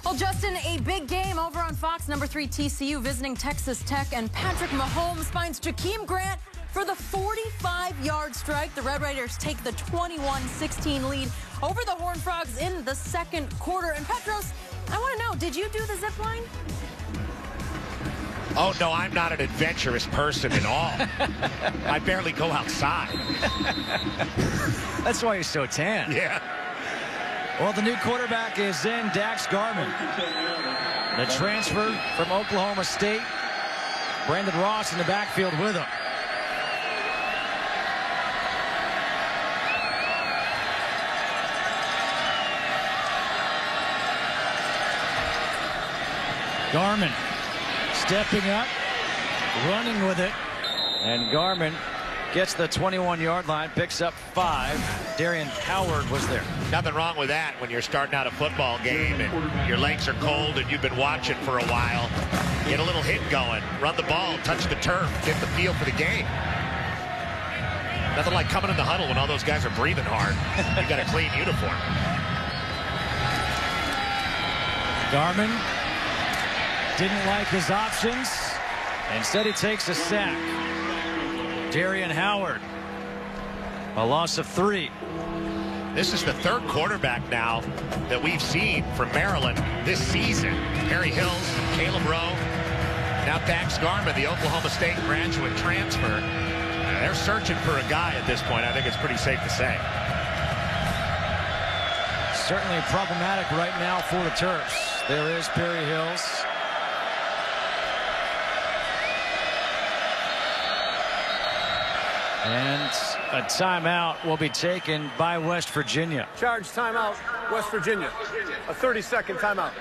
S7: Well, Justin, a big game over on Fox. Number 3 TCU visiting Texas Tech, and Patrick Mahomes finds Jakeem Grant for the 45-yard strike. The Red Raiders take the 21-16 lead over the Horned Frogs in the 2nd quarter. And Petros, I want to know, did you do the zip line?
S5: Oh, no, I'm not an adventurous person at all. I barely go outside.
S4: That's why you're so tan.
S5: Yeah.
S4: Well, the new quarterback is in, Dax Garman. The transfer from Oklahoma State. Brandon Ross in the backfield with him. Garman stepping up, running with it, and Garman gets the 21-yard line, picks up 5. Darian Howard was there.
S5: Nothing wrong with that when you're starting out a football game and your legs are cold and you've been watching for a while. Get a little hit going, run the ball, touch the turf, get the feel for the game. Nothing like coming in the huddle when all those guys are breathing hard. You've got a clean uniform.
S4: Garman didn't like his options. Instead, he takes a sack. Darian Howard, a loss of 3.
S5: This is the 3rd quarterback now that we've seen from Maryland this season. Harry Hills, Caleb Rowe, now Dax Garman, the Oklahoma State graduate transfer. They're searching for a guy at this point. I think it's pretty safe to say.
S4: Certainly problematic right now for the Terps. There is Perry Hills. And a timeout will be taken by West Virginia.
S6: Charge timeout, West Virginia. A 30-second timeout.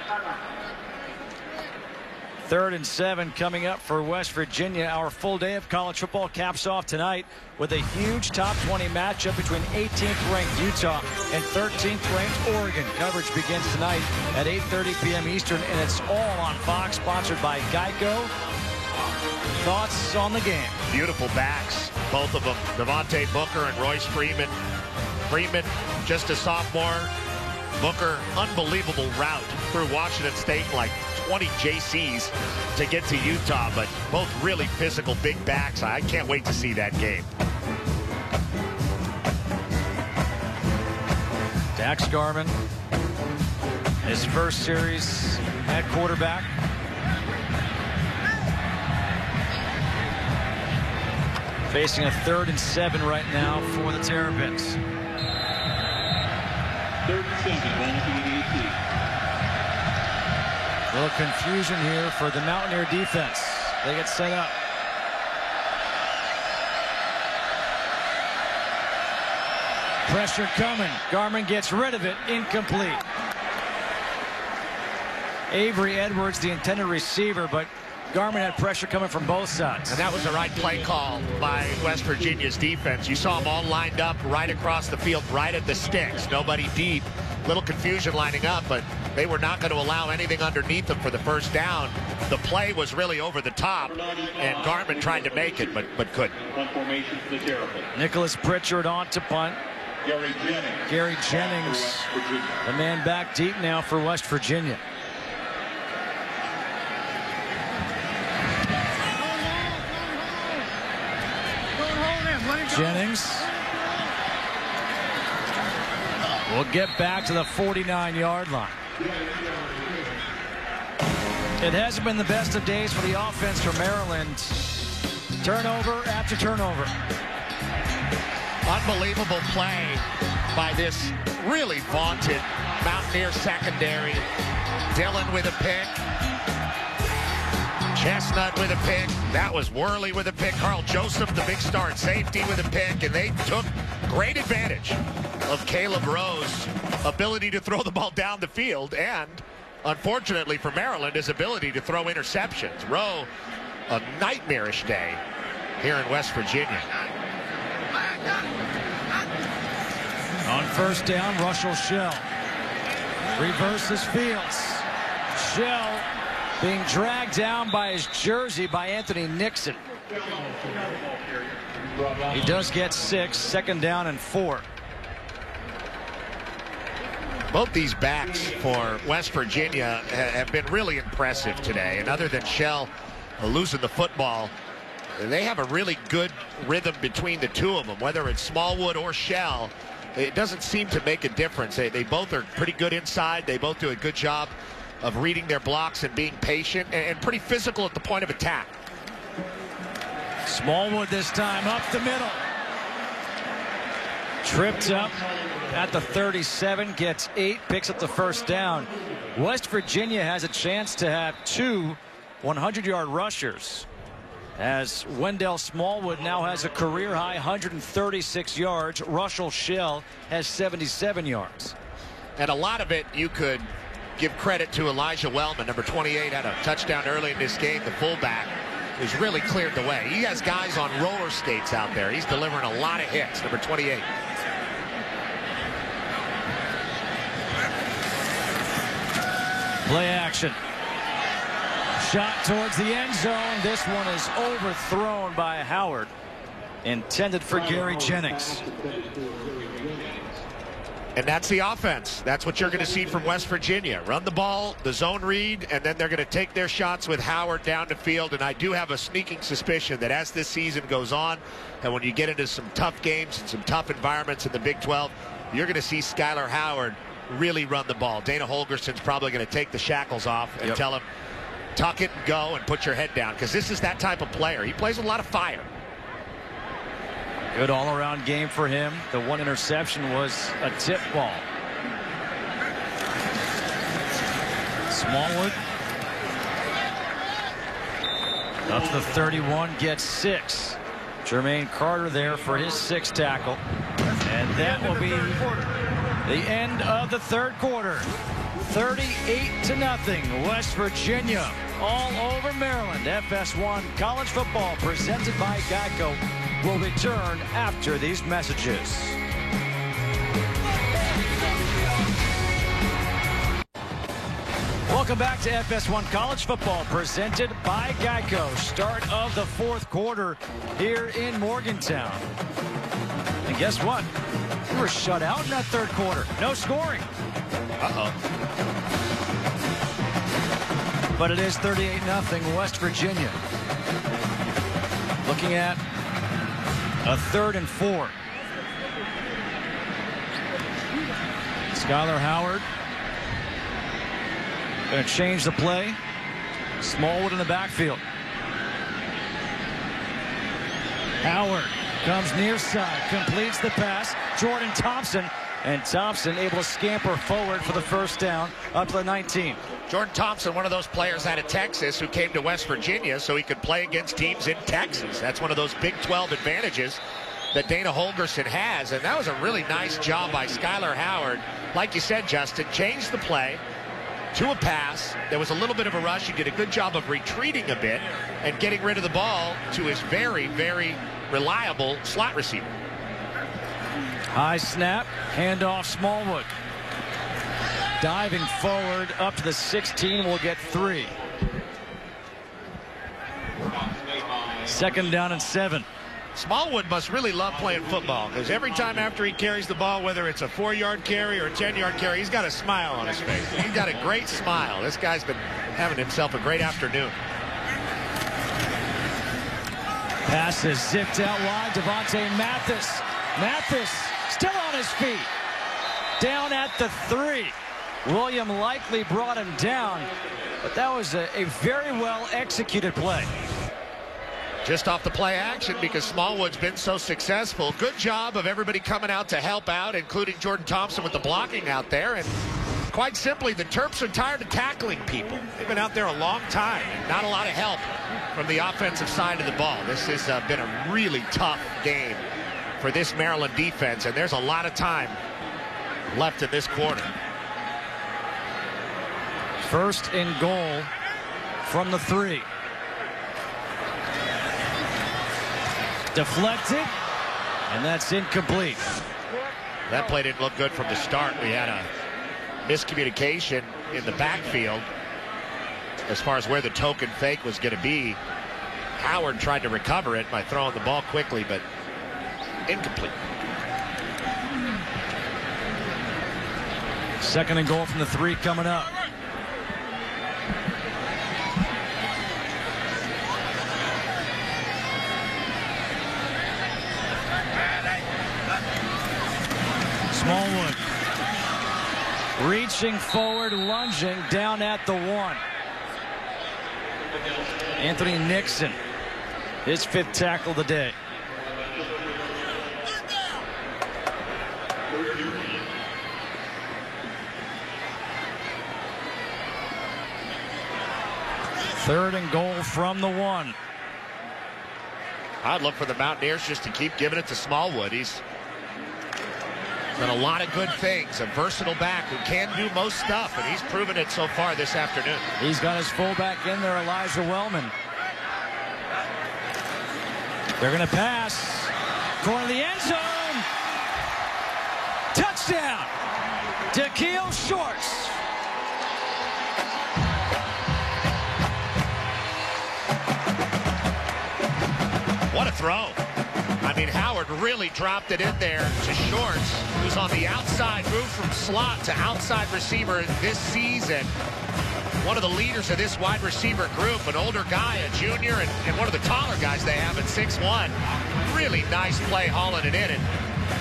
S4: 3rd and 7 coming up for West Virginia. Our full day of college football caps off tonight with a huge top 20 matchup between 18th-ranked Utah and 13th-ranked Oregon. Coverage begins tonight at 8:30 p.m. Eastern, and it's all on Fox, sponsored by Geico. Thoughts on the game?
S5: Beautiful backs, both of them. Devontae Booker and Royce Freeman. Freeman, just a sophomore. Booker, unbelievable route through Washington State, like 20 JCs to get to Utah, but both really physical big backs. I can't wait to see that game.
S4: Dax Garman, his first series at quarterback. Facing a 3rd and 7 right now for the Terrapins.
S8: 3rd and 7, ball to the 18.
S4: A little confusion here for the Mountaineer defense. They get set up. Pressure coming. Garman gets rid of it. Incomplete. Avery Edwards, the intended receiver, but Garman had pressure coming from both sides.
S5: And that was the right play call by West Virginia's defense. You saw them all lined up right across the field, right at the sticks. Nobody deep. Little confusion lining up, but They were not going to allow anything underneath them for the first down. The play was really over the top, and Garmin tried to make it, but couldn't.
S4: Nicholas Pritchard on to punt. Gary Jennings, the man back deep now for West Virginia. Jennings will get back to the 49-yard line. It hasn't been the best of days for the offense for Maryland. Turnover after turnover.
S5: Unbelievable play by this really vaunted Mountaineer secondary. Dillon with a pick. Chestnut with a pick. That was Worley with a pick. Carl Joseph, the big star at safety, with a pick. And they took great advantage of Caleb Rowe's ability to throw the ball down the field. And, unfortunately for Maryland, his ability to throw interceptions. Rowe, a nightmarish day here in West Virginia.
S4: On first down, Russell Shell reverses Fields. Shell being dragged down by his jersey by Anthony Nixon. He does get 6, second down and 4.
S5: Both these backs for West Virginia have been really impressive today. And other than Shell losing the football, they have a really good rhythm between the two of them, whether it's Smallwood or Shell. It doesn't seem to make a difference. They both are pretty good inside. They both do a good job of reading their blocks and being patient and pretty physical at the point of attack.
S4: Smallwood this time up the middle. Tripped up at the 37, gets 8, picks up the first down. West Virginia has a chance to have 2 100-yard rushers, as Wendell Smallwood now has a career-high 136 yards. Russell Shell has 77 yards.
S5: And a lot of it you could give credit to Elijah Wellman. Number 28 had a touchdown early in this game. The fullback has really cleared the way. He has guys on roller skates out there. He's delivering a lot of hits. Number 28.
S4: Play action. Shot towards the end zone. This one is overthrown by Howard. Intended for Gary Jennings.
S5: And that's the offense. That's what you're going to see from West Virginia. Run the ball, the zone read, and then they're going to take their shots with Howard down the field. And I do have a sneaking suspicion that as this season goes on, and when you get into some tough games and some tough environments in the Big 12, you're going to see Skyler Howard really run the ball. Dana Holgerson's probably going to take the shackles off and tell him, tuck it and go and put your head down, because this is that type of player. He plays with a lot of fire.
S4: Good all-around game for him. The one interception was a tip ball. Smallwood up to the 31, gets 6. Jermaine Carter there for his 6th tackle. And that will be the end of the third quarter. 38-0. West Virginia all over Maryland. FS1 College Football presented by Geico will return after these messages. Welcome back to FS1 College Football presented by Geico. Start of the fourth quarter here in Morgantown. And guess what? We were shut out in that third quarter. No scoring. But it is 38-0 West Virginia. Looking at a 3rd and 4. Skyler Howard going to change the play. Smallwood in the backfield. Howard comes near side, completes the pass. Jordan Thompson, and Thompson able to scamper forward for the first down up to the 19.
S5: Jordan Thompson, one of those players out of Texas who came to West Virginia so he could play against teams in Texas. That's one of those Big 12 advantages that Dana Holgerson has, and that was a really nice job by Skyler Howard. Like you said, Justin, changed the play to a pass. There was a little bit of a rush. He did a good job of retreating a bit and getting rid of the ball to his very, very reliable slot receiver.
S4: High snap, handoff Smallwood. diving forward up to the 16, will get 3. 2nd down and 7.
S5: Smallwood must really love playing football, because every time after he carries the ball, whether it's a 4-yard carry or a 10-yard carry, he's got a smile on his face. He's got a great smile. This guy's been having himself a great afternoon.
S4: Pass is zipped out wide. Devontae Mathis. Mathis still on his feet. Down at the 3. William Likely brought him down, but that was a very well executed play.
S5: Just off the play action, because Smallwood's been so successful. Good job of everybody coming out to help out, including Jordan Thompson with the blocking out there. And quite simply, the Terps are tired of tackling people. They've been out there a long time, and not a lot of help from the offensive side of the ball. This has been a really tough game for this Maryland defense, and there's a lot of time left in this quarter.
S4: 1st and goal from the 3. Deflected, and that's incomplete.
S5: That play didn't look good from the start. We had a miscommunication in the backfield as far as where the token fake was going to be. Howard tried to recover it by throwing the ball quickly, but incomplete.
S4: 2nd and goal from the 3 coming up. Smallwood reaching forward, lunging down at the 1. Anthony Nixon, his 5th tackle of the day. Third and goal from the 1.
S5: I'd look for the Mountaineers just to keep giving it to Smallwood. He's done a lot of good things. A versatile back who can do most stuff, and he's proven it so far this afternoon.
S4: He's got his fullback in there, Elijah Wellman. They're going to pass. Corner of the end zone. Touchdown. Daikiel Shorts.
S5: What a throw. I mean, Howard really dropped it in there to Shorts, who's on the outside, moved from slot to outside receiver this season. One of the leaders of this wide receiver group, an older guy, a junior, and one of the taller guys they have at 6'1". Really nice play hauling it in. And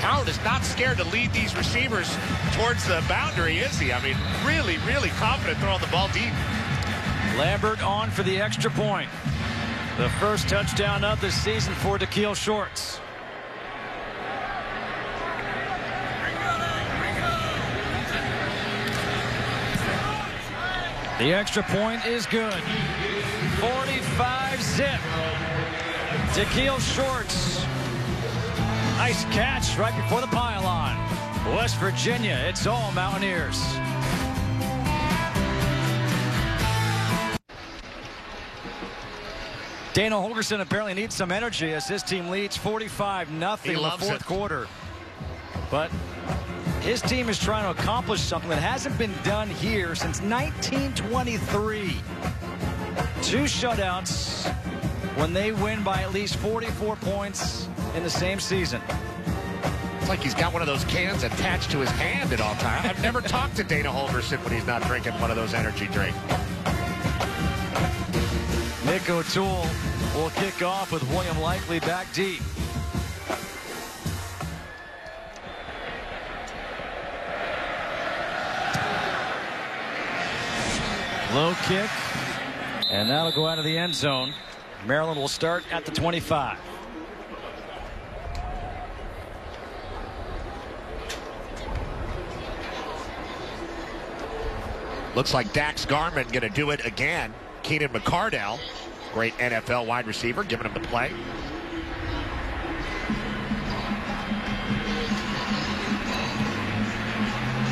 S5: Howard is not scared to lead these receivers towards the boundary, is he? I mean, really, really confident throwing the ball deep.
S4: Lambert on for the extra point. The first touchdown of the season for Daikiel Shorts. The extra point is good. 45-zip. Daikiel Shorts. Nice catch right before the pylon. West Virginia, it's all Mountaineers. Dana Holgorsen apparently needs some energy as his team leads 45-0 in the 4th quarter. But his team is trying to accomplish something that hasn't been done here since 1923. 2 shutouts when they win by at least 44 points in the same season.
S5: It's like he's got one of those cans attached to his hand at all times. I've never talked to Dana Holgorsen when he's not drinking one of those energy drinks.
S4: Nick O'Toole will kick off with William Likely back deep. Low kick, and that'll go out of the end zone. Maryland will start at the 25.
S5: Looks like Dax Garman going to do it again. Keenan McCardell, great NFL wide receiver, giving him the play.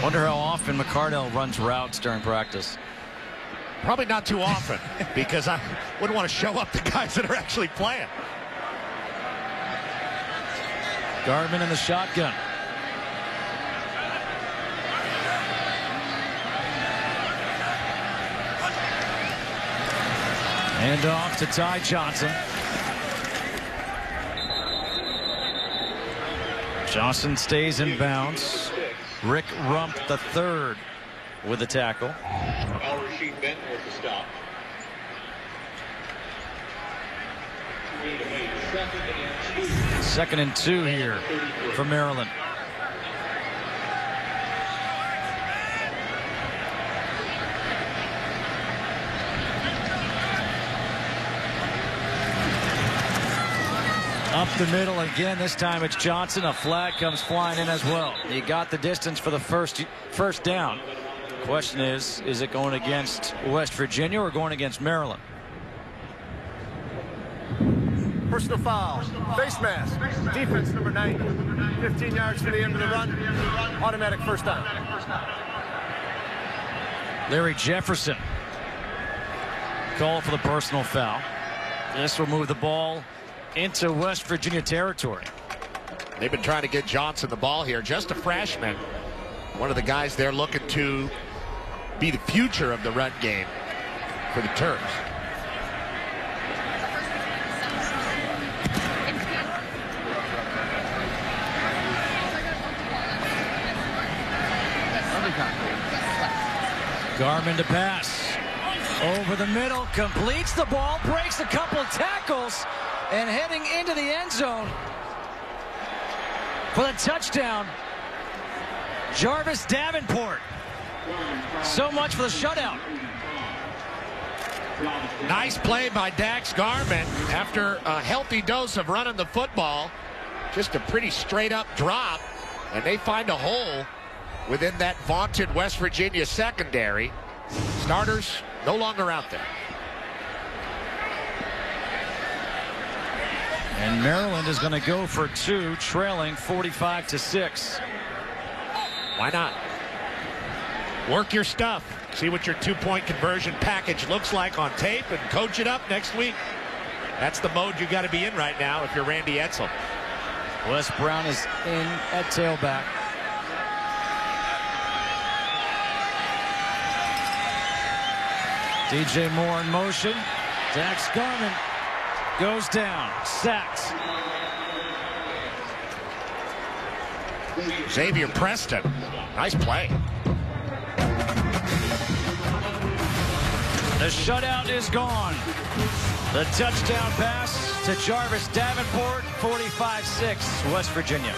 S4: Wonder how often McCardell runs routes during practice.
S5: Probably not too often, because I wouldn't want to show up the guys that are actually playing.
S4: Garman in the shotgun. Hand off to Ty Johnson. Johnson stays in bounds. Rick Rump III with the tackle.
S8: Al-Rashid Benton with the stop.
S4: Second and 2 here for Maryland. Up the middle again. This time it's Johnson. A flag comes flying in as well. He got the distance for the first down. Question is it going against West Virginia or going against Maryland?
S6: Personal foul. Face mask. Defense number 90. 15 yards to the end of the run. Automatic first down.
S4: Larry Jefferson. Call for the personal foul. This will move the ball into West Virginia territory.
S5: They've been trying to get Johnson the ball here. Just a freshman. One of the guys they're looking to be the future of the run game for the Terps.
S4: Garmin to pass. Over the middle, completes the ball, breaks a couple of tackles, and heading into the end zone for the touchdown, Jarvis Davenport. So much for the shutout.
S5: Nice play by Dax Garmin after a healthy dose of running the football. Just a pretty straight up drop, and they find a hole within that vaunted West Virginia secondary. Starters no longer out there.
S4: And Maryland is going to go for 2, trailing 45-6.
S5: Why not? Work your stuff. See what your 2-point conversion package looks like on tape and coach it up next week. That's the mode you got to be in right now if you're Randy Edsall.
S4: Wes Brown is in at tailback. DJ Moore in motion. Dax Garmin goes down, sacked.
S5: Xavier Preston, nice play.
S4: The shutout is gone. The touchdown pass to Jarvis Davenport, 45-6, West Virginia.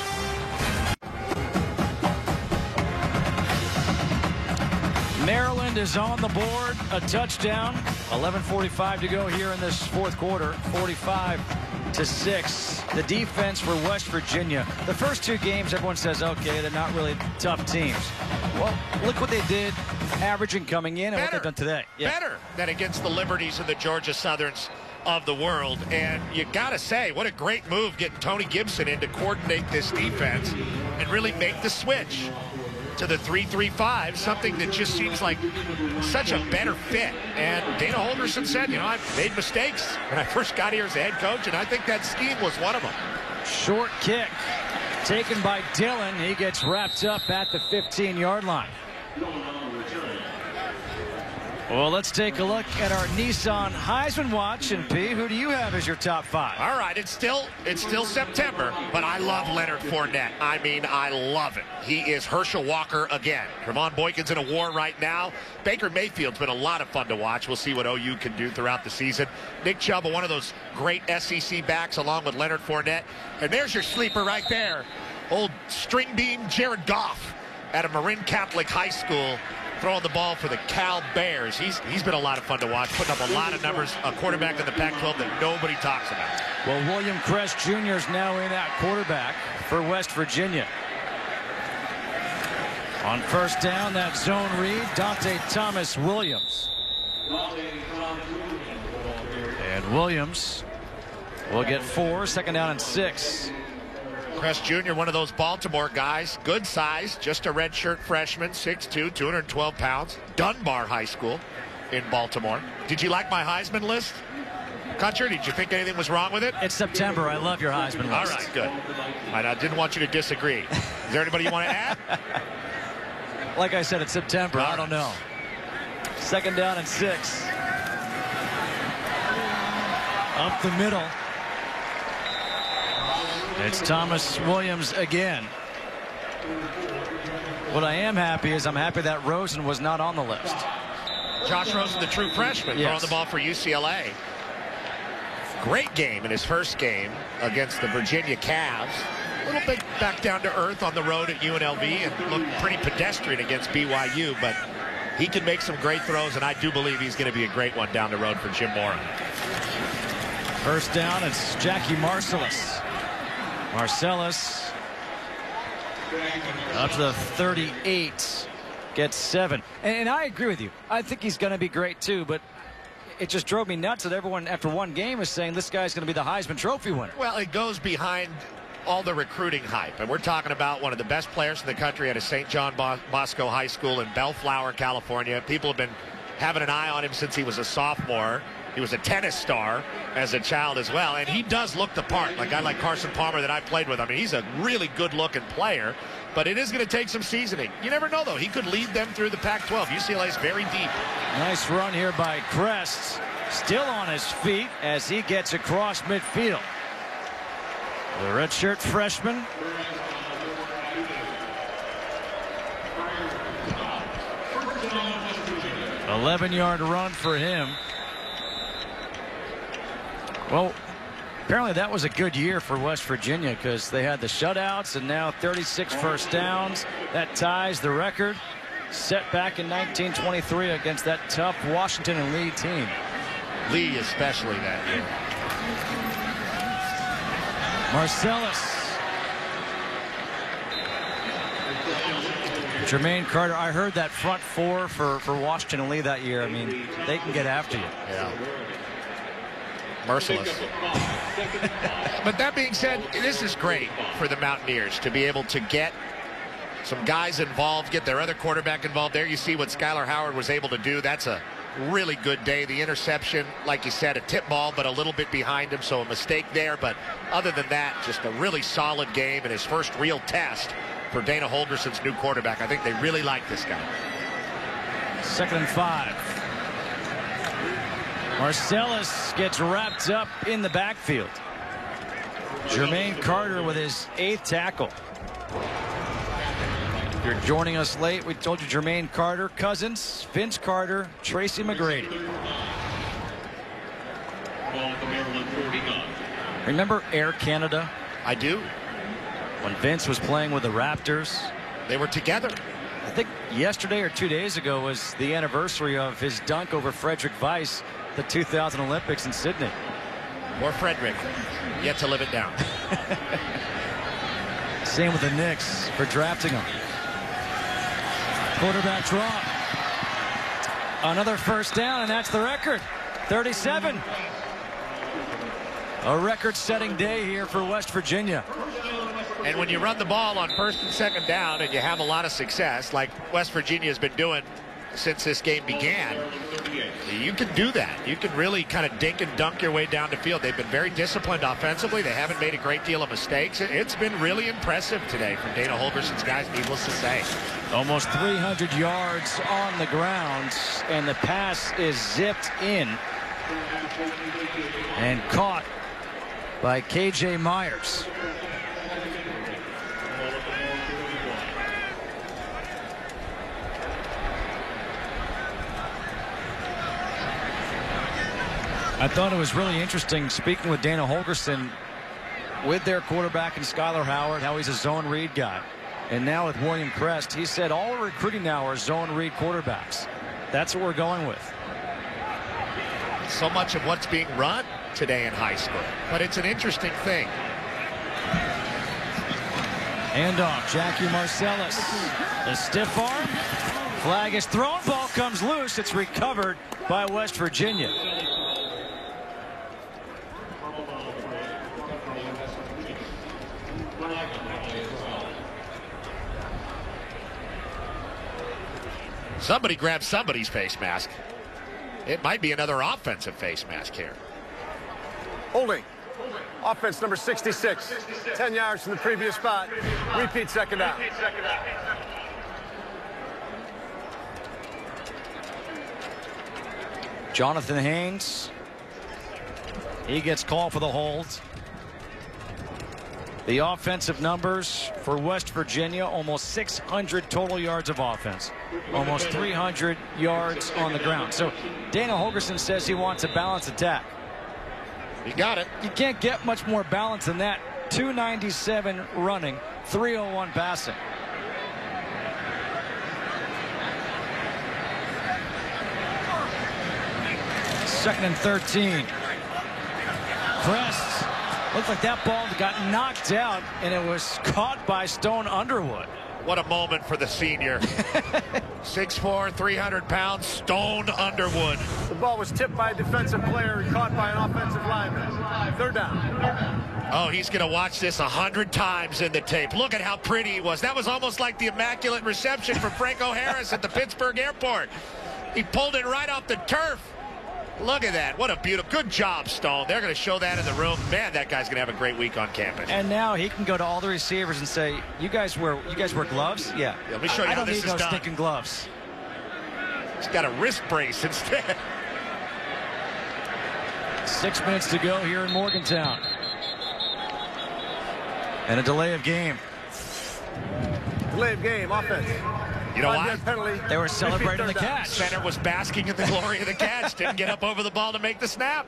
S4: Maryland is on the board, a touchdown. 11:45 to go here in this fourth quarter, 45-6. The defense for West Virginia. The first 2 games, everyone says, okay, they're not really tough teams. Well, look what they did, averaging coming in, and what they've done today.
S5: Yeah. Better than against the Liberties and the Georgia Southerns of the world. And you got to say, what a great move getting Tony Gibson in to coordinate this defense and really make the switch to the 3-3-5, something that just seems like such a better fit. And Dana Holgorsen said, you know, I've made mistakes when I first got here as a head coach, and I think that scheme was one of them.
S4: Short kick taken by Dillon. He gets wrapped up at the 15-yard line. Well, let's take a look at our Nissan Heisman Watch. And P, who do you have as your top 5?
S5: All right, it's still September, but I love Leonard Fournette. I mean, I love it. He is Herschel Walker again. Trevon Boykin's in a war right now. Baker Mayfield's been a lot of fun to watch. We'll see what OU can do throughout the season. Nick Chubb, one of those great SEC backs along with Leonard Fournette. And there's your sleeper right there. Old string bean Jared Goff at a Marin Catholic High School, throwing the ball for the Cal Bears. He's been a lot of fun to watch, putting up a lot of numbers, a quarterback in the Pac-12 that nobody talks about.
S4: Well, William Crest Jr. is now in at quarterback for West Virginia. On first down, that zone read, Dante Thomas Williams. And Williams will get 4, second down and 6.
S5: Crest Jr., one of those Baltimore guys, good size, just a redshirt freshman, 6'2", 212 pounds, Dunbar High School in Baltimore. Did you like my Heisman list? Kutcher, did you think anything was wrong with it?
S4: It's September. I love your Heisman list.
S5: All right, good. I didn't want you to disagree. Is there anybody you want to add?
S4: Like I said, it's September. I don't know. Second down and 6. Up the middle. It's Thomas Williams again. What I am happy is I'm happy that Rosen was not on the list.
S5: Josh Rosen, the true freshman, throwing the ball for UCLA. Great game in his first game against the Virginia Cavs. A little bit back down to earth on the road at UNLV and looked pretty pedestrian against BYU, but he can make some great throws, and I do believe he's going to be a great one down the road for Jim Mora.
S4: First down, it's Jackie Marcellus. Marcellus up to the 38, gets 7. And I agree with you. I think he's going to be great too, but it just drove me nuts that everyone after one game is saying this guy's going to be the Heisman Trophy winner.
S5: Well, it goes behind all the recruiting hype, and we're talking about one of the best players in the country at a St. John Bosco High School in Bellflower, California. People have been having an eye on him since he was a sophomore. He was a tennis star as a child as well, and he does look the part. Like a guy like Carson Palmer that I played with. I mean, he's a really good-looking player, but it is going to take some seasoning. You never know, though. He could lead them through the Pac-12. UCLA's very deep.
S4: Nice run here by Crest. Still on his feet as he gets across midfield. The redshirt freshman. An 11-yard run for him. Well, apparently that was a good year for West Virginia because they had the shutouts and now 36 first downs. That ties the record set back in 1923 against that tough Washington and Lee team.
S5: Lee especially that year.
S4: Marcellus. Jermaine Carter. I heard that front four for Washington and Lee that year. I mean, they can get after you.
S5: Yeah. Merciless. But that being said, this is great for the Mountaineers to be able to get some guys involved, get their other quarterback involved. There you see what Skylar Howard was able to do. That's a really good day. The interception, like you said, a tip ball, but a little bit behind him, so a mistake there. But other than that, just a really solid game and his first real test for Dana Holgerson's new quarterback. I think they really like this guy.
S4: 2nd and 5. Marcellus gets wrapped up in the backfield. Jermaine Carter with his 8th tackle. If you're joining us late, we told you Jermaine Carter, Cousins, Vince Carter, Tracy McGrady. Remember Air Canada?
S5: I do.
S4: When Vince was playing with the Raptors.
S5: They were together.
S4: I think yesterday or 2 days ago was the anniversary of his dunk over Frederick Weiss, the 2000 Olympics in Sydney.
S5: Or Frederick, yet to live it down.
S4: Same with the Knicks for drafting him. Quarterback draw. Another first down, and that's the record. 37. A record-setting day here for West Virginia.
S5: And when you run the ball on 1st and 2nd down and you have a lot of success, like West Virginia has been doing since this game began, you can do that. You can really kind of dink and dunk your way down the field. They've been very disciplined offensively. They haven't made a great deal of mistakes. It's been really impressive today from Dana Holgerson's guys, needless to say.
S4: Almost 300 yards on the ground, and the pass is zipped in and caught by KJ Myers. I thought it was really interesting speaking with Dana Holgerson with their quarterback and Skylar Howard, how he's a zone read guy. And now with William Crest, he said all we're recruiting now are zone read quarterbacks. That's what we're going with.
S5: So much of what's being run today in high school. But it's an interesting thing.
S4: Handoff, Jackie Marcellus. The stiff arm. Flag is thrown. Ball comes loose. It's recovered by West Virginia.
S5: Somebody grab somebody's face mask. It might be another offensive face mask here.
S6: Holding. Offense number 66. 10 yards from the previous spot. Repeat 2nd down.
S4: Jonathan Haynes. He gets called for the hold. The offensive numbers for West Virginia, almost 600 total yards of offense, almost 300 yards on the ground. So Dana Holgorsen says he wants a balanced attack.
S5: You got it.
S4: You can't get much more balance than that. 297 running, 301 passing. Second and 13. Pressed. Looked like that ball got knocked out, and it was caught by Stone Underwood.
S5: What a moment for the senior. 6'4", 300 pounds, Stone Underwood.
S6: The ball was tipped by a defensive player and caught by an offensive lineman. Third down.
S5: Oh, he's going to watch this 100 times in the tape. Look at how pretty he was. That was almost like the immaculate reception from Franco Harris at the Pittsburgh airport. He pulled it right off the turf. Look at that. What a beautiful. Good job, Stone. They're going to show that in the room. Man, that guy's going to have a great week on campus.
S4: And now he can go to all the receivers and say, you guys wear gloves? Yeah.
S5: Let me show you how this is done.
S4: I don't need no stinking gloves.
S5: He's got a wrist brace instead.
S4: 6 minutes to go here in Morgantown. And a delay of game.
S6: Delay of game, offense.
S5: You know why?
S4: They were celebrating the catch.
S5: Center was basking in the glory of the catch. Didn't get up over the ball to make the snap.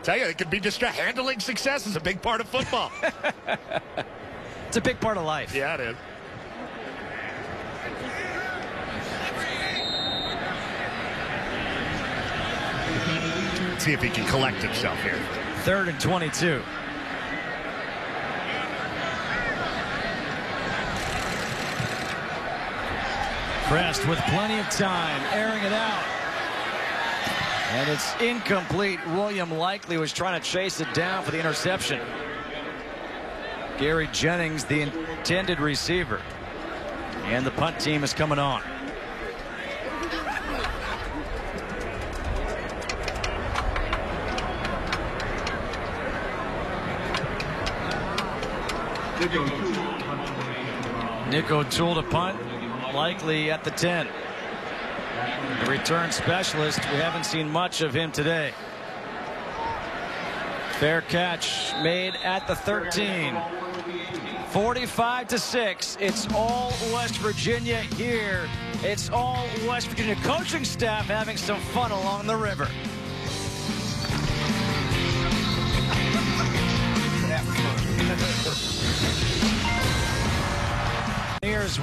S5: Tell you, it could be distracting. Handling success is a big part of football.
S4: It's a big part of life.
S5: Yeah, it is. Let's see if he can collect himself here.
S4: 3rd and 22. Pressed with plenty of time, airing it out. And it's incomplete. William Likely was trying to chase it down for the interception. Gary Jennings, the intended receiver. And the punt team is coming on. Nick O'Toole to punt. Likely at the 10. The return specialist, we haven't seen much of him today. Fair catch made at the 13. 45-6. It's all West Virginia here. It's all West Virginia coaching staff having some fun along the river.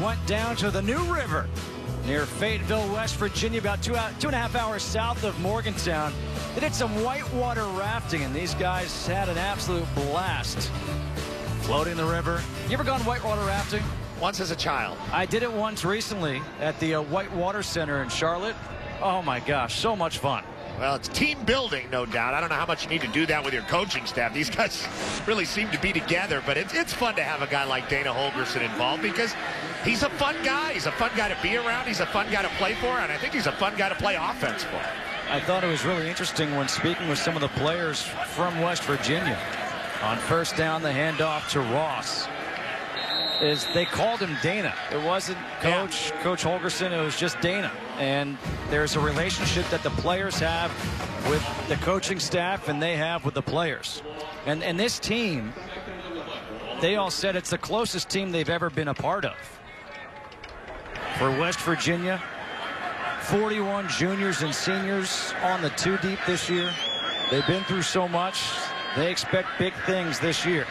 S4: Went down to the New River near Fayetteville, West Virginia, about 2.5 hours south of Morgantown. They did some whitewater rafting, and these guys had an absolute blast floating the river. You ever gone whitewater rafting?
S5: Once as a child.
S4: I did it once recently at the Whitewater Center in Charlotte. Oh my gosh, so much fun.
S5: Well, it's team building, no doubt. I don't know how much you need to do that with your coaching staff. These guys really seem to be together, but it's fun to have a guy like Dana Holgorsen involved because he's a fun guy. He's a fun guy to be around. He's a fun guy to play for, and I think he's a fun guy to play offense for.
S4: I thought it was really interesting when speaking with some of the players from West Virginia. On first down, the handoff to Ross. They called him Dana. It wasn't Coach Holgorsen. It was just Dana. And there's a relationship that the players have with the coaching staff and they have with the players. And this team, they all said it's the closest team they've ever been a part of. For West Virginia, 41 juniors and seniors on the 2 deep this year. They've been through so much. They expect big things this year.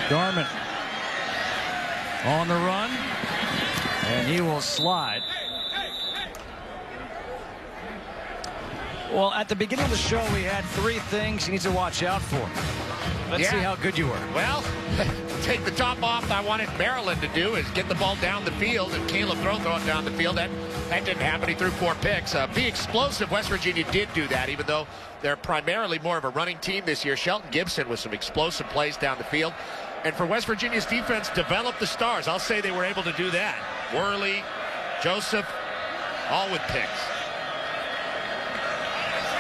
S4: Garmin on the run, and he will slide. Well, at the beginning of the show, we had 3 things you need to watch out for. Let's see how good you were.
S5: Well, take the top off. I wanted Maryland to do is get the ball down the field, and Caleb throw it down the field. That didn't happen. He threw 4 picks. Be explosive. West Virginia did do that, even though they're primarily more of a running team this year. Shelton Gibson with some explosive plays down the field. And for West Virginia's defense, develop the stars. I'll say they were able to do that. Worley, Joseph, all with picks.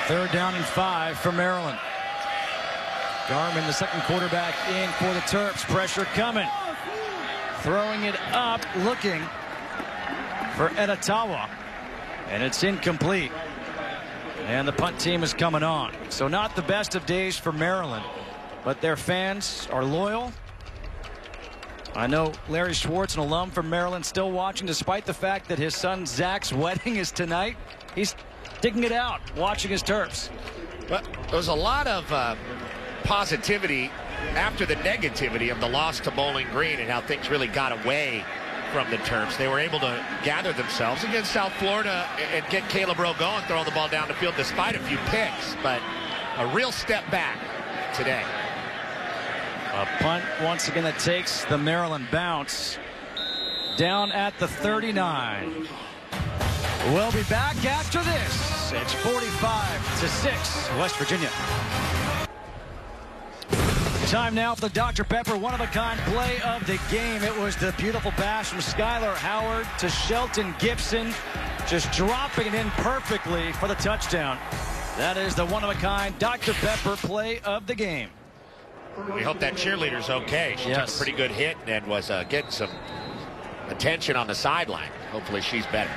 S4: 3rd down and 5 for Maryland. Garmin, the second quarterback, in for the Terps. Pressure coming. Throwing it up, looking for Edatawa. And it's incomplete. And the punt team is coming on. So not the best of days for Maryland, but their fans are loyal. I know Larry Schwartz, an alum from Maryland, still watching despite the fact that his son Zach's wedding is tonight. He's digging it out, watching his Terps.
S5: Well, there was a lot of positivity after the negativity of the loss to Bowling Green and how things really got away from the Terps. They were able to gather themselves against South Florida and get Caleb Rowe going, throwing the ball down the field despite a few picks, but a real step back today.
S4: A punt once again that takes the Maryland bounce down at the 39. We'll be back after this. It's 45-6, West Virginia. Time now for the Dr. Pepper one-of-a-kind play of the game. It was the beautiful pass from Skylar Howard to Shelton Gibson, just dropping it in perfectly for the touchdown. That is the one-of-a-kind Dr. Pepper play of the game.
S5: We hope that cheerleader's okay. She took a pretty good hit and was getting some attention on the sideline. Hopefully she's better.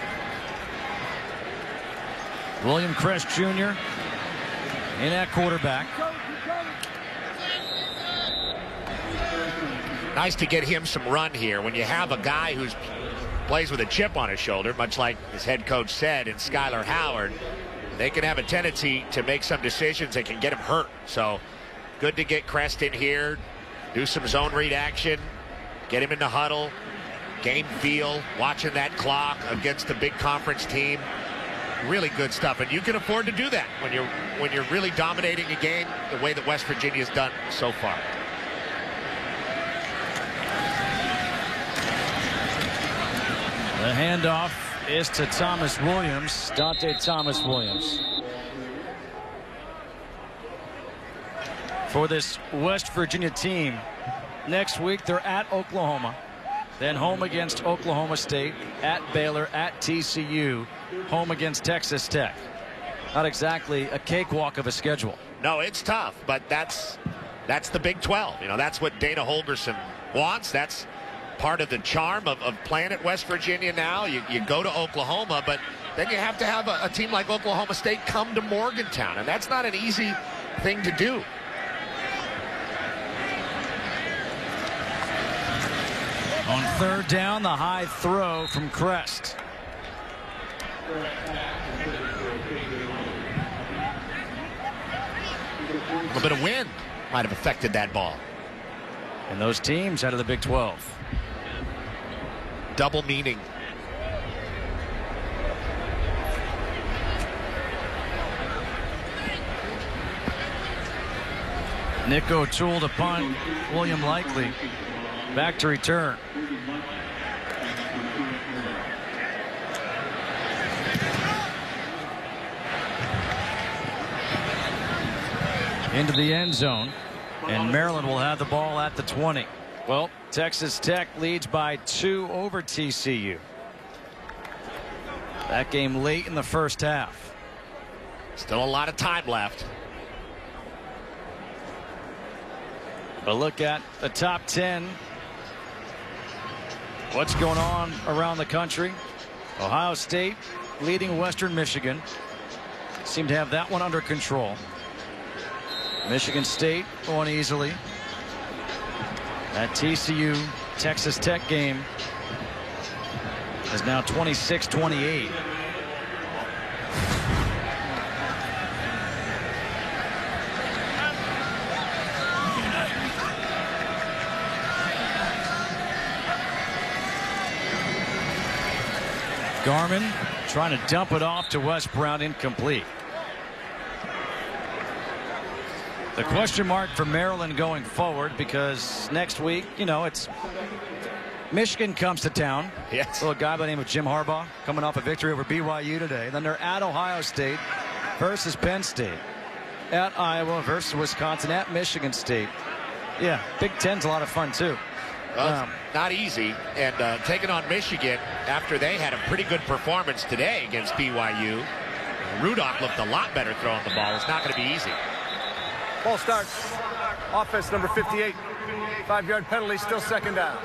S4: William Crest Jr. in at quarterback.
S5: Nice to get him some run here. When you have a guy who plays with a chip on his shoulder, much like his head coach said, in Skylar Howard, they can have a tendency to make some decisions that can get him hurt. So good to get Crest in here, do some zone read action, get him in the huddle, gain feel, watching that clock against a big conference team. Really good stuff, and you can afford to do that when you're really dominating a game the way that West Virginia's done so far.
S4: The handoff is to Thomas Williams, Dante Thomas Williams. For this West Virginia team, next week they're at Oklahoma, then home against Oklahoma State, at Baylor, at TCU, home against Texas Tech. Not exactly a cakewalk of a schedule.
S5: No, it's tough, but that's the Big 12. You know, that's what Dana Holgorsen wants. That's part of the charm of playing at West Virginia now. You go to Oklahoma, but then you have to have a team like Oklahoma State come to Morgantown, and that's not an easy thing to do.
S4: On third down, the high throw from Crest.
S5: A little bit of wind might have affected that ball.
S4: And those teams out of the Big 12.
S5: Double meaning.
S4: Nick O'Toole to punt. William Likely back to return. Into the end zone, and Maryland will have the ball at the 20. Well, Texas Tech leads by 2 over TCU. That game late in the first half.
S5: Still a lot of time left.
S4: A look at the top 10. What's going on around the country? Ohio State leading Western Michigan. Seem to have that one under control. Michigan State going easily. That TCU Texas Tech game is now 26-28. Garmin trying to dump it off to Wes Brown, incomplete. The question mark for Maryland going forward, because next week, you know, it's Michigan comes to town.
S5: Yes.
S4: A little guy by the name of Jim Harbaugh coming off a victory over BYU today. Then they're at Ohio State versus Penn State, at Iowa versus Wisconsin, at Michigan State. Yeah, Big Ten's a lot of fun too.
S5: Well, not easy, and taking on Michigan after they had a pretty good performance today against BYU. Rudock looked a lot better throwing the ball. It's not going to be easy.
S6: Ball starts. Offense number 58. 5-yard penalty, still second down.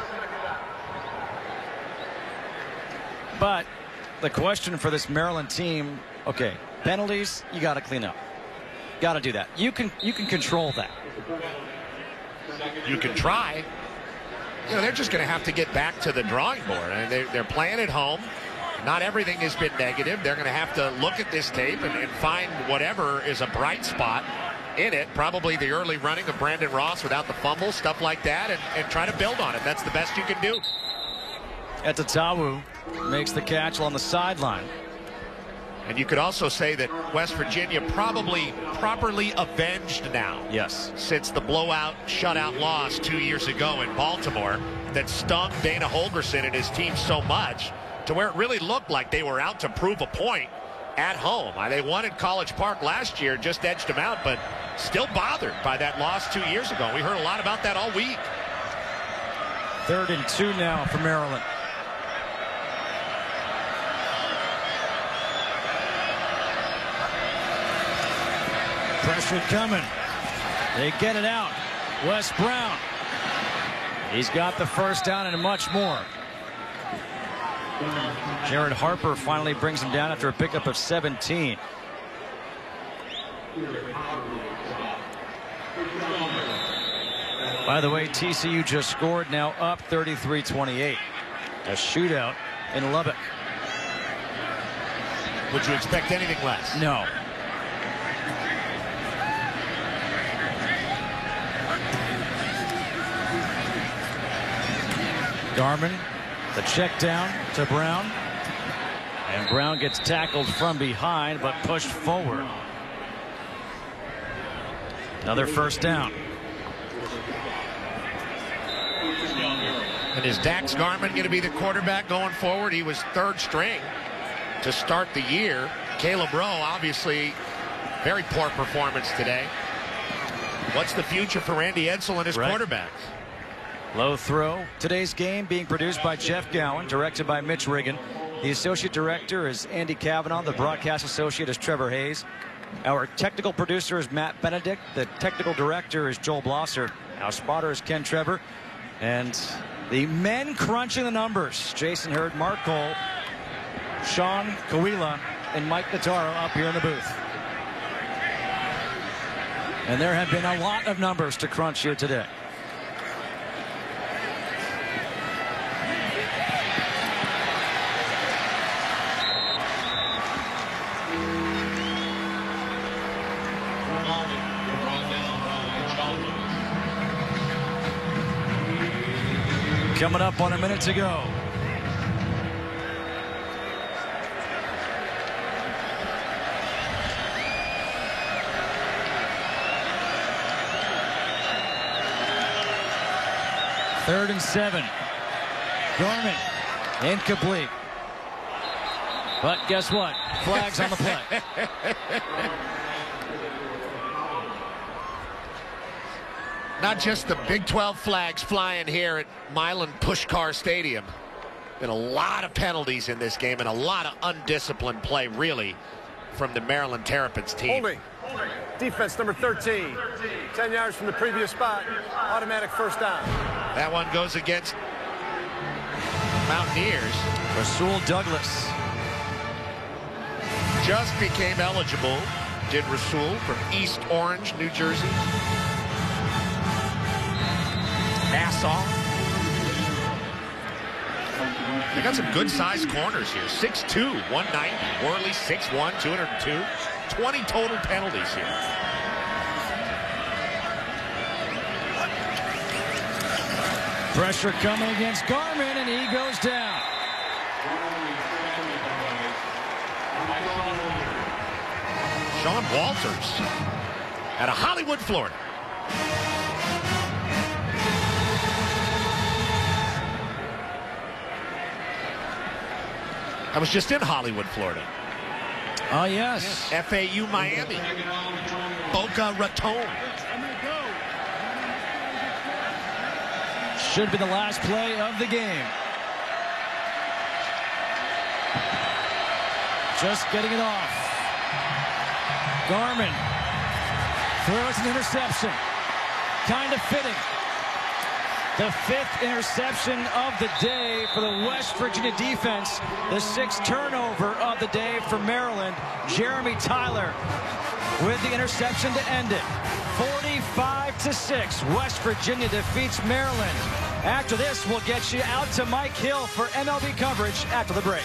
S4: But the question for this Maryland team, okay, Penalties, you got to clean up. Got to do that. You can control that.
S5: You can try. You know, they're just going to have to get back to the drawing board. I mean, they're playing at home. Not everything has been negative. They're going to have to look at this tape and find whatever is a bright spot in it. Probably the early running of Brandon Ross without the fumble, stuff like that, and try to build on it. That's the best you can do.
S4: Etatawu makes the catch on the sideline.
S5: And you could also say that West Virginia probably properly avenged now.
S4: Yes.
S5: Since the blowout shutout loss 2 years ago in Baltimore that stung Dana Holgorsen and his team so much to where it really looked like they were out to prove a point at home. They won at College Park last year, just edged them out, but still bothered by that loss 2 years ago. We heard a lot about that all week.
S4: 3rd and 2 now for Maryland. Pressure coming. They get it out. Wes Brown. He's got the first down and much more. Jared Harper finally brings him down after a pickup of 17. By the way, TCU just scored, now up 33-28. A shootout in Lubbock.
S5: Would you expect anything less?
S4: No. Garmin, the check down to Brown. And Brown gets tackled from behind, but pushed forward. Another first down.
S5: And is Dax Garmin going to be the quarterback going forward? He was 3rd string to start the year. Caleb Rowe, obviously, very poor performance today. What's the future for Randy Edsall and his quarterbacks?
S4: Low throw. Today's game being produced by Jeff Gowen, directed by Mitch Riggin. The associate director is Andy Kavanaugh. The broadcast associate is Trevor Hayes. Our technical producer is Matt Benedict. The technical director is Joel Blosser. Our spotter is Ken Trevor. And the men crunching the numbers: Jason Hurd, Mark Cole, Sean Kawila, and Mike Notaro up here in the booth. And there have been a lot of numbers to crunch here today. Coming up on a minute to go. Third and 7. Garmin incomplete. But guess what? Flags on the play.
S5: Not just the Big 12 flags flying here at Milan Puskar Stadium. Been a lot of penalties in this game and a lot of undisciplined play, really, from the Maryland Terrapins team.
S6: Holding. Defense number 13. 10 yards from the previous spot. Automatic first down.
S5: That one goes against Mountaineers.
S4: Rasul Douglas
S5: just became eligible, did Rasul, from East Orange, New Jersey. Nassau. They got some good-sized corners here. 6'2", 190. Worley, 6'1", 202. 20 total penalties here.
S4: Pressure coming against Garmin, and he goes down.
S5: Sean Walters out of Hollywood, Florida. I was just in Hollywood, Florida.
S4: Oh, yes.
S5: FAU Miami. Boca Raton.
S4: Should be the last play of the game. Just getting it off. Garmin throws an interception. Kind of fitting. The 5th interception of the day for the West Virginia defense. The 6th turnover of the day for Maryland. Jeremy Tyler with the interception to end it. 45-6. West Virginia defeats Maryland. After this, we'll get you out to Mike Hill for MLB coverage after the break.